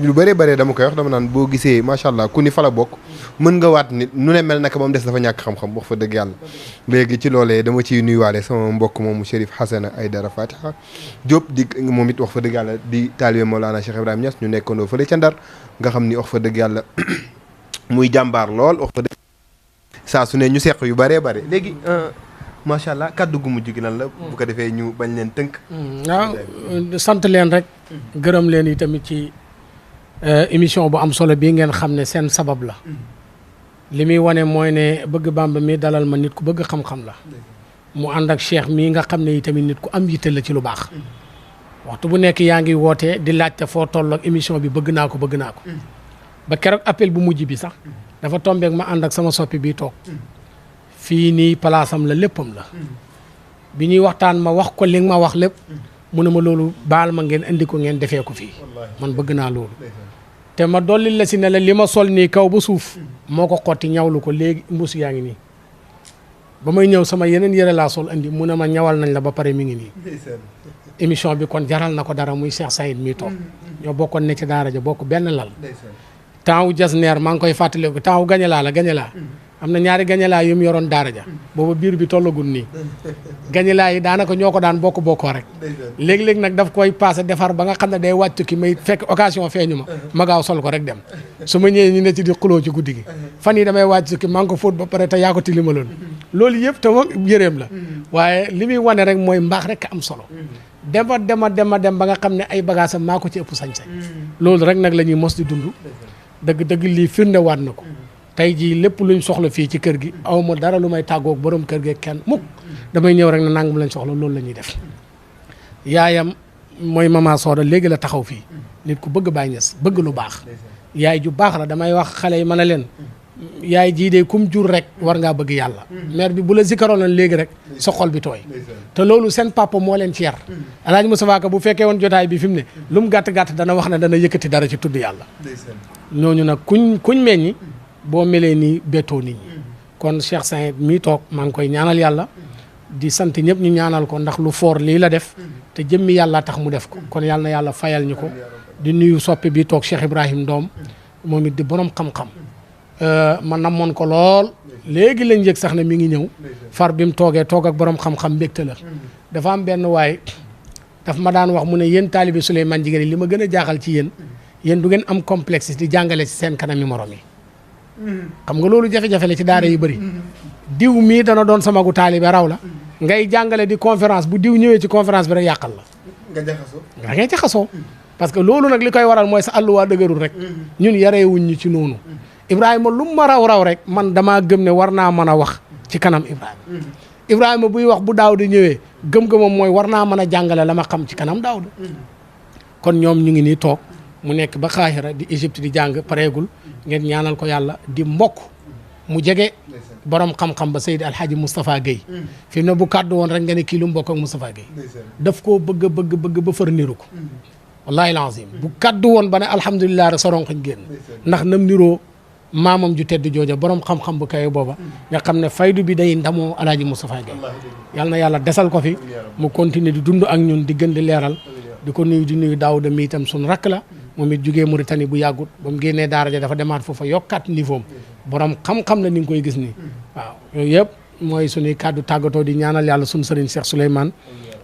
lu bëree bëree dama koy wax dama naan boo gisee macha allah ku ni fa la bokk. mën nga waat nit nu ne mel naka moom des dafa ñàkk xam-xam wax fa dëgg yàlla. léegi ci loolee dama ciy nuyuwaale sama mbokk moomu Chérif Hassana Aïdara Fatiha Diop di moom it wax fa dëgg yàlla di taalibe Mawlana Cheikh Ibrahima Niass ñu nekkandoo fële ca Ndar nga xam ni wax fa dëgg yàlla muy jàmbaar lool wax fa dëgg saa su ne ñu seq yu bëree bëri léegi macha allah kàddu gu mujj gi lan la. bu ko defee ñu bañ leen tënk. waaw sant leen rek. gërëm leen yi tamit ci émission bu am solo bii ngeen xam ne seen sabab la. li muy wane mooy ne bëgg Bamba mi dalal ma nit ku bëgg xam-xam la. mu ànd ak Cheikh mii nga xam ne yi tamit nit ku am yitte la ci lu baax. waxtu bu nekk yaa ngi wootee di laajte foo toll ak émission bi bëgg naa ko. ba keroog appel bu mujj bi sax dafa tombeek ma ànd ak sama soppi bii toog fii nii palaasam la léppam la bi ñuy waxtaan ma wax ko li nga ma wax lépp mu ne ma loolu baal ma ngeen indi ko ngeen defee ko fii man bëgg naa loolu te ma dolli la si ne la li ma sol nii kaw ba suuf moo ko xotti ñawlu ko léegi mbuus yaa ngi nii ba may ñëw sama yeneen yëre laa sol andi mu ne ma ñawal nañ la ba pare mi ngi nii émission bi kon jaral na ko dara muy Cheikh Saïd mii toog ñoo bokkoon ne ci daara ja bokk benn lal temps wu jasneer maa ngi koy fàttaliku temps wu gañalaa am na ñaari gañalaa yu mu yoroon daara ja booba biir bi tollagul nii gañalaa yi daanaka ñoo ko daan bokkoo rek léeg-léeg nag daf koy passé defar ba nga xam ne day wàcc ki may fekk occasion feeñu ma gaaw sol ko rek dem su ma ñëwee ñu ne ci di xuloo ci guddi gi fan yi damay wàcc ki maa ngi ko fóot ba pare te yaa ko tilimaloon loolu yëpp te moom yëreem la waaye li muy wane rek mooy mbaax rek am solo dem ba nga xam ne ay bagaasam maa ko ci ëpp sañ-sañ loolu rek nag la ñuy mos di dund dëgg lii firnde waat na ko tey jii lépp luñ soxla fii ci kër gi aw ma dara lu may tàggoog borom kër gi kenn mukk damay ñëw rek na nangam lañ soxla loolu la ñuy def yaayam mooy mama Soda léegi la taxaw fii nit ku bëgg Baye Niass bëgg lu baax yaay ju baax la damay wax xale yi mën a leen yaay jii de kum jur rek war ngaa bëgg yàlla mère bi bu la zikaroon léegi rek sa xol bi tooy te loolu seen papa moo leen ci yar Alaaji Moustapha Ka bu fekkee woon jotaay bi fi mu ne lu mu gàtt-gàtt dana wax ne dana yëkkati dara ci tudd yàlla ñooñu nag kuñ meññi boo melee nii bettoo nit ñi kon Cheikh Saïd mii toog maa ngi koy ñaanal yàlla di sant ñëpp ñu ñaanal ko ndax lu foor lii la def te jëmmi yàlla tax mu def ko kon yàlla na yàlla fayal ñu ko di nuyu soppe bi toog Cheikh Ibrahim Doom moom it di borom xam-xam ma namoon ko lool léegi lañ yëg sax ne mi ngi ñëw far bi mu toogee toog ak borom xam-xam mbégte la dafa am benn waay daf ma daan wax mu ne yéen taalibi Souleymane Jigéen li ma gën a jaaxal ci yéen du ngeen am complexe di jàngale ci seen kanami morom yi xam nga loolu jafe-jafe la ci daara yu bëri diw mii dana doon sama gu taalibe raw la ngay jàngale di conférence bu diw ñëwee ci conférence bi rek yàqal la nga ngay jaxasoo parce que loolu nag li koy waral mooy sa àlluwaa dëgërul rek ñun yareewuñ ñu ci noonu Ibrahima lu ma raw rek man damaa gëm ne war naa mën a wax ci kanam Ibrahima buy wax bu Daawda ñëwee gëm-gëmam mooy war naa mën a jàngale la ma xam ci kanam Daawda kon ñoom ñu ngi nii toog mu nekk ba Xaahira di Égypte di jàng pareegul ngeen ñaanal ko yàlla di mbokk mu jege borom xam-xam ba Seydi Alhaji Moustapha Guèye fi mu ne bu kàddu woon rek nga ne kii lu mbokk ak Moustapha Guèye daf koo bëgg ba far niru ko wallahi lazim bu kàddu woon ba ne alhamdulilah rek sa ronkoñ génn ndax nam niroo maamam ju tedd jooja borom xam-xam bu kawe booba nga xam ne faydu bi day ndamoo Alhaji Moustapha Guèye yal na yàlla desal ko fi mu continuer di dund ak ñun di gën di leeral di ko nuyu di nuyu Daawda mi itam suñ rakk la moom it jugee Mauritanie bu yàggut ba mu génnee daara ja dafa demaat foofa yokkaat niveau am borom xam-xam la ni nga koy gis nii waaw yooyu yëpp mooy suñuy kàddu tàggatoo di ñaanal yàlla suñu sëriñ Cheikh Souleymane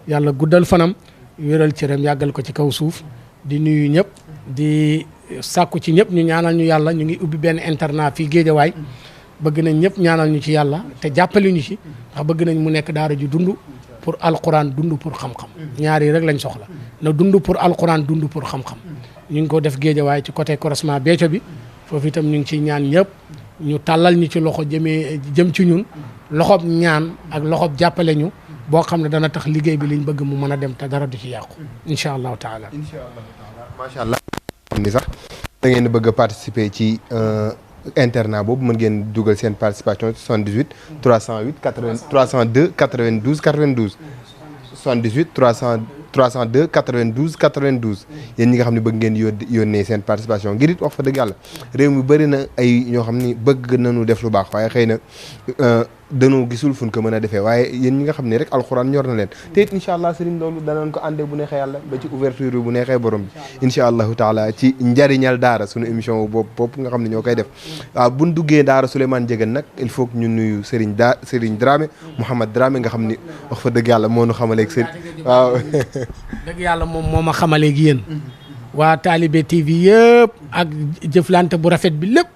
yàlla guddal fanam wéral cëram yàggal ko ci kaw suuf di nuyu ñëpp di sàkku ci ñëpp ñu ñaanal ñu yàlla ñu ngi ubbi benn internat fii Géejawaay bëgg nañ ñëpp ñaanal ñu ci yàlla te jàppale ñu ci ndax bëgg nañ mu nekk daara ju dund pour alquran dund pour xam-xam ñaar yi rek lañ soxla na dund pour alquran dund pour xam-xam ñu ngi ko def Géejawaay ci côté croisement Béthio bi foofu itam ñu ngi ciy ñaan ñëpp ñu tàllal ñu ci loxo jëm ci ñun loxob ñaan ak loxob jàppale ñu boo xam ne dana tax liggéey bi liñ bëgg mu mën a dem te dara du ci yàqu incha allahu taala. incha allahu taala macha allah. xam ni sax da ngeen bëgg a participer ci internat boobu mën ngeen dugal seen participation 78 308 80 302 92 92 78 300 302 92 92 yéen ñi nga xam ne bëgg ngeen yónnee seen participation ngir it wax fa dëgg yàlla réew mi bëri na ay ñoo xam ni bëgg nañu def lu baax waaye xëy na dañoo gisul fuñ ko mën a defee waaye yéen ñi nga xam ne rek alxuraan ñor na leen te it incha allah sëriñ loolu danañ ko àndee bu neexee yàlla ba ci ouverture bi bu neexee borom bi incha allahu taala ci njariñal daara suñu émission bopp nga xam ne ñoo koy def waaw buñ duggee daara Souleymane Ndiéguène nag il faut que ñu nuyu Serigne Dramé Mouhamad Dramé nga xam ni wax fa dëgg yàlla moo nu xamaleeg Serigne waaw dëgg yàlla moom moo ma xamaleeg yéen waa Talibé TV yëpp ak jëflante bu rafet bi lépp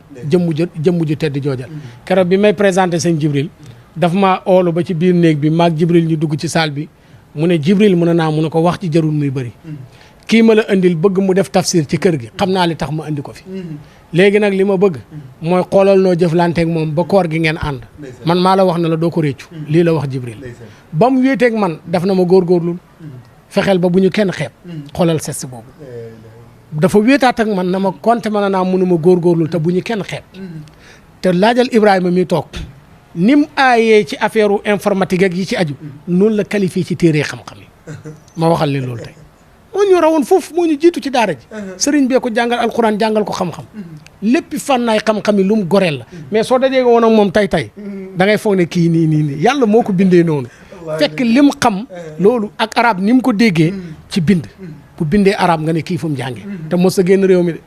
jëmm ju tedd joojal keroog bi may présenté sëñ Jibril daf ma oolu ba ci biir néeg bi maag Jibril ñu dugg ci salle bi mu ne Jibril mu ne naa mu ne ko wax ci jarul muy bëri kii ma la indil bëgg mu def tafsir ci kër gi xam naa li tax ma indi ko fi léegi nag li ma bëgg mooy xoolal noo jëflanteeg moom ba koor gi ngeen ànd man maa la wax na la doo ko réccu lii la wax Jibril ba mu wéeteeg man daf na ma góorgóorlul fexeel ba bu ñu kenn xeeb xoolal ses boobu dafa wéetaat ak man na ma konte mën naa mënuma góorgóorlul te bu ñu kenn xeeb te laajal Ibrahima mi toog ni mu aayee ci affaire informatique ak yi ci aju noonu la qualifié ci téere xam-xam yi ma waxal leen loolu tey moo ñu rawoon foofu moo ñu jiitu ci daara ji sëriñ bee ko jàngal alxuraan jàngal ko xam-xam léppi fànnaay xam-xam yi lu mu goreel la mais soo dajee woon ak moom tey da ngay foog ne kii nii yàlla moo ko bindee noonu fekk lim xam loolu ak arab ni mu ko déggee ci bind bu bindee arab nga ne kii fu mu jàngee te mos a génn réew mi de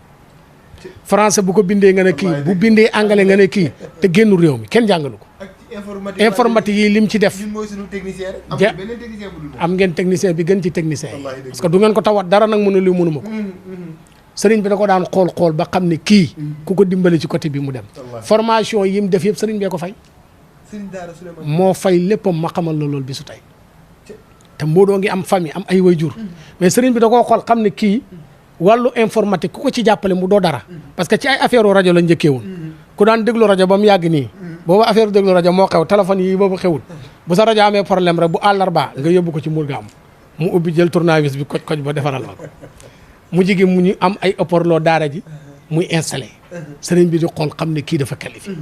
français bu ko bindee nga ne kii bu bindee anglais nga ne kii te génnu réew mi kenn jàngalu ko informatique yi lim ci def am ngeen technicien bi gën ci technicien yi parce que du ngeen ko tawat dara nag mënu li mënuma ko sëriñ bi da ko daan xool ba xam ne kii ku ko dimbali ci côté bi mu dem formation yi mu def yëpp sëriñ bee ko fay moo fay léppam ma xamal la loolu bi su tey te Modou ngi am famille am ay waajur mais sëriñ bi da koo xool xam ne kii wàllu informatique ku ko ci jàppale mu doo dara parce que ci ay affaire rajo la njëkkee woon ku daan déglu rajo ba mu yàgg nii boobu affaire déglu rajo moo xew téléphone yi boobu xewul bu sa rajo amee problème rek bu àllarba nga yóbbu ko ci Mourgam mu ubbi jël tournevis bi koj ba defaral la ko mu jigi mu ñu am ay ëpparloo daara ji muy installé sëriñ bi di xool xam ne kii dafa qualifié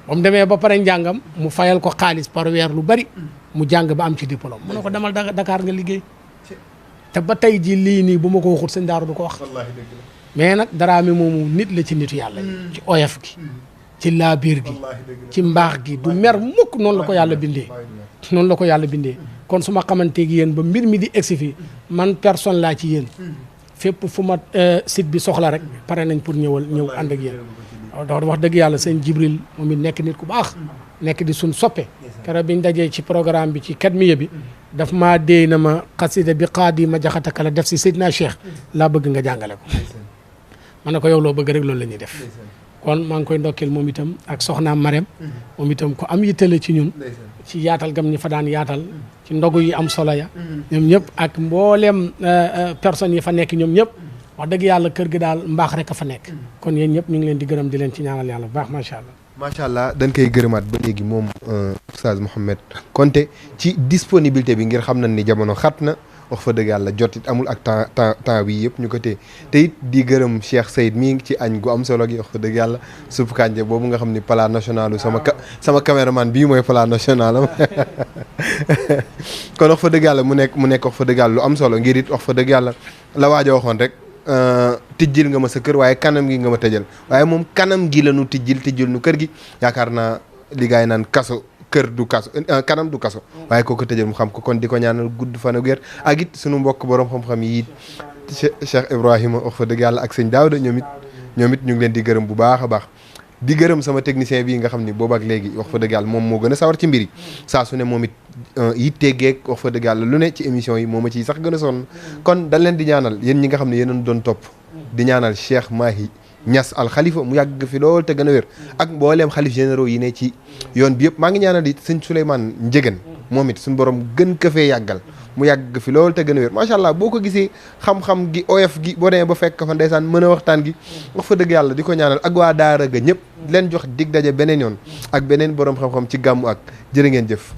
ba mu demee ba pare njàngam mu fayal ko xaalis par weer lu bari mu jàng ba am ci diplôme mu ne ko demal Dakar nga liggéey te ba tey ji lii nii bu ma ko waxut sëñ Daaru du ko wax mais nag Dramé moomu nit la ci nitu yàlla yi ci oyof gi ci laabiir gi ci mbaax gi du mer mukk noonu la ko yàlla bindee kon su ma xamanteeg yéen ba mbir mi di egsi fii man personne laa ci yéen fépp fu ma site bi soxla rek pare nañ pour ñëw ànd ak yéen wax dëgg yàlla sëñ Jibril moom it nekk nit ku baax nekk di suñ soppe keroog biñ dajee ci programme bi ci kadmiya bi daf maa déey na ma xasida bi xaadi ma jaxataka la def si Seydina Cheikh laa bëgg nga jàngale ko ma ne ko yow loo bëgg rek loolu la ñuy def kon maa ngi koy ndokkeel moom itam ak soxnaam Marème moom itam ko am yittale ci ñun ci yaatal gam ñi fa daan yaatal ci ndogu yi am solo ya ñoom ñëpp ak mbooleem personnes yi fa nekk ñoom ñëpp wax dëgg yàlla kër gi daal mbaax rek a fa nekk kon yéen ñëpp ñu ngi leen di gërëm di leen ci ñaanal yàlla bu baax macha allah dañ koy gërëmaat ba léegi moom Oustaz Mouhamed Konté ci disponibilité bi ngir xam nañ ni jamono xat na wax fa dëgg yàlla jot it amul ak temps bi yëpp ñu ko téye te it di gërëm Cheikh Seyd mii ci añ gu am solo gi wax fa dëgg yàlla supp kànje boobu nga xam ni plat national sama caméraman bii mooy plat national am kon wax fa dëgg yàlla mu nekk wax fa dëgg yàlla lu am solo ngir it wax fa dëgg yàlla la waaja waxoon rek tijjil nga ma sa kër waaye kanam gi nga ma tëjal waaye moom kanam gi la nu tijjil nu kër gi yaakaar naa li gaay naan kaso kër du kaso kanam du kaso waaye koo ko tëjal mu xam ko kon di ko ñaanal gudd fan ak wér ak it sunu mbokk borom xam-xam yi Cheikh Ibrahima wax fa dëgg yàlla ak sëñ Daouda ñoom it ñu ngi leen di gërëm bu baax a baax di gërëm sama technicien bii nga xam ni boobu ak léegi wax fa dëgg yàlla moom moo gën a sawar ci mbir yi saa su ne moom it yitteegeeg wax fa dëgg yàlla lu ne ci émission yi moom a ciy sax gën a sonn kon dañ leen di ñaanal yéen ñi nga xam ne yéen doon topp di ñaanal Cheikh Mahi Niass al Khalifa mu yàgg fi lool te gën a wér ak mbooleem xalif généraux yi ne ci yoon bi yëpp maa ngi ñaanal it sëñ Souleymane Ndiéguène moom it suñu borom gën ko fee yàggal mu yàgg fi lool te gën a wér macha allah boo ko gisee xam-xam gi oyof gi boo demee ba fekk fa ndeysaan mën a waxtaan gi wax fa dëgg yàlla di ko ñaanal ak waa daara ga ñëpp leen jox dig daje beneen yoon ak beneen borom xam-xam ci gàmmu ak jërë ngeen jëf